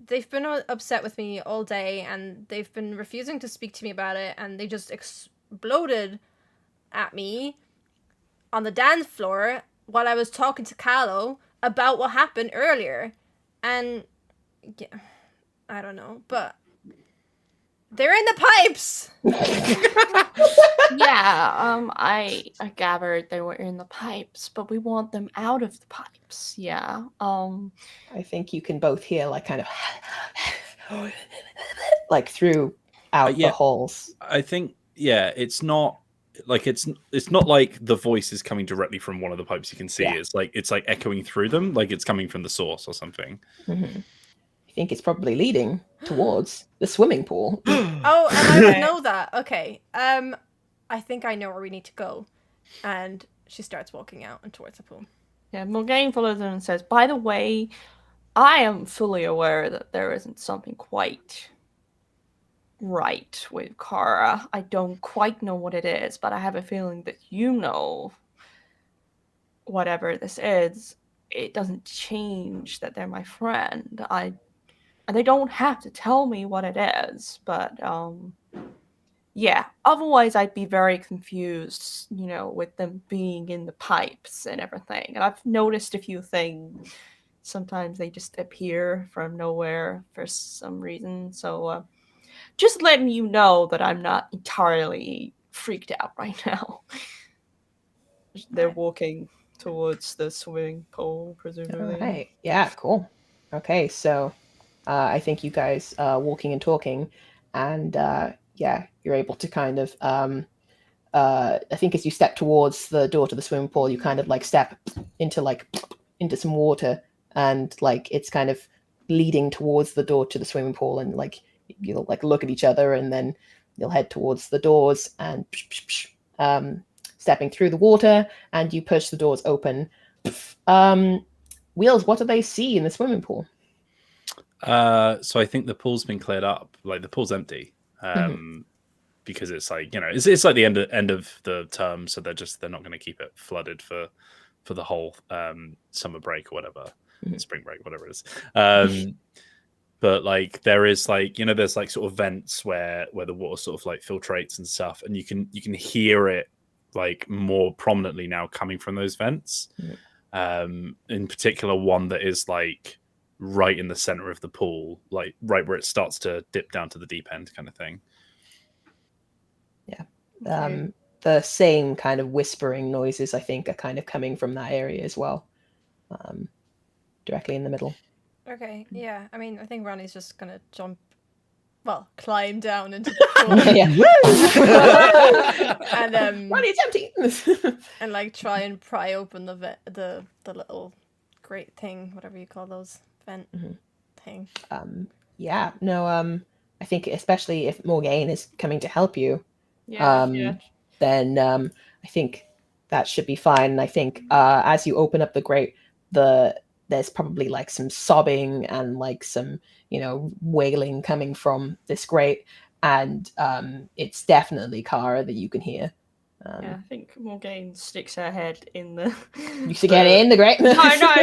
they've been upset with me all day, and they've been refusing to speak to me about it, and they just exploded at me on the dance floor while I was talking to Carlo about what happened earlier. And yeah, I don't know, but they're in the pipes. Yeah, I gathered they were in the pipes, but we want them out of the pipes. Yeah. I think you can both hear like kind of like throughout the holes. I think it's not like it's not like the voice is coming directly from one of the pipes you can see. It's like echoing through them, like it's coming from the source or something. Mm-hmm. I think it's probably leading towards the swimming pool. Oh, and I don't know that. Okay. I think I know where we need to go. And she starts walking out and towards the pool. Yeah, Morgaine follows her and says, by the way, I am fully aware that there isn't something quite right with Kara. I don't quite know what it is, but I have a feeling that you know whatever this is. It doesn't change that they're my friend. And they don't have to tell me what it is, but yeah, otherwise I'd be very confused, with them being in the pipes and everything. And I've noticed a few things. Sometimes they just appear from nowhere for some reason. So just letting you know that I'm not entirely freaked out right now. They're walking towards the swimming pool, presumably. All right. Yeah, cool. Okay, so I think you guys walking and talking, and you're able to kind of I think as you step towards the door to the swimming pool, you kind of like step into some water, and like it's kind of leading towards the door to the swimming pool, and like you'll like look at each other, and then you'll head towards the doors, and stepping through the water, and you push the doors open. Wheels, what do they see in the swimming pool? So I think the pool's been cleared up. Like the pool's empty. Because it's like, it's like the end of the term, so they're not going to keep it flooded for the whole summer break or whatever, spring break, whatever it is. But like there is like, there's like sort of vents where the water sort of like filtrates and stuff, and you can hear it like more prominently now coming from those vents. In particular, one that is like right in the center of the pool, like right where it starts to dip down to the deep end kind of thing. Yeah. Okay. The same kind of whispering noises, I think, are kind of coming from that area as well, directly in the middle. Okay, yeah. I mean, I think Ronnie's just gonna climb down into the pool. And Ronnie, it's empty. and like try and pry open the little grate thing, whatever you call those, vent thing. Yeah, no, I think especially if Morgaine is coming to help you, Yeah. then I think that should be fine. And I think as you open up the grate, there's probably like some sobbing and like some, wailing coming from this grate, and it's definitely Kara that you can hear. Yeah, I think Morgaine sticks her head in the. You should get in the grate. No,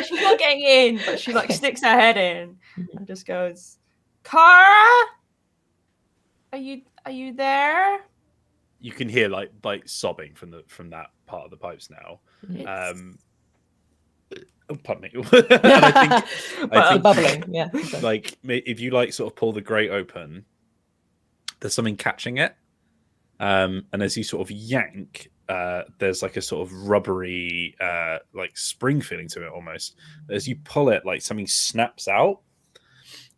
she's not getting in, but she like sticks her head in and just goes, "Kara, are you there?" You can hear like sobbing from that part of the pipes now. Oh, pardon me. And I think bubbling, yeah. Like if you like sort of pull the grate open, there's something catching it, and as you sort of yank, there's like a sort of rubbery, like spring feeling to it almost. As you pull it, like something snaps out,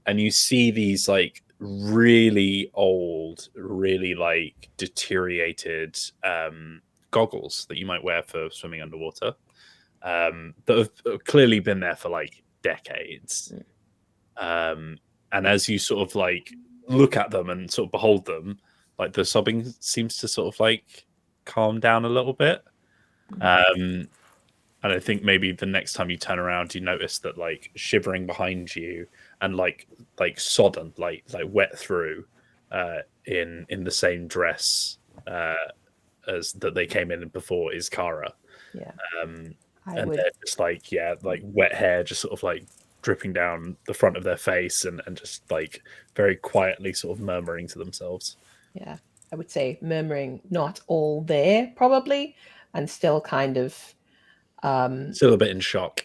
and you see these like really old, really like deteriorated goggles that you might wear for swimming underwater. That have clearly been there for like decades. And as you sort of like look at them and sort of behold them, like the sobbing seems to sort of like calm down a little bit. And I think maybe the next time you turn around, you notice that like shivering behind you and like sodden, like wet through, in the same dress as that they came in before is Kara. Yeah. And they're just like wet hair just sort of like dripping down the front of their face and just like very quietly sort of murmuring to themselves. Yeah, I would say murmuring, not all there probably, and still kind of still a bit in shock.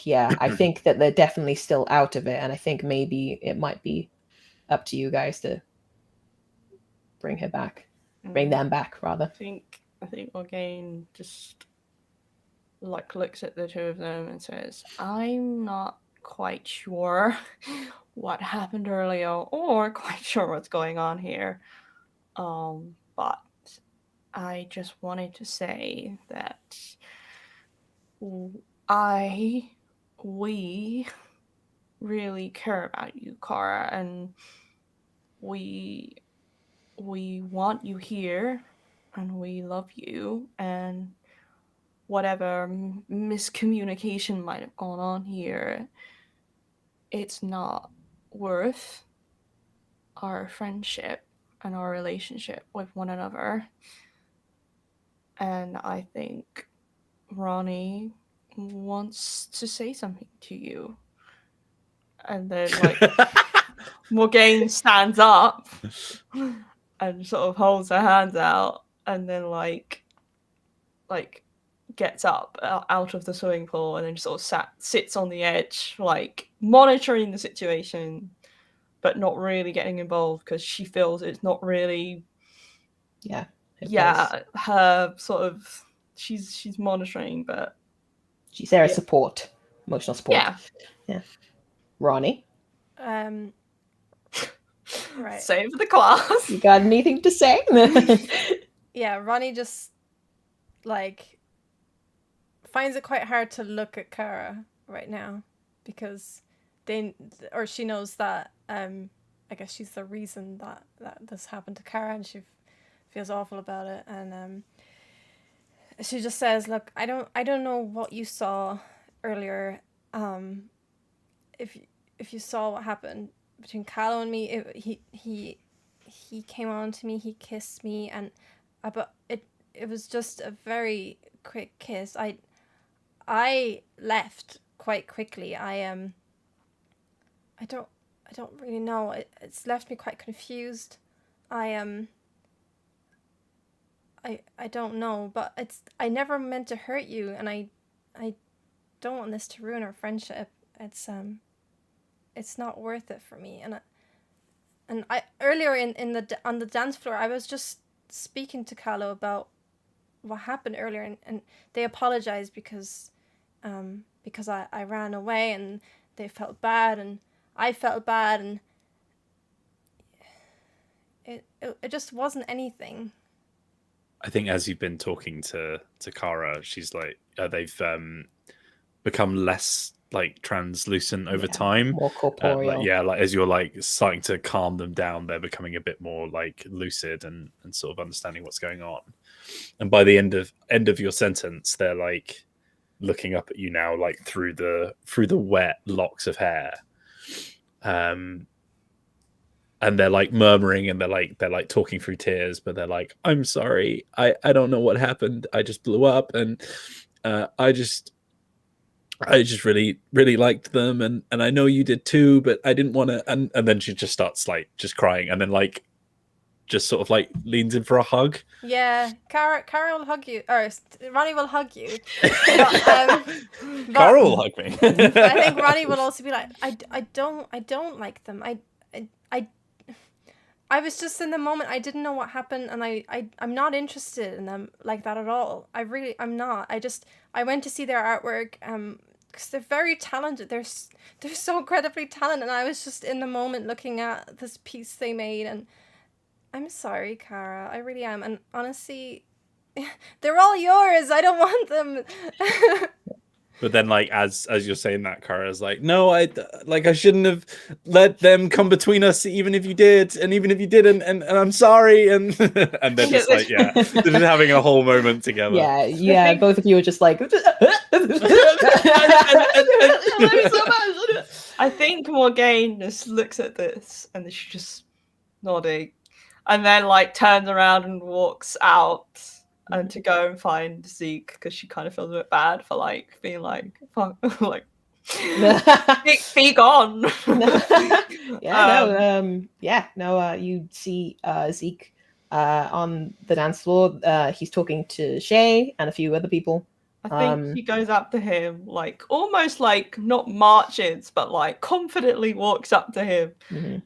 Yeah, I think that they're definitely still out of it, and I think maybe it might be up to you guys to bring them back rather. I think Morgaine just like looks at the two of them and says, "I'm not quite sure what happened earlier or quite sure what's going on here. But I just wanted to say that we really care about you, Kara, and we want you here, and we love you, and whatever miscommunication might have gone on here, it's not worth our friendship and our relationship with one another. And I think Ronnie wants to say something to you." And then like Morgaine stands up and sort of holds her hands out, and then like gets up out of the swimming pool, and then just sort of sits on the edge, like monitoring the situation, but not really getting involved because she feels it's not really. Her sort of she's monitoring, but she's there as support, emotional support. Yeah. Ronnie, right. Save the class. You got anything to say? Yeah, Ronnie just like finds it quite hard to look at Kara right now because she knows that I guess she's the reason that this happened to Kara, and she feels awful about it, and she just says, "Look, I don't know what you saw earlier. If you saw what happened between Callow and me, he came on to me, he kissed me, and but it was just a very quick kiss. I left quite quickly. I don't really know. It's left me quite confused. I don't know, but I never meant to hurt you, and I don't want this to ruin our friendship. It's not worth it for me. And I earlier on the dance floor, I was just speaking to Carlo about what happened earlier, and they apologized because I ran away, and they felt bad, and I felt bad, and it just wasn't anything. I think as you've been talking to Kara, she's like, they've become less like translucent over time, more corporeal. like as you're like starting to calm them down, they're becoming a bit more like lucid and sort of understanding what's going on. And by the end of your sentence, they're like looking up at you now, like through the wet locks of hair, and they're like murmuring, and they're like talking through tears, but they're like, I'm sorry, I don't know what happened, I just blew up, and I just really, really liked them, and I know you did too, but I didn't want to. And then she just starts like just crying, and then like just sort of like leans in for a hug. Yeah, Cara will hug you, or Ronnie will hug you. Cara will hug me. I think Ronnie will also be like, I don't like them. I was just in the moment. I didn't know what happened, and I'm not interested in them like that at all. I'm not. I went to see their artwork, because they're very talented. They're so incredibly talented, and I was just in the moment looking at this piece they made, and I'm sorry, Cara. I really am, and honestly, they're all yours. I don't want them. But then, like, as you're saying that, Kara's like, no, I shouldn't have let them come between us, even if you did, and even if you didn't, and I'm sorry, and they're just like, yeah, they're just having a whole moment together. Yeah, both of you are just like, I think Morgaine just looks at this, and she's just nodding, and then like turns around and walks out. And to go and find Zeke, because she kind of feels a bit bad for like being like, fuck, like, be gone. You see Zeke on the dance floor. He's talking to Shay and a few other people. I think he goes up to him, like almost like not marches, but like confidently walks up to him,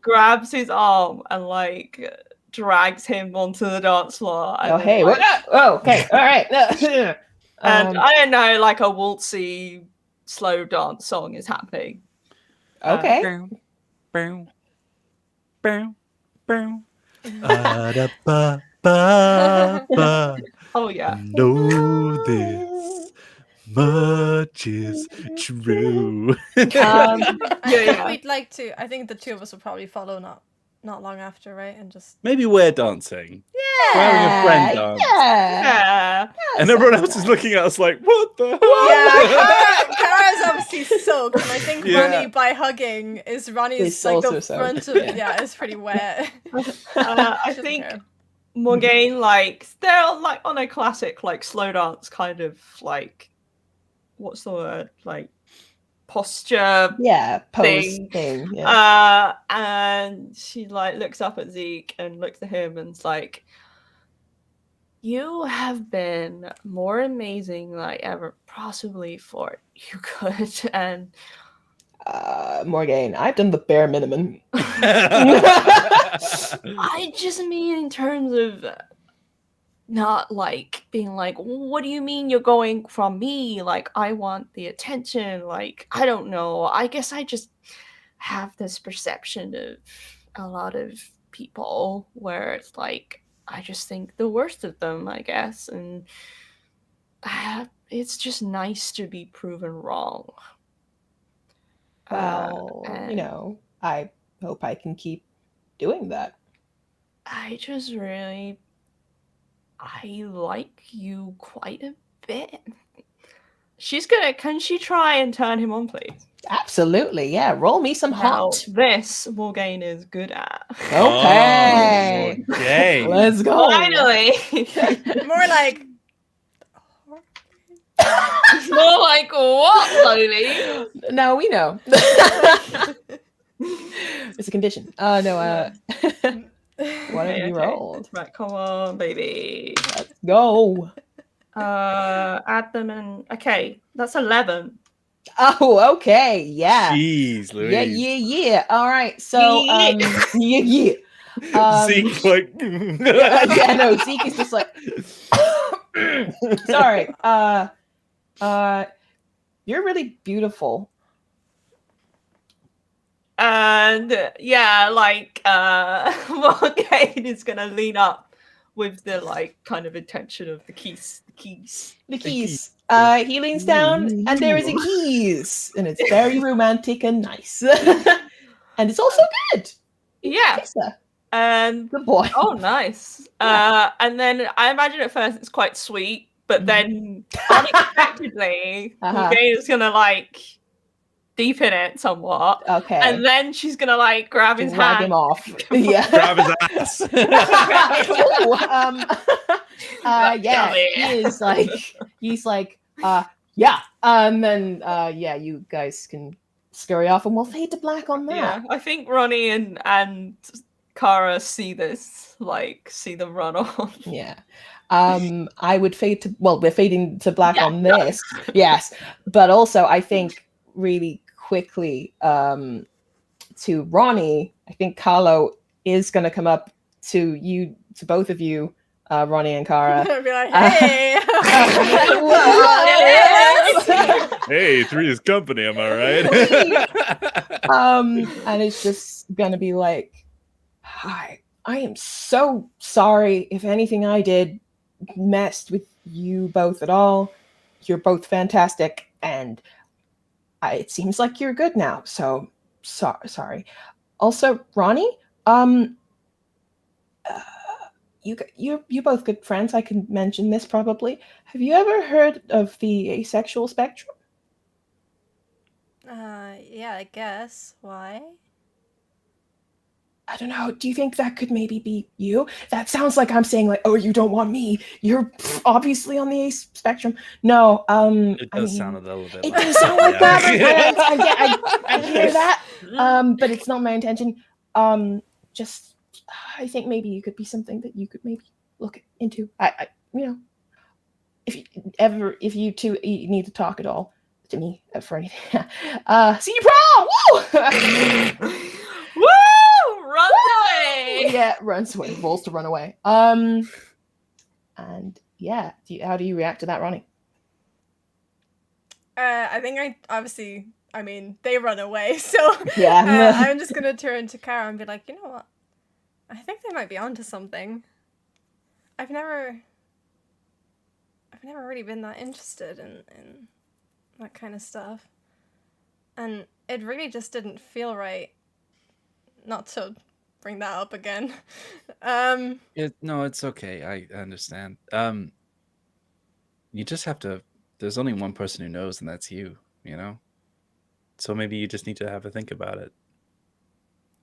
grabs his arm, and like drags him onto the dance floor. And okay, all right. And I don't know, like a waltzy slow dance song is happening. Okay. Oh yeah. Know this much is true. We'd like to. I think the two of us will probably follow not long after, right? And just maybe we're dancing. Yeah. We're having a friend dance. Yeah. And everyone else is looking at us like, what the hell? Yeah, Cara's obviously soaked, and I think Ronnie, by hugging, Ronnie's like the front of it. Yeah, it's pretty wet. I think Morgaine, like, they're like on a classic like slow dance kind of like, what's the word? Like posture pose thing. And she like looks up at Zeke and looks at him and it's like, you have been more amazing than I ever possibly thought you could. And Morgaine, I've done the bare minimum. I just mean in terms of not like being like, what do you mean you're going from me? Like, I want the attention. Like, I don't know. I guess I just have this perception of a lot of people where it's like, I just think the worst of them, I guess. And it's just nice to be proven wrong. Well, I hope I can keep doing that. I just really... I like you quite a bit. Can she try and turn him on, please? Absolutely, yeah. Roll me some hot. This Morgaine is good at. Okay. Okay. Let's go. Finally. More like... More like what, Lily? No, we know. It's a condition. No, what have you rolled? Right, come on, baby. Let's go. Add them in. Okay, that's 11. Oh, okay. Yeah. Jeez, Louise. Yeah. All right. So, yeah. Zeke, like, yeah, no, Zeke is just like, sorry. You're really beautiful. And yeah, like Morgaine is gonna lean up with the like kind of intention of the keys. The keys. He leans down, and there is a keys, and it's very romantic and nice, and it's also good. Yeah. And good boy. Oh, nice. And then I imagine at first it's quite sweet, but then unexpectedly, Morgaine is gonna like deepen it somewhat. Okay. And then she's gonna like grab his hand. Him off. Yeah. Grab his ass. Ooh, yeah. He's like, yeah. And yeah, you guys can scurry off, and we'll fade to black on that. Yeah, I think Ronnie and Kara see this, like see them run off. Yeah. I would fade to, well, we're fading to black on this. Yes. But also I think really quickly to Ronnie, I think Carlo is gonna come up to both of you, Ronnie and Kara. Be like, hey. Hey, three is company, am I right? And it's just gonna be like, hi, I am so sorry if anything I did messed with you both at all. You're both fantastic, and it seems like you're good now, so sorry. Also, Ronnie, you're both good friends. I can mention this probably. Have you ever heard of the asexual spectrum? Yeah, I guess. Why? I don't know. Do you think that could maybe be you? That sounds like I'm saying like, oh, you don't want me. You're obviously on the ace spectrum. No, it does sound a little bit. It does sound like that. I hear that. But it's not my intention. Just, I think maybe you could be something that you could maybe look into. I you know, if you two need to talk at all to me for anything. Senior prom. Woo! Woo! Run away! Yeah, runs away, rolls to run away. And yeah, how do you react to that, Ronnie? I think they run away, so yeah. I'm just gonna turn to Kara and be like, you know what? I think they might be onto something. I've never really been that interested in that kind of stuff, and it really just didn't feel right. Not to bring that up again. No, it's okay. I understand. You just have to. There's only one person who knows, and that's you. You know. So maybe you just need to have a think about it.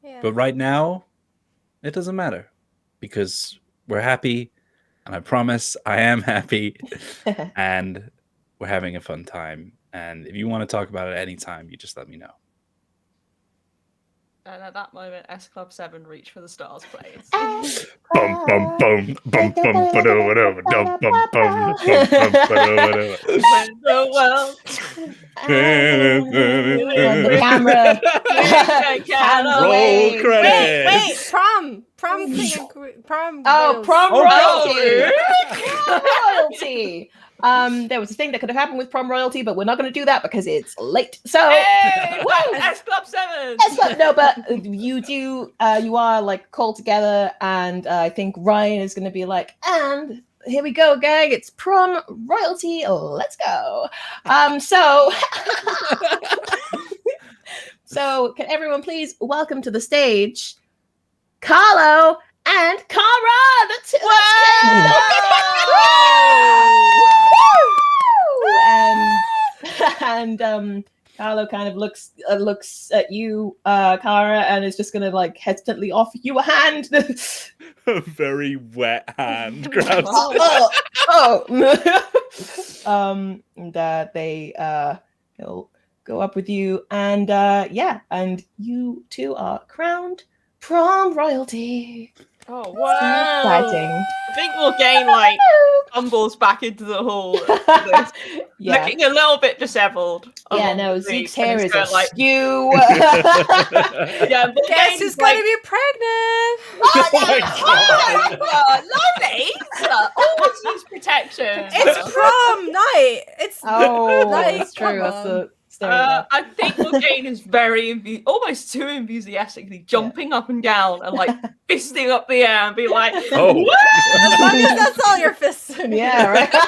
Yeah. But right now, it doesn't matter because we're happy, and I promise I am happy, and we're having a fun time. And if you want to talk about it anytime, you just let me know. And at that moment, S Club 7 Reach for the Stars plays. Bum bum bum bum bum ba-do-ba-do, dum bum bum bum ba-do-ba-do. When the world The camera. Roll credits. Wait, prom king, prom. Oh, wheels. prom Oh, royalty. There was a thing that could have happened with prom royalty, but we're not going to do that because it's late. So, Hey! woo! S Club 7! No, but you are like called together, and I think Ryan is going to be like, and here we go, gang. It's prom royalty. Let's go. So can everyone please welcome to the stage, Carlo and Kara, the two. And Carlo kind of looks at you, Kara, and is just gonna like hesitantly offer you a hand. A very wet hand grabs. And he'll go up with you, and and you two are crowned prom royalty. Oh, wow. Exciting. I think Morgaine like tumbles back into the hall, looking a little bit disheveled. Yeah, no, Zeke's hair is like askew. yeah, Guess who's gonna be pregnant? Oh, my god! Lovely. Always use protection. It's prom night. It's like, that's true. come That's on. the stereotype. I think Morgaine is very almost too enthusiastically jumping up and down and like fisting up the air and be like, Oh. "Woo!" As long as that's all your fists. Yeah, right. And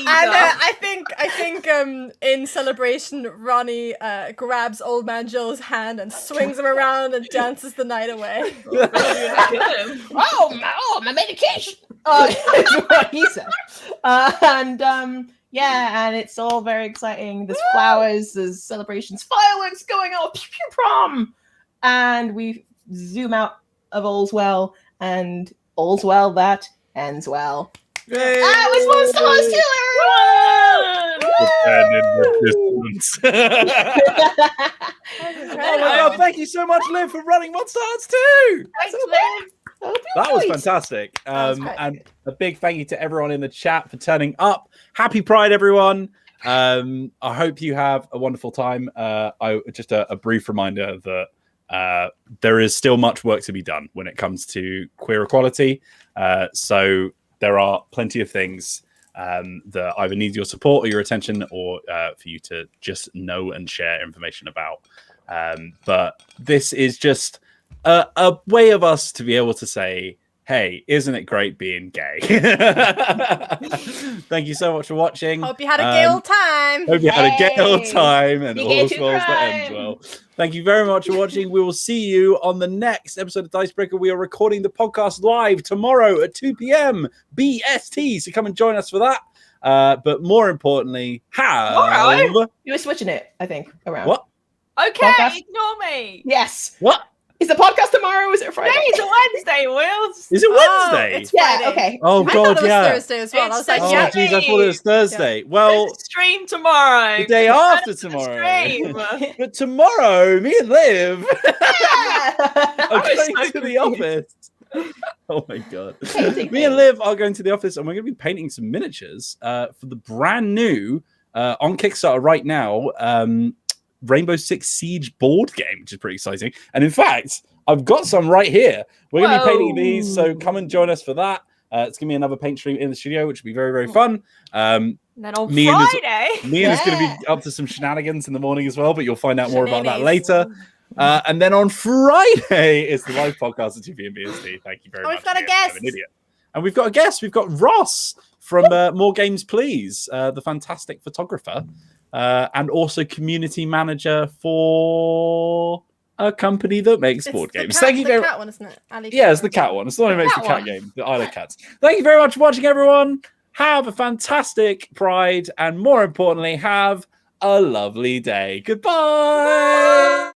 I think in celebration, Ronnie grabs old man Joe's hand and swings him around and dances the night away. My medication. That's what he said. And it's all very exciting. There's flowers, there's celebrations, fireworks going off, pew pew prom, and we zoom out of Allswell, and all's well that ends well. That was Monster Hearts 2! Oh my god, thank you so much, Liv, for running Monsterhearts 2! Thanks, Liv. That was fantastic. was quite And good. a big thank you to everyone in the chat for turning up. Happy Pride, everyone. I hope you have a wonderful time. Just a brief reminder that there is still much work to be done when it comes to queer equality. So there are plenty of things that either need your support or your attention, or for you to just know and share information about. But this is just a way of us to be able to say, hey, isn't it great being gay? Thank you so much for watching. Hope you had a gay old time. Hope you had a gay old Hey. time and Be all gay as to well as that crime. ends well. Thank you very much for watching. We will see you on the next episode of Dicebreaker. We are recording the podcast live tomorrow at 2 p.m. BST, so come and join us for that. But more importantly, Tomorrow? You were switching it, I think, around. What? Okay, Podcast? ignore me. Yes. What? Is the podcast tomorrow or is it Friday? Today's a Wednesday, Wills. Is it Wednesday? It's Yeah, Friday. okay. Oh, I thought God, it was yeah. Thursday as well. I was It's like, Oh, yeah. geez, I thought it was Thursday. Well, There's a stream tomorrow. the day after It's a tomorrow. stream. But tomorrow, me and Liv are was going so to the confused. office. Oh my god. Painting Me and things. Liv are going to the office and we're going to be painting some miniatures for the brand new on Kickstarter right now Rainbow Six Siege board game, which is pretty exciting. And in fact, I've got some right here. We're going to be painting these, so come and join us for that. It's going to be another paint stream in the studio, which will be very, very fun. And then on Me and his- Friday, Me and is going to be up to some shenanigans in the morning as well, but you'll find out more about that Shenanigans. later. And then on Friday is the live podcast at 2 p.m. BST. Thank you very much. We've got a I'm guest. an idiot. And we've got a guest. We've got Ross from More Games Please, the fantastic photographer, and also community manager for a company that makes It's board the games. cat, Thank you the very much. cat one, isn't it? Ali Yeah, cat it's the one. cat one. It's the one who makes the Cat cat one. game, the Isle of Cats. Thank you very much for watching, everyone. Have a fantastic Pride, and more importantly, have a lovely day. Goodbye.